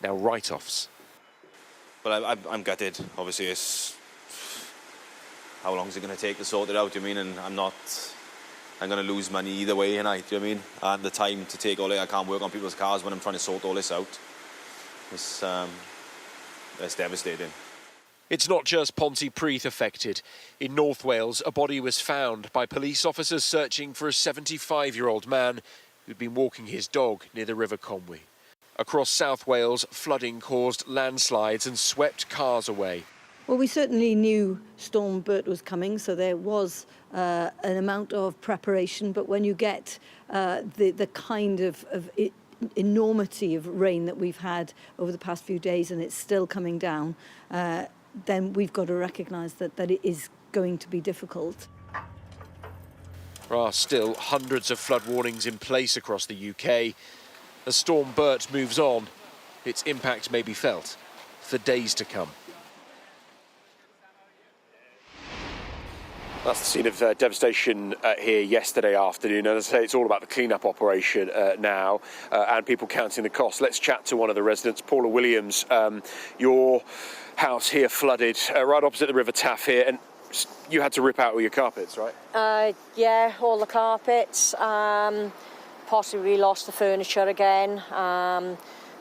now write-offs. But I'm gutted. Obviously, it's... How long is it going to take to sort it out, you mean? And I'm going to lose money either way, and do you know what I mean? And the time to take all it, I can't work on people's cars when I'm trying to sort all this out. It's devastating. It's not just Pontypridd affected. In North Wales, a body was found by police officers searching for a 75-year-old man who'd been walking his dog near the River Conwy. Across South Wales, flooding caused landslides and swept cars away. Well, we certainly knew Storm Bert was coming, so there was an amount of preparation. But when you get the kind of enormity of rain that we've had over the past few days, and it's still coming down, then we've got to recognise that it is going to be difficult. There are still hundreds of flood warnings in place across the UK. As Storm Bert moves on, its impact may be felt for days to come. That's the scene of devastation here yesterday afternoon. And as I say, it's all about the clean-up operation now and people counting the cost. Let's chat to one of the residents, Paula Williams. Your house here flooded right opposite the River Taff here, and you had to rip out all your carpets, right? Yeah, all the carpets. Possibly lost the furniture again.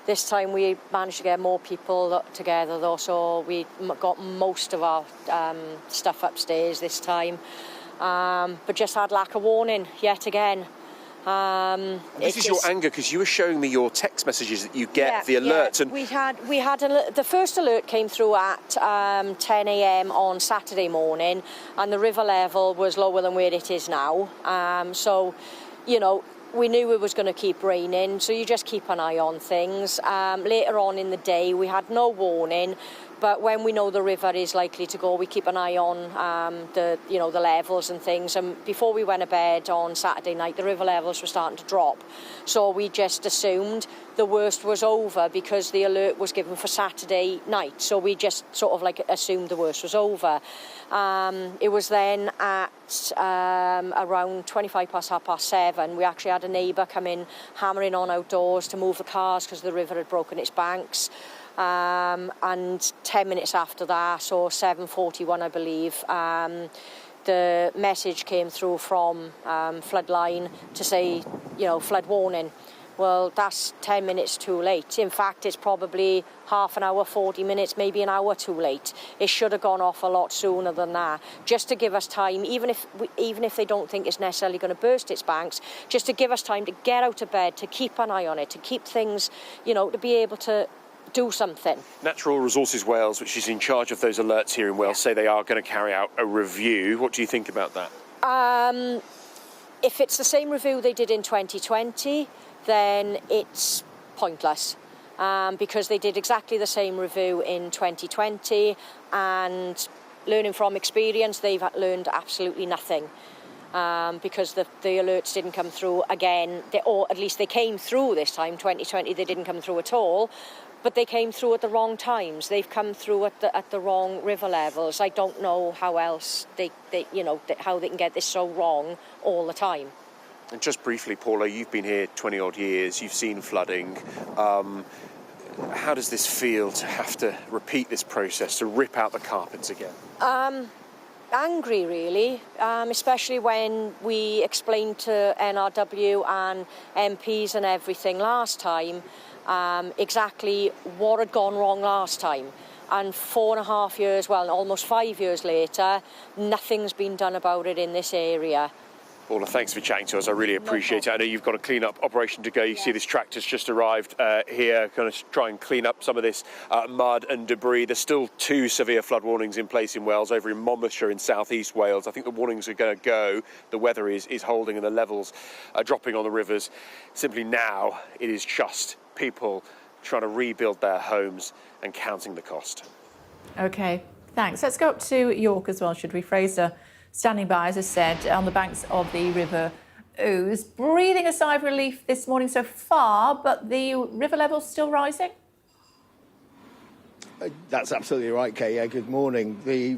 This time we managed to get more people together though, so we got most of our stuff upstairs this time. But just had lack of warning yet again. This is your anger, because you were showing me your text messages that you get, the alerts. And we had the first alert came through at 10 a.m. on Saturday morning, and the river level was lower than where it is now. So, you know, we knew it was going to keep raining, so you just keep an eye on things. Later on in the day, we had no warning, but when we know the river is likely to go, we keep an eye on the levels and things. And before we went to bed on Saturday night, the river levels were starting to drop, so we just assumed the worst was over because the alert was given for Saturday night. So we just sort of like assumed the worst was over. It was then at around 7:25, we actually had a neighbour come in hammering on outdoors to move the cars because the river had broken its banks. And 10 minutes after that, or 7:41 I believe, the message came through from Floodline to say, you know, flood warning. Well, that's 10 minutes too late. In fact, it's probably half an hour, 40 minutes, maybe an hour too late. It should have gone off a lot sooner than that, just to give us time, even if they don't think it's necessarily going to burst its banks, just to give us time to get out of bed, to keep an eye on it, to keep things, you know, to be able to do something. Natural Resources Wales, which is in charge of those alerts here in Wales, say they are going to carry out a review. What do you think about that? If it's the same review they did in 2020, then it's pointless, because they did exactly the same review in 2020, and learning from experience, they've learned absolutely nothing, because the alerts didn't come through again, or at least they came through this time. 2020 they didn't come through at all, but they came through at the wrong times. They've come through at the wrong river levels. I don't know how else how they can get this so wrong all the time. And just briefly, Paula, you've been here 20-odd years, you've seen flooding. How does this feel to have to repeat this process, to rip out the carpets again? Angry, really, especially when we explained to NRW and MPs and everything last time exactly what had gone wrong last time. And 4.5 years, well, almost 5 years later, nothing's been done about it in this area. Paula, thanks for chatting to us. I really appreciate it. I know you've got a clean-up operation to go. You see this tractor's just arrived here, going to try and clean up some of this mud and debris. There's still 2 severe flood warnings in place in Wales, over in Monmouthshire in south-east Wales. I think the warnings are going to go. The weather is holding and the levels are dropping on the rivers. Simply now, it is just people trying to rebuild their homes and counting the cost. OK, thanks. Let's go up to York as well, should we? Fraser, standing by, as I said, on the banks of the River Ouse, breathing a sigh of relief this morning so far, but the river level's still rising? That's absolutely right, Kay. Yeah, good morning. The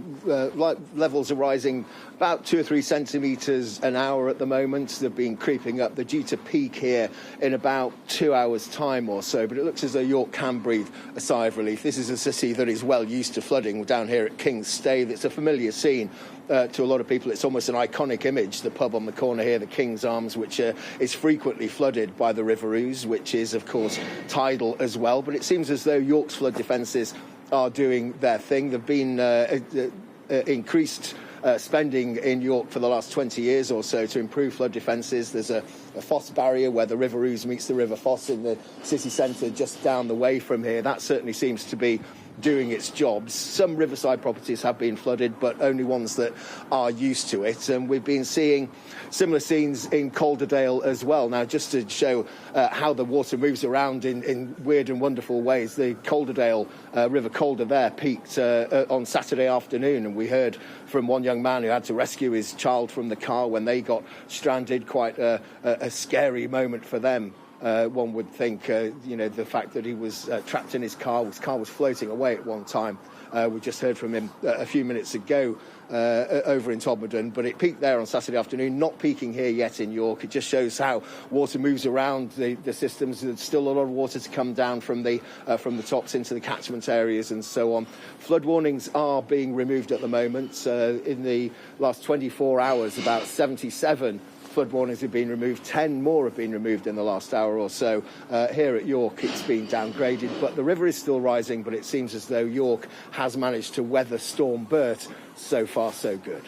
levels are rising about 2 or 3 centimetres an hour at the moment. They've been creeping up. They're due to peak here in about 2 hours' time or so, but it looks as though York can breathe a sigh of relief. This is a city that is well used to flooding down here at King's Stave. It's a familiar scene to a lot of people. It's almost an iconic image, the pub on the corner here, the King's Arms, which is frequently flooded by the River Ouse, which is, of course, tidal as well. But it seems as though York's flood defences are doing their thing. They've been increased spending in York for the last 20 years or so to improve flood defences. There's a foss barrier where the River Ouse meets the River Foss in the city centre just down the way from here. That certainly seems to be doing its jobs. Some riverside properties have been flooded, but only ones that are used to it. And we've been seeing similar scenes in Calderdale as well. Now, just to show how the water moves around in weird and wonderful ways, the Calderdale River Calder there peaked on Saturday afternoon, and we heard from one young man who had to rescue his child from the car when they got stranded. Quite a scary moment for them. One would think, the fact that he was trapped in his car was floating away at one time. We just heard from him a few minutes ago over in Todmorden, but it peaked there on Saturday afternoon, not peaking here yet in York. It just shows how water moves around the systems. There's still a lot of water to come down from the tops into the catchment areas and so on. Flood warnings are being removed at the moment. In the last 24 hours, about 77 flood warnings have been removed. 10 more have been removed in the last hour or so. Here at York, it's been downgraded, but the river is still rising, but it seems as though York has managed to weather Storm Bert. So far, so good.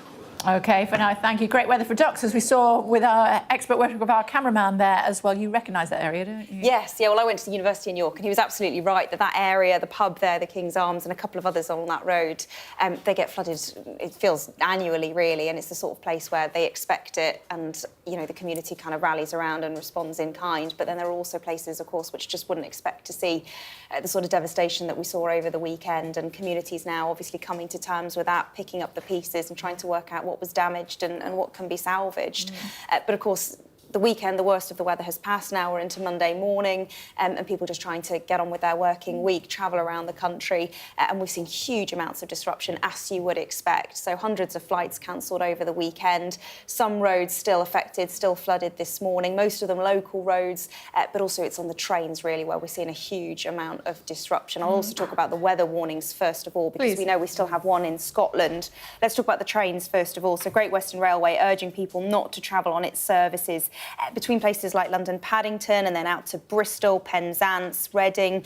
OK, for now, thank you. Great weather for ducks, as we saw with our expert work of our cameraman there as well. You recognise that area, don't you? Yes, yeah, well, I went to the university in York, and he was absolutely right that area, the pub there, the King's Arms, and a couple of others on that road, they get flooded, it feels annually, really, and it's the sort of place where they expect it, and, the community kind of rallies around and responds in kind. But then there are also places, of course, which just wouldn't expect to see the sort of devastation that we saw over the weekend, and communities now obviously coming to terms with that, picking up the pieces and trying to work out what was damaged and what can be salvaged. But of course, the weekend, the worst of the weather has passed. Now we're into Monday morning, and people just trying to get on with their working week, travel around the country, and we've seen huge amounts of disruption, as you would expect. So hundreds of flights cancelled over the weekend, some roads still affected, still flooded this morning, most of them local roads, but also it's on the trains, really, where we're seeing a huge amount of disruption. I'll also talk about the weather warnings, first of all, because we know we still have one in Scotland. Let's talk about the trains, first of all. So Great Western Railway urging people not to travel on its services between places like London Paddington and then out to Bristol, Penzance, Reading.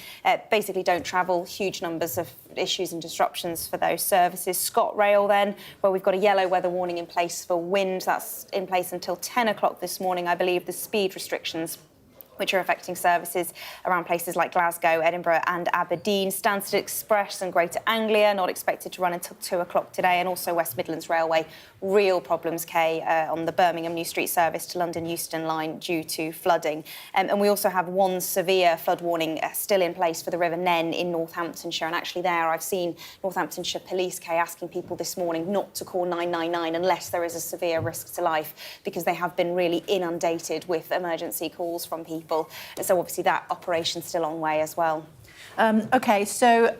Basically don't travel. Huge numbers of issues and disruptions for those services. ScotRail then, where we've got a yellow weather warning in place for wind. That's in place until 10 o'clock this morning. I believe the speed restrictions which are affecting services around places like Glasgow, Edinburgh and Aberdeen. Stansted Express and Greater Anglia not expected to run until 2 o'clock today, and also West Midlands Railway. Real problems, Kay, on the Birmingham New Street service to London Euston line due to flooding. And we also have one severe flood warning still in place for the River Nen in Northamptonshire. And actually there I've seen Northamptonshire Police, Kay, asking people this morning not to call 999 unless there is a severe risk to life, because they have been really inundated with emergency calls from people. So obviously that operation's still on way as well. OK, so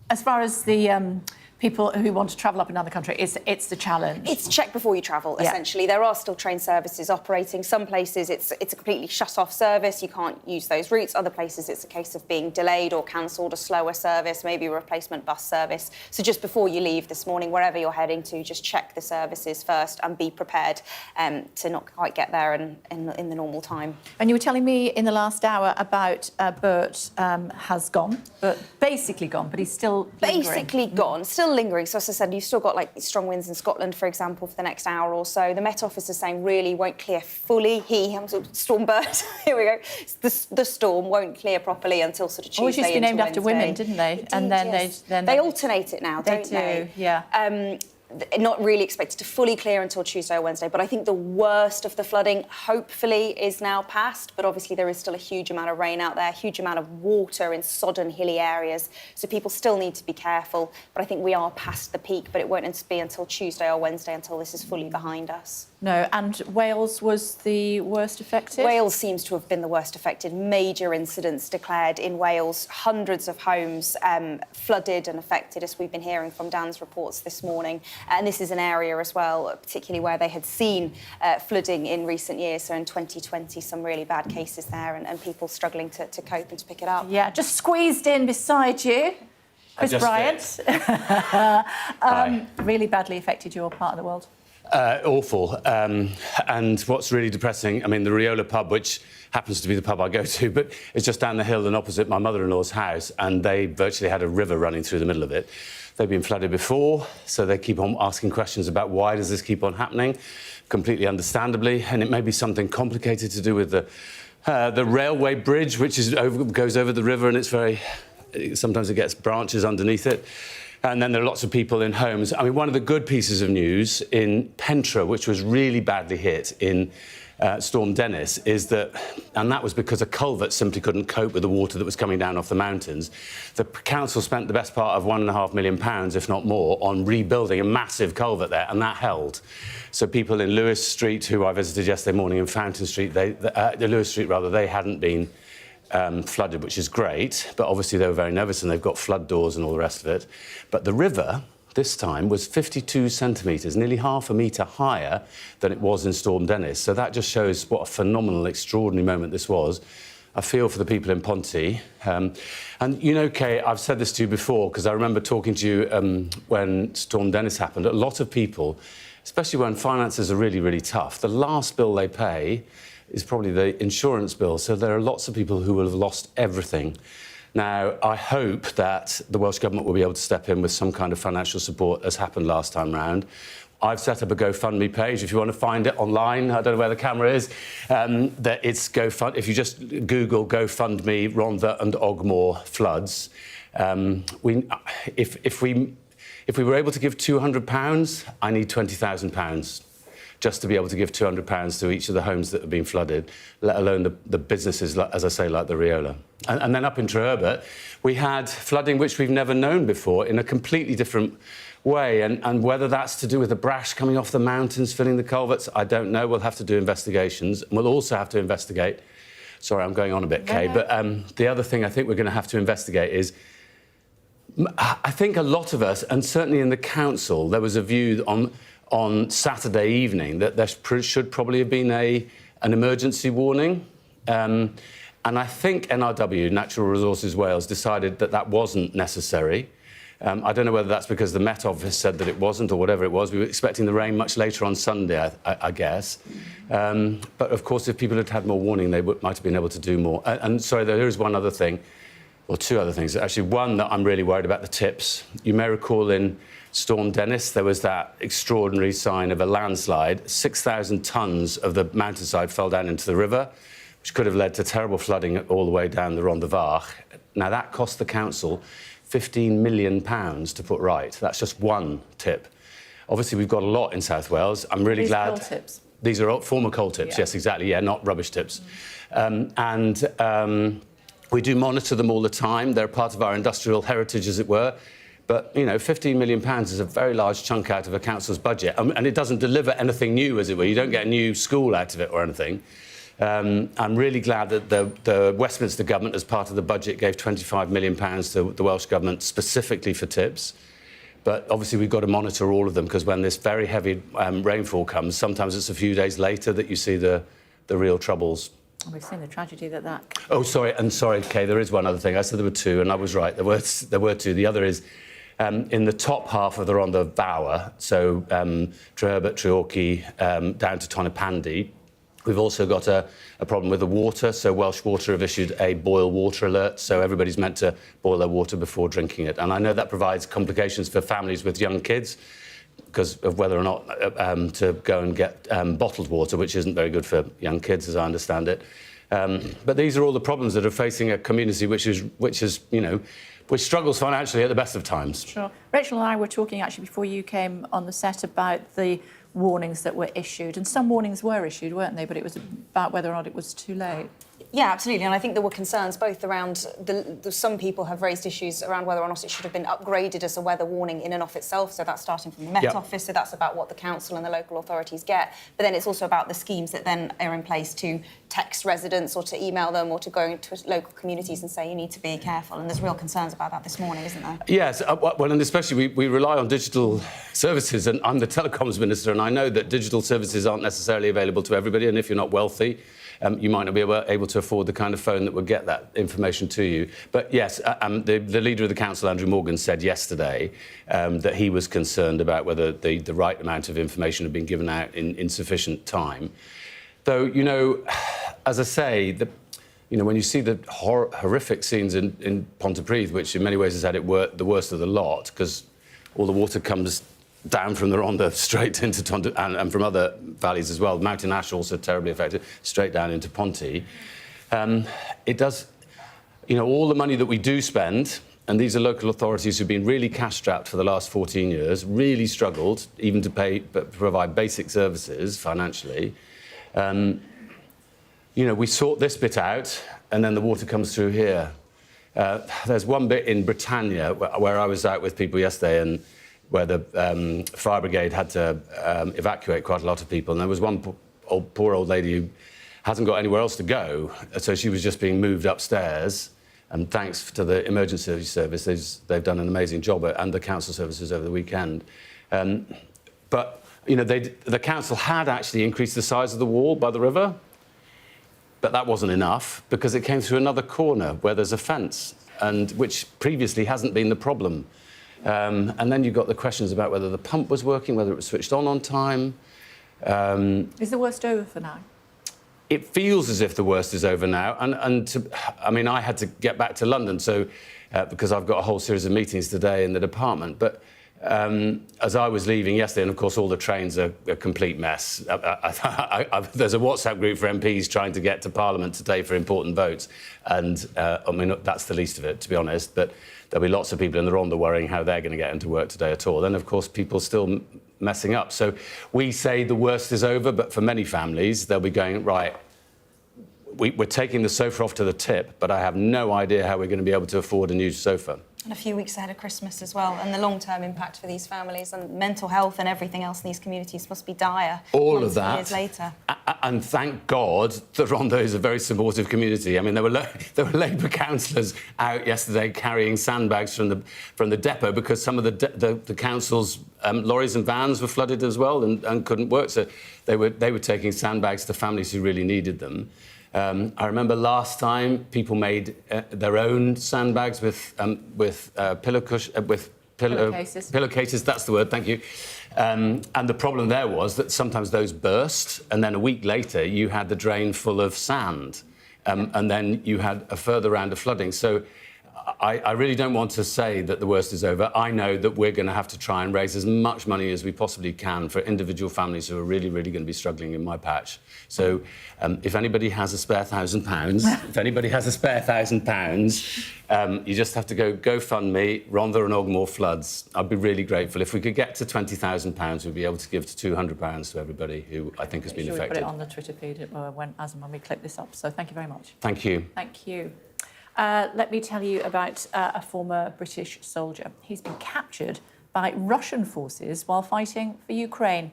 as far as the people who want to travel up another country, it's the challenge. It's check before you travel, essentially. There are still train services operating. Some places it's a completely shut-off service. You can't use those routes. Other places it's a case of being delayed or cancelled, a slower service, maybe a replacement bus service. So just before you leave this morning, wherever you're heading to, just check the services first and be prepared to not quite get there in the normal time. And you were telling me in the last hour about Bert has gone, but basically gone, but he's still lingering. Basically gone, still lingering. So as I said, you've still got like strong winds in Scotland, for example, for the next hour or so. The Met Office is saying really won't clear fully. Storm Bert, here we go. The storm won't clear properly until sort of Tuesday. Always used to be named after women, didn't they? It and did, then they alternate it now, don't they? Yeah. Not really expected to fully clear until Tuesday or Wednesday, but I think the worst of the flooding, hopefully, is now past. But obviously there is still a huge amount of rain out there, huge amount of water in sodden, hilly areas. So people still need to be careful. But I think we are past the peak, but it won't be until Tuesday or Wednesday until this is fully behind us. No, and Wales was the worst affected? Wales seems to have been the worst affected. Major incidents declared in Wales. Hundreds of homes flooded and affected, as we've been hearing from Dan's reports this morning. And this is an area as well, particularly where they had seen flooding in recent years. So in 2020, some really bad cases there and people struggling to cope and to pick it up. Yeah, just squeezed in beside you, Chris Bryant. Really badly affected your part of the world. Awful. And what's really depressing, I mean, the Riola pub, which happens to be the pub I go to, but it's just down the hill and opposite my mother-in-law's house, and they virtually had a river running through the middle of it. They've been flooded before, so they keep on asking questions about why does this keep on happening, completely understandably, and it may be something complicated to do with the railway bridge, which goes over the river, and it's sometimes it gets branches underneath it. And then there are lots of people in homes. I mean, one of the good pieces of news in Pentra, which was really badly hit in Storm Dennis, is that, and that was because a culvert simply couldn't cope with the water that was coming down off the mountains. The council spent the best part of £1.5 million, if not more, on rebuilding a massive culvert there, and that held. So people in Lewis Street, who I visited yesterday morning, in Fountain Street, Lewis Street rather, they hadn't been flooded, which is great, but obviously they were very nervous, and they've got flood doors and all the rest of it. But the river this time was 52 centimetres, nearly half a metre higher than it was in Storm Dennis. So that just shows what a phenomenal, extraordinary moment this was. I feel for the people in Ponty. And you know, Kay, I've said this to you before, because I remember talking to you when Storm Dennis happened. A lot of people, especially when finances are really, really tough, the last bill they pay is probably the insurance bill. So there are lots of people who will have lost everything. Now, I hope that the Welsh Government will be able to step in with some kind of financial support, as happened last time round. I've set up a GoFundMe page. If you want to find it online, I don't know where the camera is, that it's GoFund. If you just Google GoFundMe, Rhondda and Ogmore floods, if we were able to give £200, I need £20,000. Just to be able to give £200 to each of the homes that have been flooded, let alone the businesses, as I say, like the Riola. And then up in Treherbert, we had flooding which we've never known before in a completely different way. And whether that's to do with the brash coming off the mountains, filling the culverts, I don't know. We'll have to do investigations. And we'll also have to investigate... Sorry, I'm going on a bit, Kay. But the other thing I think we're going to have to investigate is... I think a lot of us, and certainly in the council, there was a view on Saturday evening that there should probably have been an emergency warning. And I think NRW, Natural Resources Wales, decided that that wasn't necessary. I don't know whether that's because the Met Office said that it wasn't or whatever it was. We were expecting the rain much later on Sunday, I guess. But, of course, if people had had more warning, they might have been able to do more. And sorry, there is one other thing, or two other things. Actually, one that I'm really worried about, the tips. You may recall in Storm Dennis, there was that extraordinary sign of a landslide. 6,000 tonnes of the mountainside fell down into the river, which could have led to terrible flooding all the way down the Rhondda Fach. Now, that cost the council £15 million to put right. That's just one tip. Obviously, we've got a lot in South Wales. I'm really glad... These are coal tips. These are former coal tips, yes, exactly. Yeah, not rubbish tips. We do monitor them all the time. They're part of our industrial heritage, as it were. But, you know, £15 million is a very large chunk out of a council's budget. And it doesn't deliver anything new, as it were. You don't get a new school out of it or anything. I'm really glad that the Westminster government, as part of the budget, gave £25 million to the Welsh government specifically for tips. But obviously we've got to monitor all of them, because when this very heavy rainfall comes, sometimes it's a few days later that you see the real troubles. We've seen the tragedy that... Oh, sorry, Kay, there is one other thing. I said there were two, and I was right. There were two. The other is in the top half of the Rhondda Fawr, so Treherbert, Treorchy, down to Tonopandi. We've also got a problem with the water. So Welsh Water have issued a boil water alert, so everybody's meant to boil their water before drinking it. And I know that provides complications for families with young kids, because of whether or not to go and get bottled water, which isn't very good for young kids, as I understand it. But these are all the problems that are facing a community which struggles financially at the best of times. Sure. Rachel and I were talking actually before you came on the set about the warnings that were issued, and some warnings were issued, weren't they? But it was about whether or not it was too late. Yeah, absolutely. And I think there were concerns both around some people have raised issues around whether or not it should have been upgraded as a weather warning in and of itself. So that's starting from the Met Office. So that's about what the council and the local authorities get. But then it's also about the schemes that then are in place to text residents or to email them or to go into local communities and say you need to be careful. And there's real concerns about that this morning, isn't there? Yes. Well, and especially we rely on digital services. And I'm the telecoms minister, and I know that digital services aren't necessarily available to everybody. And if you're not wealthy, you might not be able to afford the kind of phone that would get that information to you. But yes, the leader of the council, Andrew Morgan, said yesterday that he was concerned about whether the right amount of information had been given out in sufficient time. Though, you know, as I say, when you see the horrific scenes in Pontypridd, which in many ways has had the worst of the lot, because all the water comes down from the Rhondda straight into and from other valleys as well. Mountain Ash also terribly affected, straight down into Ponty. It does, all the money that we do spend, and these are local authorities who've been really cash-strapped for the last 14 years, really struggled even to provide basic services financially. We sort this bit out, and then the water comes through here. There's one bit in Britannia where I was out with people yesterday, and where the fire brigade had to evacuate quite a lot of people. And there was one poor old lady who hasn't got anywhere else to go, so she was just being moved upstairs. And thanks to the emergency service, they've done an amazing job, and the council services over the weekend. But the council had actually increased the size of the wall by the river, but that wasn't enough because it came through another corner where there's a fence, and which previously hasn't been the problem. And then you've got the questions about whether the pump was working, whether it was switched on time. Is the worst over for now? It feels as if the worst is over now. I had to get back to London, so because I've got a whole series of meetings today in the department. But as I was leaving yesterday, and of course all the trains are a complete mess. There's a WhatsApp group for MPs trying to get to Parliament today for important votes, and that's the least of it, to be honest. But there'll be lots of people in the Rhondda worrying how they're going to get into work today at all. Then, of course, people still messing up. So we say the worst is over, but for many families, they'll be going, right, we're taking the sofa off to the tip, but I have no idea how we're going to be able to afford a new sofa. And a few weeks ahead of Christmas as well, and the long-term impact for these families and mental health and everything else in these communities must be dire. All of that. Years later. And thank God that Rhondda is a very supportive community. I mean, there were Labour councillors out yesterday carrying sandbags from the depot because some of the council's lorries and vans were flooded as well and couldn't work. So they were taking sandbags to families who really needed them. I remember last time people made their own sandbags with pillowcases. That's the word. Thank you. And the problem there was that sometimes those burst, and then a week later you had the drain full of sand, and then you had a further round of flooding. So I really don't want to say that the worst is over. I know that we're going to have to try and raise as much money as we possibly can for individual families who are really, really going to be struggling in my patch. So if anybody has a spare £1,000, you just have to go GoFundMe, Rhondda and Ogmore floods. I'd be really grateful. If we could get to £20,000, we'd be able to give to £200 to everybody who I think has been affected. Put it on the Twitter feed as and when we clip this up. So thank you very much. Thank you. Thank you. Let me tell you about a former British soldier. He's been captured by Russian forces while fighting for Ukraine.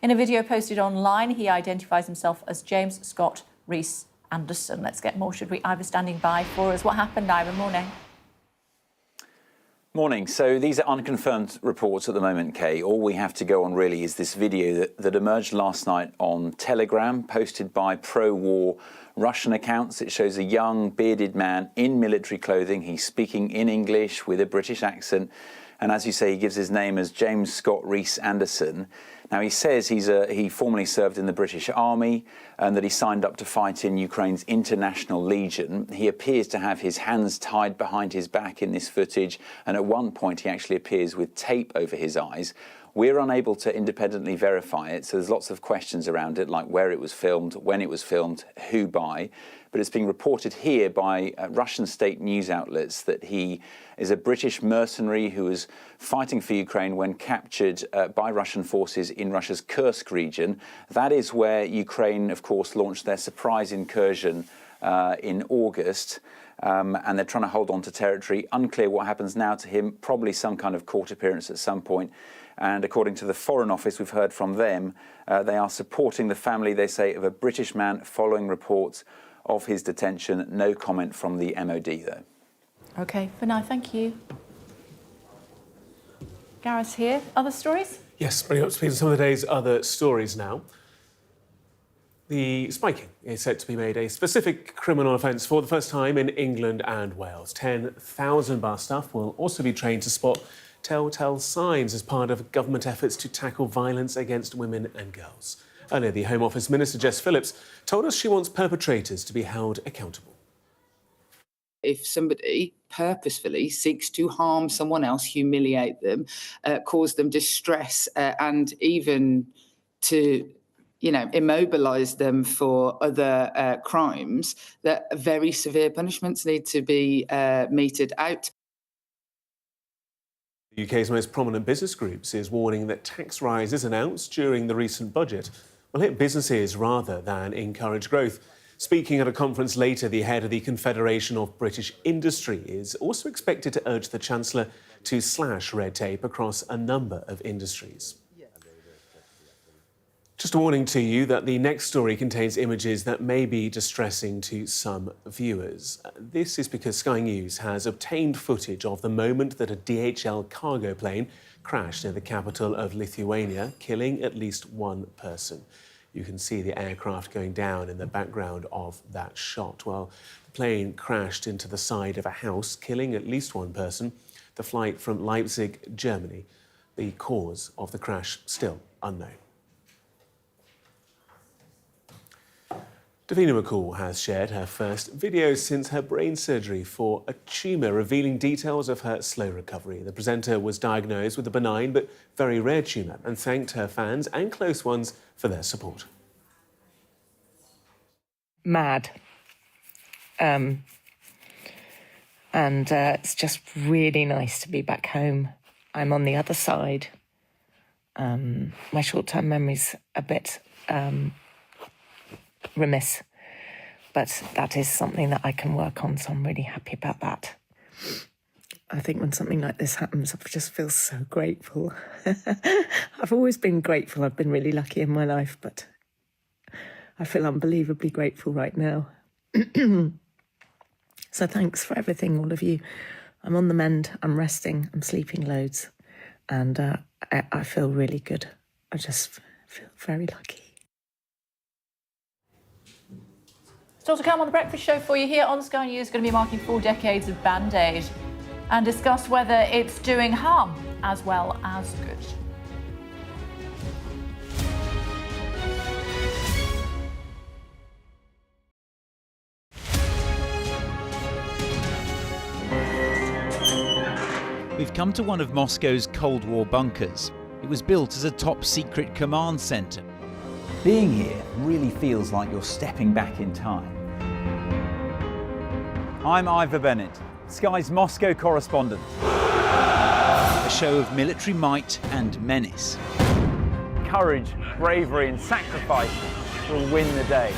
In a video posted online, he identifies himself as James Scott Rees Anderson. Let's get more, should we? Ivor standing by for us. What happened, Ivor? Morning. Morning. So these are unconfirmed reports at the moment, Kay. All we have to go on really is this video that emerged last night on Telegram, posted by pro-war Russian accounts. It shows a young bearded man in military clothing. He's speaking in English with a British accent. And as you say, he gives his name as James Scott Rees Anderson. Now, he says he formerly served in the British Army and that he signed up to fight in Ukraine's International Legion. He appears to have his hands tied behind his back in this footage, and at one point he actually appears with tape over his eyes. We're unable to independently verify it, so there's lots of questions around it, like where it was filmed, when it was filmed, who by. But it's being reported here by Russian state news outlets that he is a British mercenary who was fighting for Ukraine when captured by Russian forces in Russia's Kursk region. That is where Ukraine, of course, launched their surprise incursion in August. And they're trying to hold on to territory. Unclear what happens now to him, probably some kind of court appearance at some point. And according to the Foreign Office, we've heard from them, they are supporting the family, they say, of a British man following reports of his detention. No comment from the MOD, though. OK, for now, thank you. Gareth here. Other stories? Yes, bringing up to speed on some of the day's other stories now. The spiking is set to be made a specific criminal offence for the first time in England and Wales. 10,000 bar staff will also be trained to spot telltale signs as part of government efforts to tackle violence against women and girls. Earlier, the Home Office Minister, Jess Phillips, told us she wants perpetrators to be held accountable. If somebody purposefully seeks to harm someone else, humiliate them, cause them distress, and even to, immobilise them for other crimes, that very severe punishments need to be meted out. The UK's most prominent business groups is warning that tax rises announced during the recent budget will hit businesses rather than encourage growth. Speaking at a conference later, the head of the Confederation of British Industry is also expected to urge the Chancellor to slash red tape across a number of industries. Just a warning to you that the next story contains images that may be distressing to some viewers. This is because Sky News has obtained footage of the moment that a DHL cargo plane crashed near the capital of Lithuania, killing at least one person. You can see the aircraft going down in the background of that shot. Well, the plane crashed into the side of a house, killing at least one person. The flight from Leipzig, Germany. The cause of the crash still unknown. Davina McCall has shared her first video since her brain surgery for a tumour, revealing details of her slow recovery. The presenter was diagnosed with a benign but very rare tumour and thanked her fans and close ones for their support. Mad. It's just really nice to be back home. I'm on the other side. My short-term memory's a bit remiss, but that is something that I can work on, so I'm really happy about that. I think when something like this happens, I just feel so grateful. I've always been grateful. I've been really lucky in my life, but I feel unbelievably grateful right now. So thanks for everything, all of you. I'm on the mend, I'm resting, I'm sleeping loads, and I feel really good. I just feel very lucky. Still to come on The Breakfast Show for you here on Sky News, going to be marking 4 decades of Band-Aid and discuss whether it's doing harm as well as good. We've come to one of Moscow's Cold War bunkers. It was built as a top-secret command centre. Being here really feels like you're stepping back in time. I'm Ivor Bennett, Sky's Moscow correspondent. A show of military might and menace. Courage, bravery and sacrifice will win the day.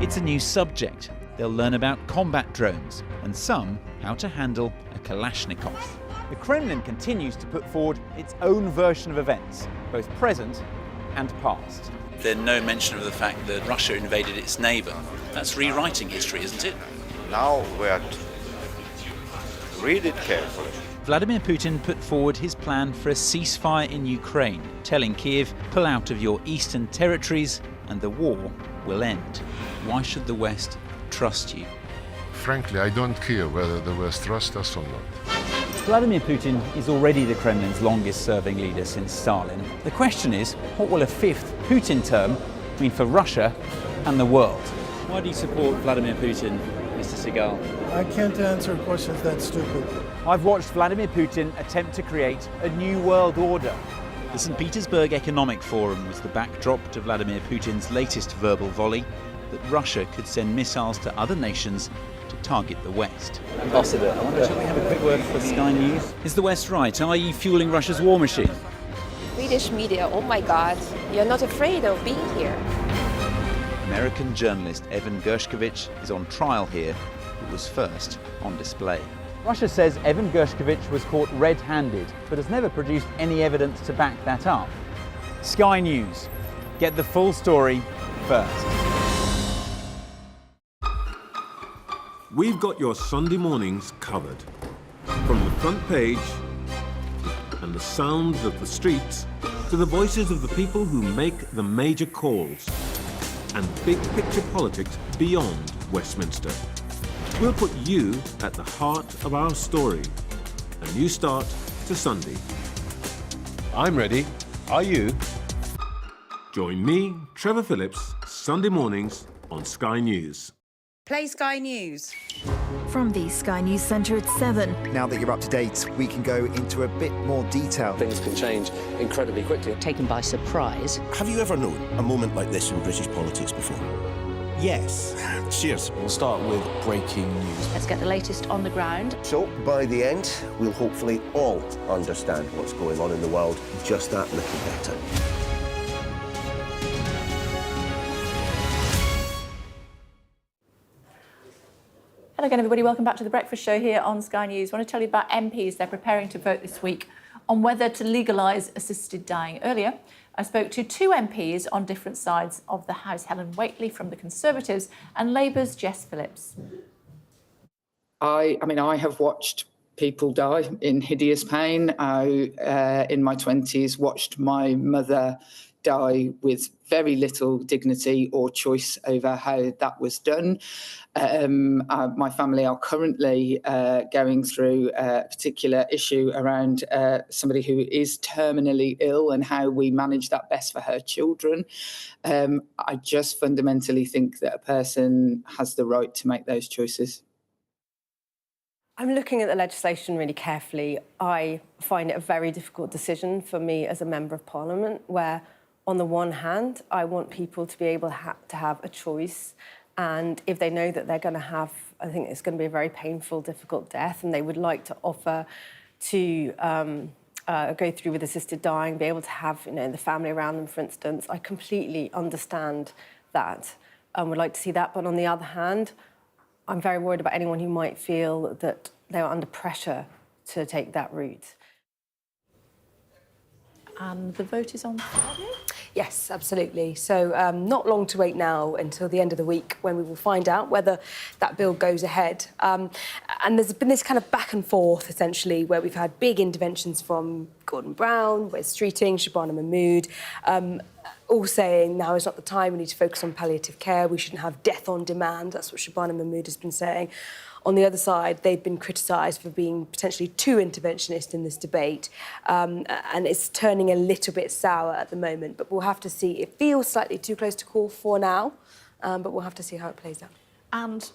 It's a new subject. They'll learn about combat drones and some how to handle a Kalashnikov. The Kremlin continues to put forward its own version of events, both present and past. There's no mention of the fact that Russia invaded its neighbour. That's rewriting history, isn't it? Now we have to read it carefully. Vladimir Putin put forward his plan for a ceasefire in Ukraine, telling Kiev, pull out of your eastern territories and the war will end. Why should the West trust you? Frankly, I don't care whether the West trusts us or not. Vladimir Putin is already the Kremlin's longest-serving leader since Stalin. The question is, what will a 5th Putin term mean for Russia and the world? Why do you support Vladimir Putin, Mr. Segal? I can't answer questions that stupid. I've watched Vladimir Putin attempt to create a new world order. The St. Petersburg Economic Forum was the backdrop to Vladimir Putin's latest verbal volley that Russia could send missiles to other nations to target the West. Ambassador, I wonder, shall we have a quick word for Sky News? Is the West right? Are you fueling Russia's war machine? Swedish media, oh my God, you're not afraid of being here. American journalist Evan Gershkovich is on trial here, but was first on display. Russia says Evan Gershkovich was caught red-handed, but has never produced any evidence to back that up. Sky News. Get the full story first. We've got your Sunday mornings covered. From the front page and the sounds of the streets to the voices of the people who make the major calls. and big-picture politics beyond Westminster. We'll put you at the heart of our story. A new start to Sunday. I'm ready. Are you? Join me, Trevor Phillips, Sunday mornings on Sky News. Play Sky News. From the Sky News Centre at 7. Now that you're up to date, we can go into a bit more detail. Things can change incredibly quickly. Taken by surprise. Have you ever known a moment like this in British politics before? Yes. Cheers. We'll start with breaking news. Let's get the latest on the ground. So, by the end, we'll hopefully all understand what's going on in the world just that little better. Hello again, everybody. Welcome back to the Breakfast Show here on Sky News. I want to tell you about MPs. They're preparing to vote this week on whether to legalise assisted dying. Earlier, I spoke to two MPs on different sides of the House, Helen Whately from the Conservatives and Labour's Jess Phillips. I mean, I have watched people die in hideous pain. I, in my 20s, watched my mother die with very little dignity or choice over how that was done. My family are currently going through a particular issue around somebody who is terminally ill and how we manage that best for her children. I just fundamentally think that a person has the right to make those choices. I'm looking at the legislation really carefully. I find it a very difficult decision for me as a Member of Parliament, where on the one hand, I want people to be able to have a choice. And if they know that they're going to have, I think it's going to be a very painful, difficult death, and they would like to offer to go through with assisted dying, be able to have, the family around them, for instance, I completely understand that and would like to see that. But on the other hand, I'm very worried about anyone who might feel that they are under pressure to take that route. And the vote is on Friday? Yes, absolutely. So not long to wait now until the end of the week when we will find out whether that bill goes ahead. And there's been this kind of back and forth, essentially, where we've had big interventions from Gordon Brown, Wes Streeting, Shabana Mahmood, all saying now is not the time, we need to focus on palliative care, we shouldn't have death on demand. That's what Shabana Mahmood has been saying. On the other side, they've been criticised for being potentially too interventionist in this debate, and it's turning a little bit sour at the moment. But we'll have to see. It feels slightly too close to call for now, but we'll have to see how it plays out. And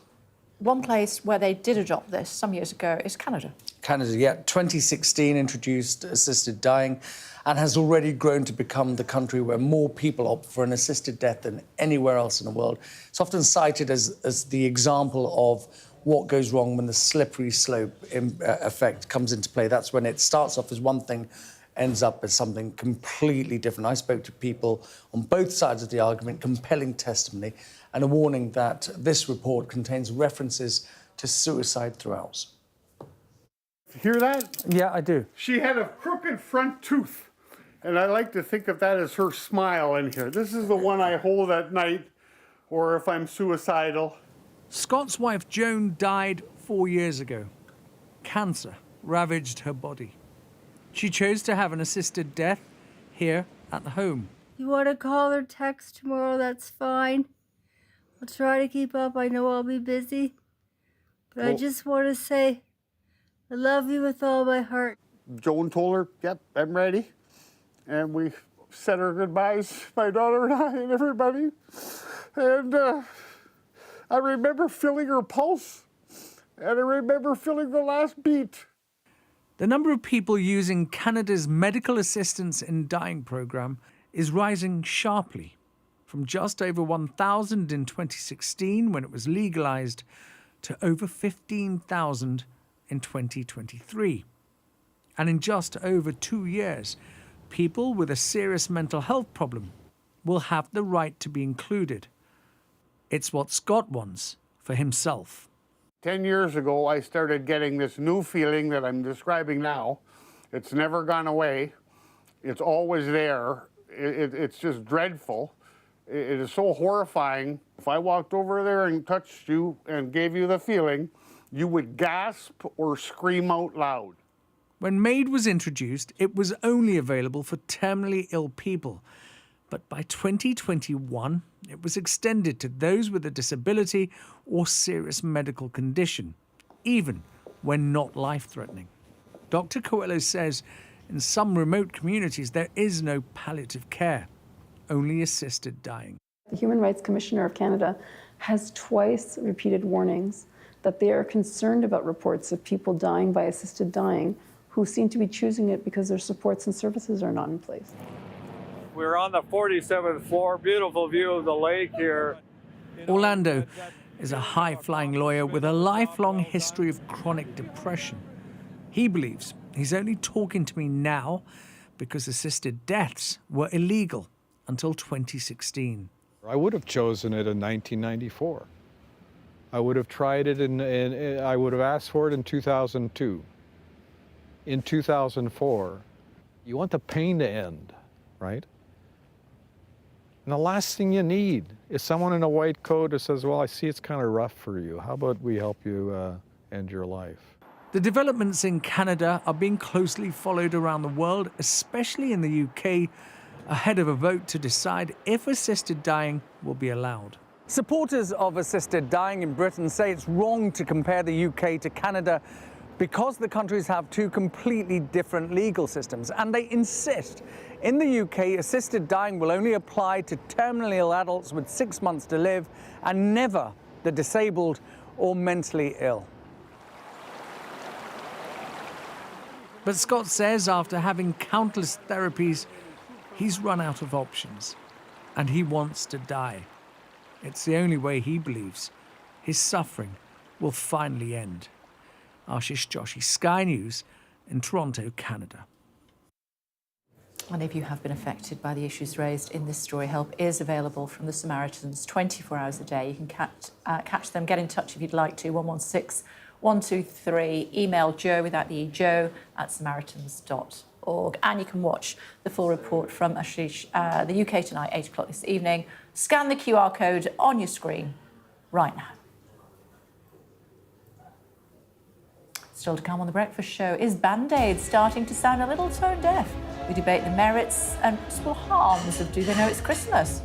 one place where they did adopt this some years ago is Canada. Canada, yeah. 2016 introduced assisted dying and has already grown to become the country where more people opt for an assisted death than anywhere else in the world. It's often cited as the example of what goes wrong when the slippery slope effect comes into play. That's when it starts off as one thing, ends up as something completely different. I spoke to people on both sides of the argument, compelling testimony, and a warning that this report contains references to suicide throughout. Hear that? Yeah, I do. She had a crooked front tooth, and I like to think of that as her smile in here. This is the one I hold at night, or if I'm suicidal. Scott's wife Joan died 4 years ago. Cancer ravaged her body. She chose to have an assisted death here at the home. You want to call or text tomorrow, that's fine. I'll try to keep up. I know I'll be busy. But I just want to say I love you with all my heart. Joan told her, yep, I'm ready. And we said our goodbyes, my daughter and I and everybody. And I remember feeling her pulse, and I remember feeling the last beat. The number of people using Canada's Medical Assistance in Dying programme is rising sharply, from just over 1,000 in 2016, when it was legalised, to over 15,000 in 2023. And in just over 2 years, people with a serious mental health problem will have the right to be included. It's what Scott wants for himself. 10 years ago, I started getting this new feeling that I'm describing now. It's never gone away. It's always there. It's just dreadful. It is so horrifying. If I walked over there and touched you and gave you the feeling, you would gasp or scream out loud. When MAID was introduced, it was only available for terminally ill people. But by 2021, it was extended to those with a disability or serious medical condition, even when not life-threatening. Dr. Coelho says in some remote communities there is no palliative care, only assisted dying. The Human Rights Commissioner of Canada has twice repeated warnings that they are concerned about reports of people dying by assisted dying who seem to be choosing it because their supports and services are not in place. We're on the 47th floor, beautiful view of the lake here. Orlando is a high-flying lawyer with a lifelong history of chronic depression. He believes he's only talking to me now because assisted deaths were illegal until 2016. I would have chosen it in 1994. I would have tried it I would have asked for it in 2002. In 2004, you want the pain to end, right? And the last thing you need is someone in a white coat who says, well, I see it's kind of rough for you. How about we help you end your life? The developments in Canada are being closely followed around the world, especially in the UK, ahead of a vote to decide if assisted dying will be allowed. Supporters of assisted dying in Britain say it's wrong to compare the UK to Canada because the countries have two completely different legal systems, and they insist in the UK assisted dying will only apply to terminally ill adults with 6 months to live and never the disabled or mentally ill. But Scott says after having countless therapies, he's run out of options and he wants to die. It's the only way he believes his suffering will finally end. Ashish Joshi, Sky News in Toronto, Canada. And if you have been affected by the issues raised in this story, help is available from the Samaritans 24 hours a day. You can catch them, get in touch if you'd like to, 116 123. Email Joe without the E, joe@samaritans.org. And you can watch the full report from Ashish, the UK Tonight, 8 o'clock this evening. Scan the QR code on your screen right now. Still to come on The Breakfast Show, is Band-Aid starting to sound a little tone deaf? We debate the merits and possible harms of Do They Know It's Christmas?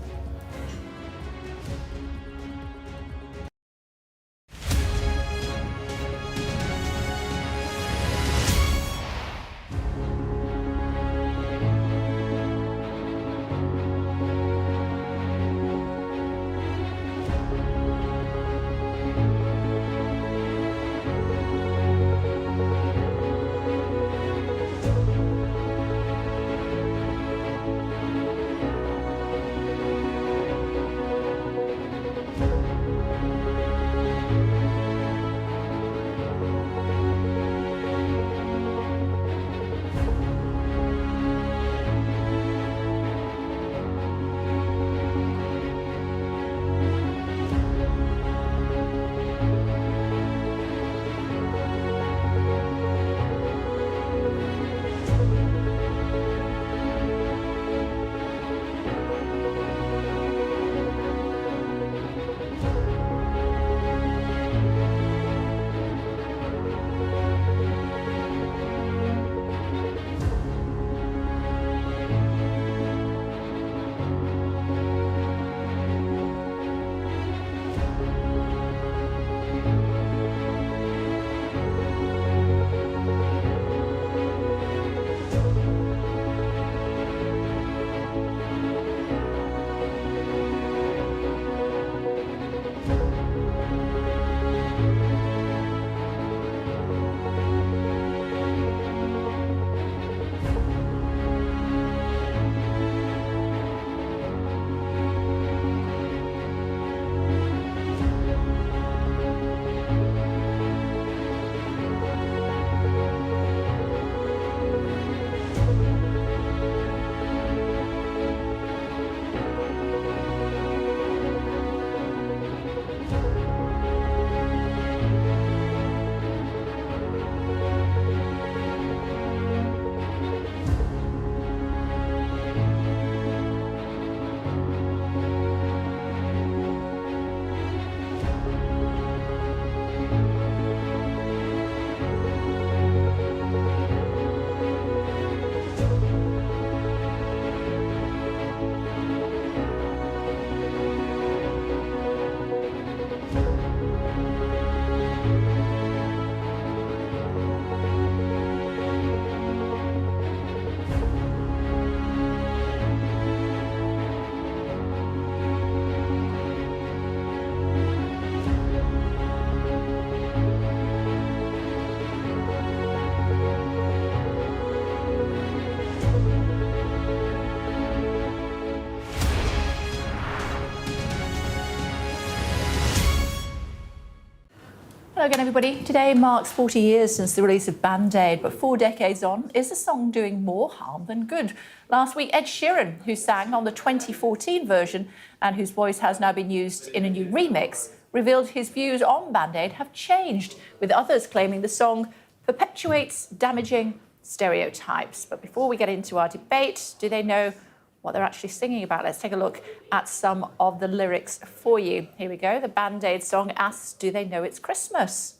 Hello again, everybody. Today marks 40 years since the release of Band-Aid, but 4 decades on, is the song doing more harm than good? Last week, Ed Sheeran, who sang on the 2014 version and whose voice has now been used in a new remix, revealed his views on Band-Aid have changed, with others claiming the song perpetuates damaging stereotypes. But before we get into our debate, do they know what they're actually singing about? Let's take a look at some of the lyrics for you. Here we go. The Band-Aid song asks, do they know it's Christmas?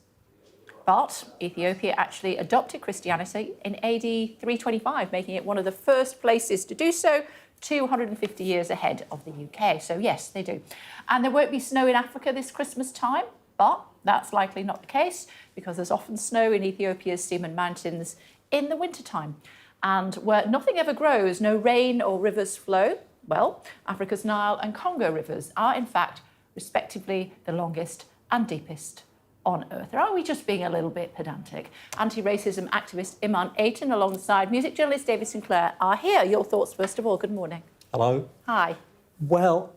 But Ethiopia actually adopted Christianity in AD 325, making it one of the first places to do so, 250 years ahead of the UK. So yes, they do. And there won't be snow in Africa this Christmas time, but that's likely not the case because there's often snow in Ethiopia's Simien Mountains in the wintertime. And where nothing ever grows, no rain or rivers flow, well, Africa's Nile and Congo rivers are, in fact, respectively, the longest and deepest on Earth. Or are we just being a little bit pedantic? Anti-racism activist Iman Aiton alongside music journalist David Sinclair are here. Your thoughts, first of all. Good morning. Hello. Hi. Well,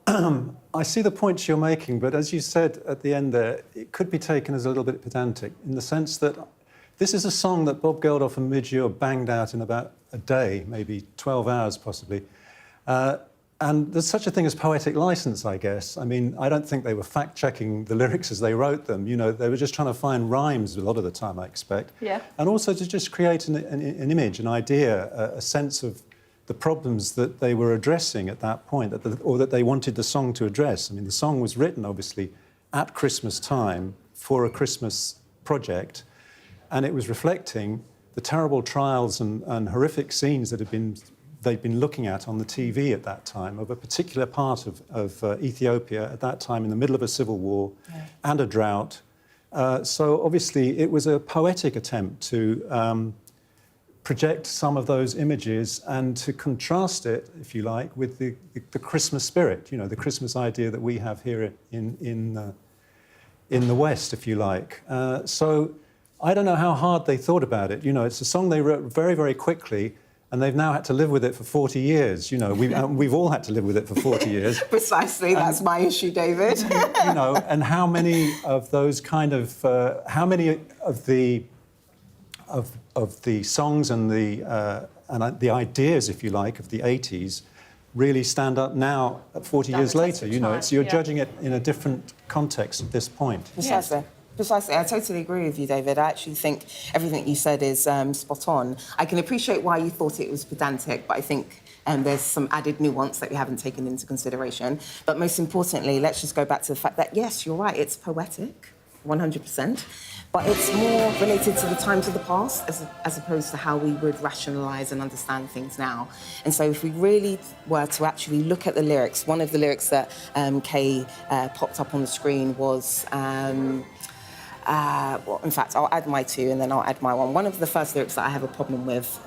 I see the points you're making, but as you said at the end there, it could be taken as a little bit pedantic in the sense that this is a song that Bob Geldof and Midge Ure banged out in about a day, maybe 12 hours possibly. And there's such a thing as poetic license, I guess. I mean, I don't think they were fact-checking the lyrics as they wrote them. You know, they were just trying to find rhymes a lot of the time, I expect. Yeah. And also to just create an image, an idea, a sense of the problems that they were addressing at that point, or that they wanted the song to address. I mean, the song was written, obviously, at Christmas time for a Christmas project, and it was reflecting the terrible trials and horrific scenes that they'd been looking at on the TV at that time of a particular part of Ethiopia at that time in the middle of a civil war and a drought. So obviously it was a poetic attempt to project some of those images and to contrast it, if you like, with the Christmas spirit, you know, the Christmas idea that we have here in the West, if you like. So I don't know how hard they thought about it. You know, it's a song they wrote very, very quickly, and they've now had to live with it for 40 years. You know, we've all had to live with it for 40 years. Precisely, that's my issue, David. You know, and how many of those kind of, how many of the songs and the ideas, if you like, of the 80s really stand up now, 40 years later? You know, you're judging it in a different context at this point. Precisely. Precisely. I totally agree with you, David. I actually think everything you said is spot on. I can appreciate why you thought it was pedantic, but I think there's some added nuance that we haven't taken into consideration. But most importantly, let's just go back to the fact that, yes, you're right, it's poetic, 100%, but it's more related to the times of the past as opposed to how we would rationalise and understand things now. And so if we really were to actually look at the lyrics, one of the lyrics that Kay popped up on the screen was... well, in fact, I'll add my two and then I'll add my one. One of the first lyrics that I have a problem with,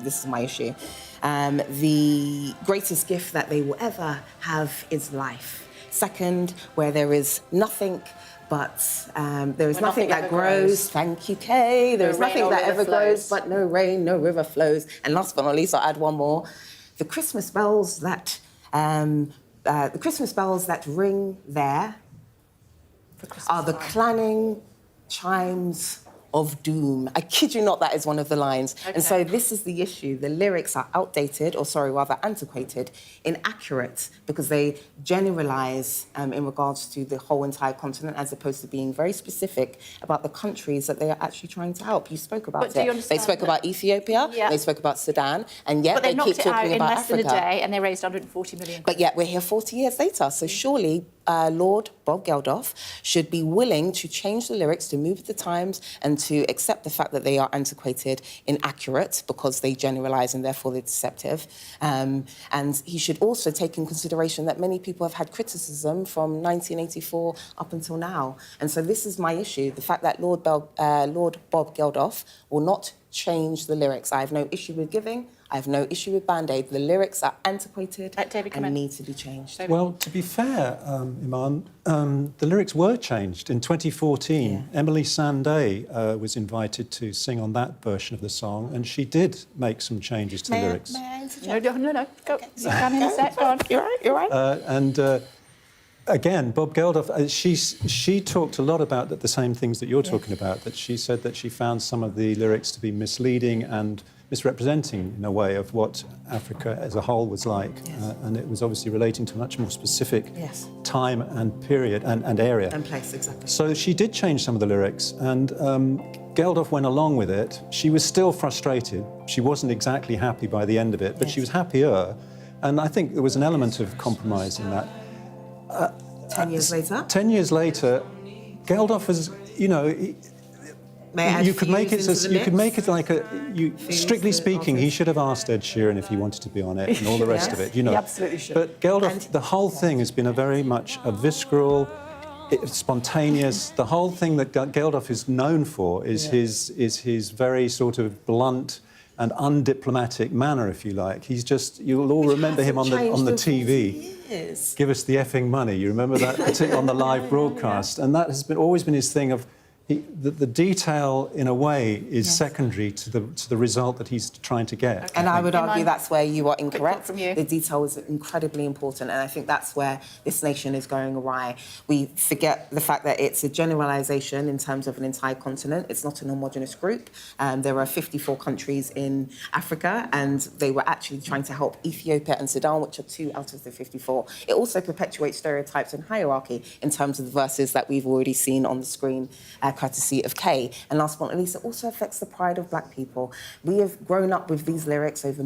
this is my issue, the greatest gift that they will ever have is life. Second, where there is nothing but, there is nothing that grows. Thank you, Kay. There is nothing that ever grows, but no rain, no river flows. And last but not least, I'll add one more. The Christmas bells that, ring there are the clanging chimes of doom. I kid you not, that is one of the lines. Okay. And so this is the issue. The lyrics are outdated, or sorry, rather antiquated, inaccurate, because they generalise in regards to the whole entire continent as opposed to being very specific about the countries that they are actually trying to help. You spoke about it. They spoke about Ethiopia, they spoke about Sudan, and yet they keep talking about Africa. But they knocked it out in less than a day, and they raised 140 million. But yet we're here 40 years later, so surely Lord Bob Geldof should be willing to change the lyrics, to move with the times, and to accept the fact that they are antiquated, inaccurate, because they generalise and therefore they're deceptive. And he should also take in consideration that many people have had criticism from 1984 up until now. And so this is my issue, the fact that Lord Bob Geldof will not change the lyrics. I have no issue with giving. I have no issue with Band-Aid. The lyrics are antiquated and need to be changed. Well, to be fair, Iman, the lyrics were changed. In 2014, Emily Sandé was invited to sing on that version of the song, and she did make some changes to the lyrics. May I interject? No. Go. Okay. You can in a sec. Go on. You're right. And Again, Bob Geldof, she talked a lot about the same things that you're talking about, that she said that she found some of the lyrics to be misleading and misrepresenting, in a way, of what Africa as a whole was like. And it was obviously relating to much more specific time and period and area. And place, exactly. So she did change some of the lyrics, and Geldof went along with it. She was still frustrated. She wasn't exactly happy by the end of it, but she was happier. And I think there was an element of compromise in that. 10 years later? 10 years later, Geldof has, you know, you could make it like strictly speaking, he should have asked Ed Sheeran if he wanted to be on it and all the rest of it, you know. He absolutely should. But Geldof, the whole thing has been very much a visceral, spontaneous. The whole thing that Geldof is known for is his very sort of blunt and undiplomatic manner, if you like. He's just, you'll all remember him on the TV. Give us the effing money. You remember that on the live broadcast, and that has always been his thing of. The detail, in a way, is secondary to the result that he's trying to get. And I would argue that's where you are incorrect. The detail is incredibly important, and I think that's where this nation is going awry. We forget the fact that it's a generalisation in terms of an entire continent. It's not an homogenous group. There are 54 countries in Africa, and they were actually trying to help Ethiopia and Sudan, which are 2 out of the 54. It also perpetuates stereotypes and hierarchy in terms of the verses that we've already seen on the screen, courtesy of Kay. And last but not least, it also affects the pride of black people. We have grown up with these lyrics over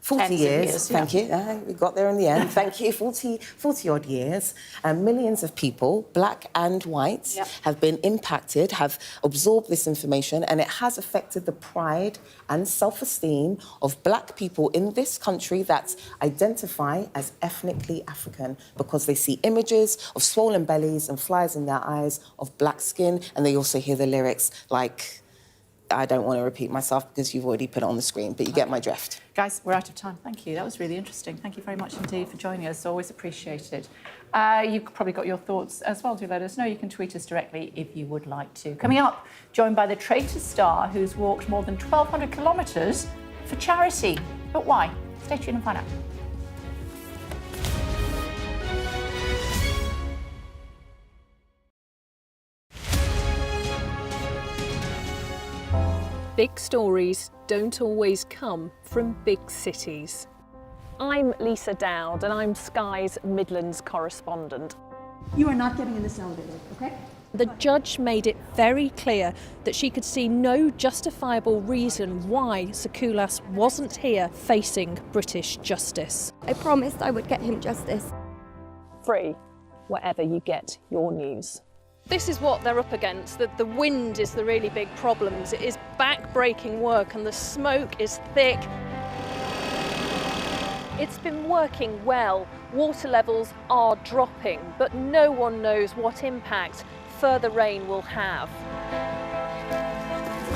40 years. Thank you. We got there in the end. Thank you. 40 odd years. Millions of people, black and white, have been impacted, have absorbed this information, and it has affected the pride and self-esteem of black people in this country that identify as ethnically African, because they see images of swollen bellies and flies in their eyes, of black skin, and they also hear the lyrics like, I don't want to repeat myself because you've already put it on the screen, but you get my drift. Guys, we're out of time. Thank you. That was really interesting. Thank you very much indeed for joining us. Always appreciated. You've probably got your thoughts as well. Do let us know. You can tweet us directly if you would like to. Coming up, joined by the Traitors star who's walked more than 1,200 kilometres for charity. But why? Stay tuned and find out. Big stories don't always come from big cities. I'm Lisa Dowd and I'm Sky's Midlands correspondent. You are not getting in this elevator, okay? The judge made it very clear that she could see no justifiable reason why Sakulas wasn't here facing British justice. I promised I would get him justice. Free, wherever you get your news. This is what they're up against. The wind is the really big problems. It is back-breaking work and the smoke is thick. It's been working well. Water levels are dropping, but no one knows what impact further rain will have.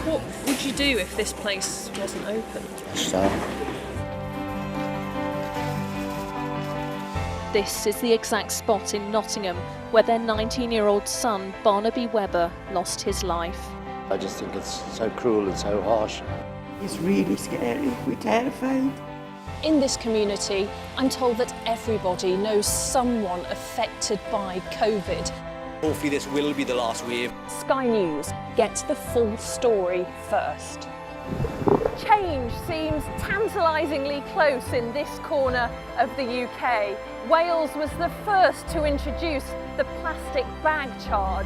What would you do if this place wasn't open? This is the exact spot in Nottingham where their 19-year-old son, Barnaby Webber, lost his life. I just think it's so cruel and so harsh. It's really scary. We're terrified. In this community, I'm told that everybody knows someone affected by COVID. Hopefully this will be the last wave. Sky News gets the full story first. Change seems tantalisingly close in this corner of the UK. Wales was the first to introduce the plastic bag charge.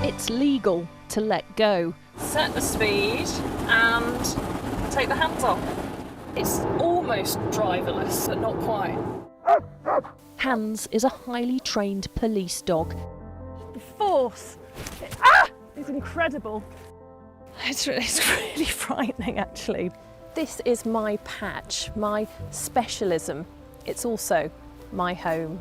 It's legal to let go. Set the speed and take the hands off. It's almost driverless, but not quite. Hans is a highly trained police dog. The force is incredible. It's really frightening, actually. This is my patch, my specialism. It's also my home.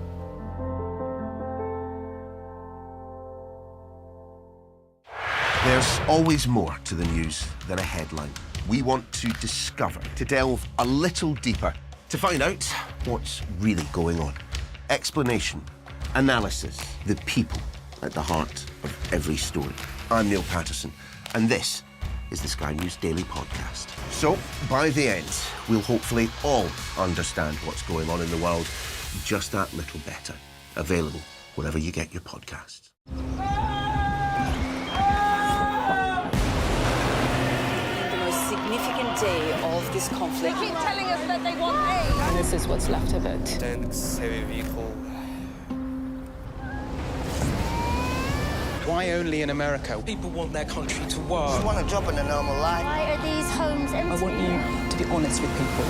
There's always more to the news than a headline. We want to discover, to delve a little deeper, to find out what's really going on. Explanation, analysis, the people at the heart of every story. I'm Neil Patterson, and this is the Sky News Daily Podcast. So, by the end, we'll hopefully all understand what's going on in the world just that little better. Available wherever you get your podcasts. The most significant day of this conflict. They keep telling us that they want aid. And this is what's left of it. Tanks, heavy vehicle. Why only in America? People want their country to work. You want a job in a normal life. Why are these homes empty? I want you to be honest with people.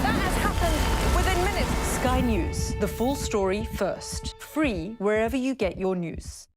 That has happened within minutes. Sky News, the full story first. Free wherever you get your news.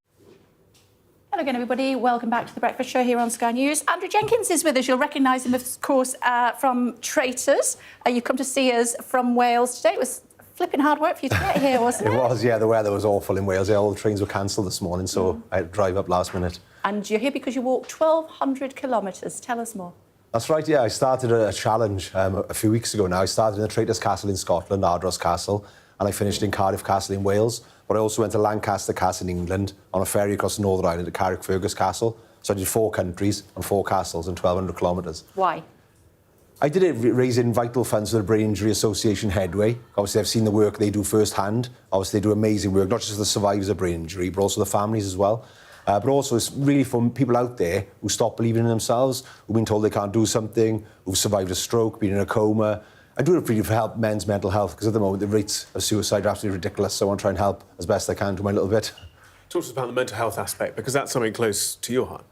Hello again, everybody. Welcome back to The Breakfast Show here on Sky News. Andrew Jenkins is with us. You'll recognise him, of course, from Traitors. You've come to see us from Wales today. It was flipping hard work for you to get here, wasn't it? It was, yeah. The weather was awful in Wales. Yeah, all the trains were cancelled this morning, so I had to drive up last minute. And you're here because you walked 1,200 kilometres. Tell us more. That's right, yeah. I started a challenge a few weeks ago now. I started in the Traitors Castle in Scotland, Ardros Castle, and I finished in Cardiff Castle in Wales. But I also went to Lancaster Castle in England on a ferry across the Northern Ireland to Carrickfergus Castle. So I did 4 countries and 4 castles and 1,200 kilometres. Why? I did it raising vital funds for the Brain Injury Association Headway. Obviously, I've seen the work they do firsthand. Obviously, they do amazing work, not just for the survivors of brain injury, but also the families as well. But also, it's really for people out there who stop believing in themselves, who've been told they can't do something, who've survived a stroke, been in a coma. I do it really for help men's mental health, because at the moment, the rates of suicide are absolutely ridiculous, so I want to try and help as best I can to my little bit. Talk to us about the mental health aspect, because that's something close to your heart.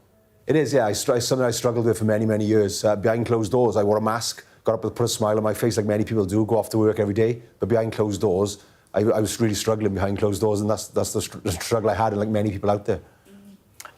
It is, yeah. It's something I struggled with for many, many years. Behind closed doors, I wore a mask, got up and put a smile on my face like many people do, go off to work every day. But behind closed doors, I was really struggling behind closed doors, and that's the struggle I had, and like many people out there.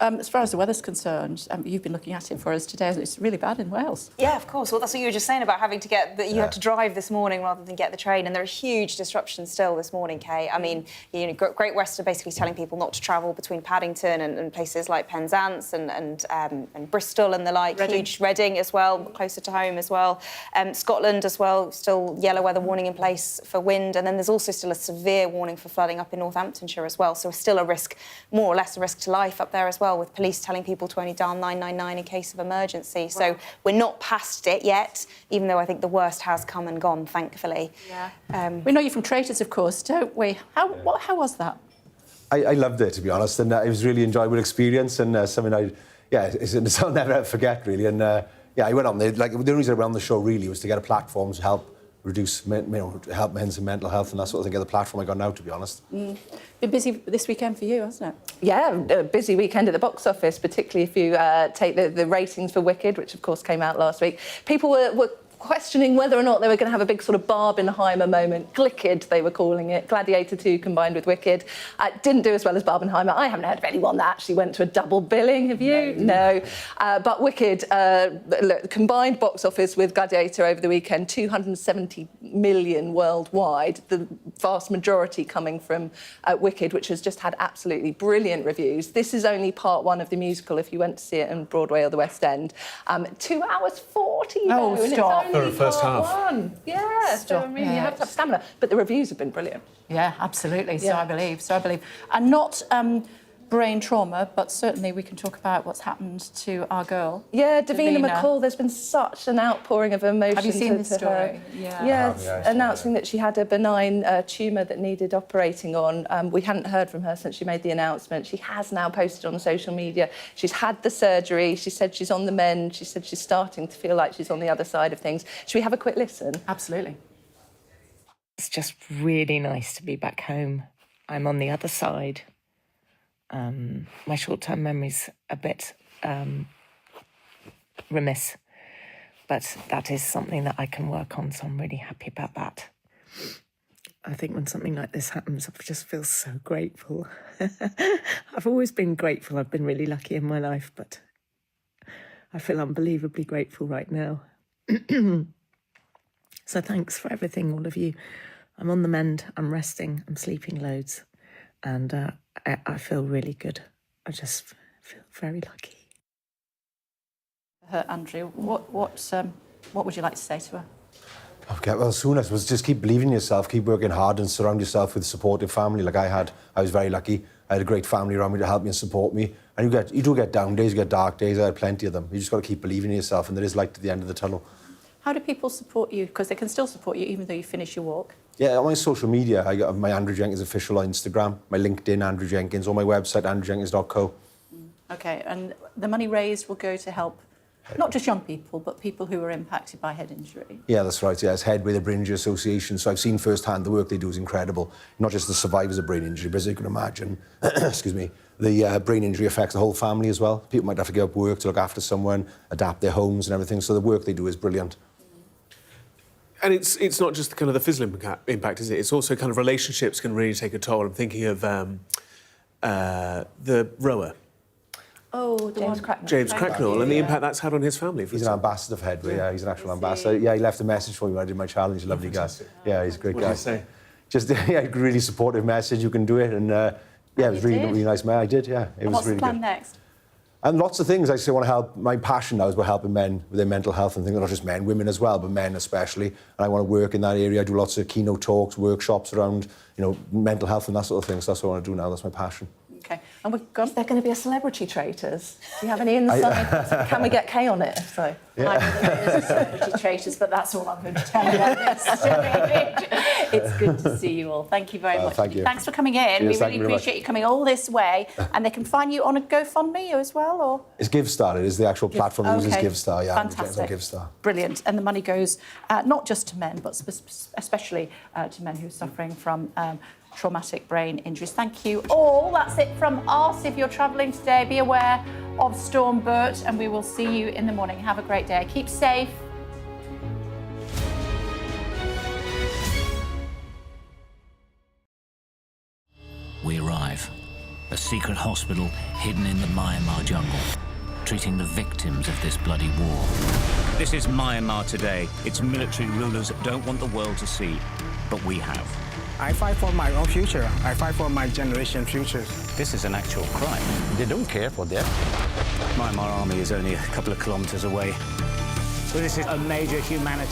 As far as the weather's concerned, you've been looking at it for us today. It's really bad in Wales. Yeah, of course. Well, that's what you were just saying about having to you had to drive this morning rather than get the train, and there are huge disruptions still this morning, Kay. I mean, Great West are basically telling people not to travel between Paddington and places like Penzance and Bristol and the like. Reading as well, closer to home as well. Scotland as well, still yellow weather warning in place for wind, and then there's also still a severe warning for flooding up in Northamptonshire as well. So still a risk, more or less a risk to life up there as well, with police telling people to only dial 999 in case of emergency. Wow. So we're not past it yet, even though I think the worst has come and gone, thankfully. Yeah. We know you from Traitors, of course, don't we? How was that? I loved it, to be honest, and it was a really enjoyable experience, and something I'll never forget, really. And I went on there. Like, the only reason I went on the show really was to get a platform to help reduce, help men's mental health and that sort of thing. Get the platform I got now, to be honest. Been busy this weekend for you, hasn't it? Yeah, a busy weekend at the box office, particularly if you take the ratings for Wicked, which of course came out last week. People were questioning whether or not they were going to have a big sort of Barbenheimer moment. Glicked, they were calling it. Gladiator 2 combined with Wicked. Didn't do as well as Barbenheimer. I haven't heard of anyone that actually went to a double billing. Have you? No. But Wicked, combined box office with Gladiator over the weekend, 270 million worldwide. The vast majority coming from Wicked, which has just had absolutely brilliant reviews. This is only part 1 of the musical if you went to see it in Broadway or the West End. 2 hours 40. Oh, stop. For the first half. Yeah, so I mean, you have to have stamina. But the reviews have been brilliant. Yeah, absolutely. So I believe. And not brain trauma, but certainly we can talk about what's happened to our girl. Yeah, Davina McCall, there's been such an outpouring of emotion. Have you seen this story? Her. Yeah, announcing that she had a benign tumour that needed operating on. We hadn't heard from her since she made the announcement. She has now posted on social media. She's had the surgery. She said she's on the mend. She said she's starting to feel like she's on the other side of things. Should we have a quick listen? Absolutely. It's just really nice to be back home. I'm on the other side. My short-term memory's a bit remiss, but that is something that I can work on, so I'm really happy about that. I think when something like this happens, I just feel so grateful. I've always been grateful. I've been really lucky in my life, but I feel unbelievably grateful right now. So thanks for everything, all of you. I'm on the mend, I'm resting, I'm sleeping loads, and I feel really good. I just feel very lucky. Andrew, what would you like to say to her? Okay, well, soon I suppose just keep believing in yourself, keep working hard, and surround yourself with a supportive family like I had. I was very lucky. I had a great family around me to help me and support me. And you do get down days, you get dark days. I had plenty of them. You just got to keep believing in yourself, and there is light at the end of the tunnel. How do people support you? Because they can still support you even though you finish your walk. Yeah, on my social media, I got my Andrew Jenkins official on Instagram, my LinkedIn, Andrew Jenkins, or my website, andrewjenkins.co. OK, and the money raised will go to help not just young people, but people who are impacted by head injury. Yeah, that's right. Yeah, it's Headway, the Brain Injury Association. So I've seen firsthand the work they do is incredible. Not just the survivors of brain injury, but as you can imagine, excuse me, the brain injury affects the whole family as well. People might have to give up work to look after someone, adapt their homes and everything. So the work they do is brilliant. And it's not just kind of the physical impact, is it? It's also kind of relationships can really take a toll. I'm thinking of the rower. Oh, James Cracknell. James Cracknell, and the impact that's had on his family. He's an ambassador for Headway, yeah, he's an actual ambassador. Yeah, he left a message for me when I did my challenge, lovely guy. Yeah, he's a great guy. What did he say? Just, yeah, a really supportive message, you can do it, and yeah, it was really nice, man. I did, yeah, it was really good. What's the plan next? And lots of things. I just want to help. My passion now is about helping men with their mental health and things, not just men, women as well, but men especially. And I want to work in that area. I do lots of keynote talks, workshops around, mental health and that sort of thing. So that's what I want to do now. That's my passion. OK. And we've got... Is there going to be a celebrity Traitors? Do you have any insight? Can we get Kay on it? So. Yeah. I know there is a celebrity Traitors, but that's all I'm going to tell you about this. It's good to see you all. Thank you very much. Thank you. Thanks for coming in. Cheers, we really appreciate you coming all this way. And they can find you on a GoFundMe as well, or? It's GiveStar. It is the actual platform that uses GiveStar. Yeah, fantastic. GiveStar. Brilliant. And the money goes not just to men, but especially to men who are suffering from traumatic brain injuries. Thank you all. That's it from us. If you're travelling today, be aware of Storm Bert, and we will see you in the morning. Have a great day. Keep safe. We arrive. A secret hospital hidden in the Myanmar jungle, treating the victims of this bloody war. This is Myanmar today. Its military rulers don't want the world to see, but we have. I fight for my own future. I fight for my generation's future. This is an actual crime. They don't care for that. Myanmar army is only a couple of kilometers away. So this is a major humanitarian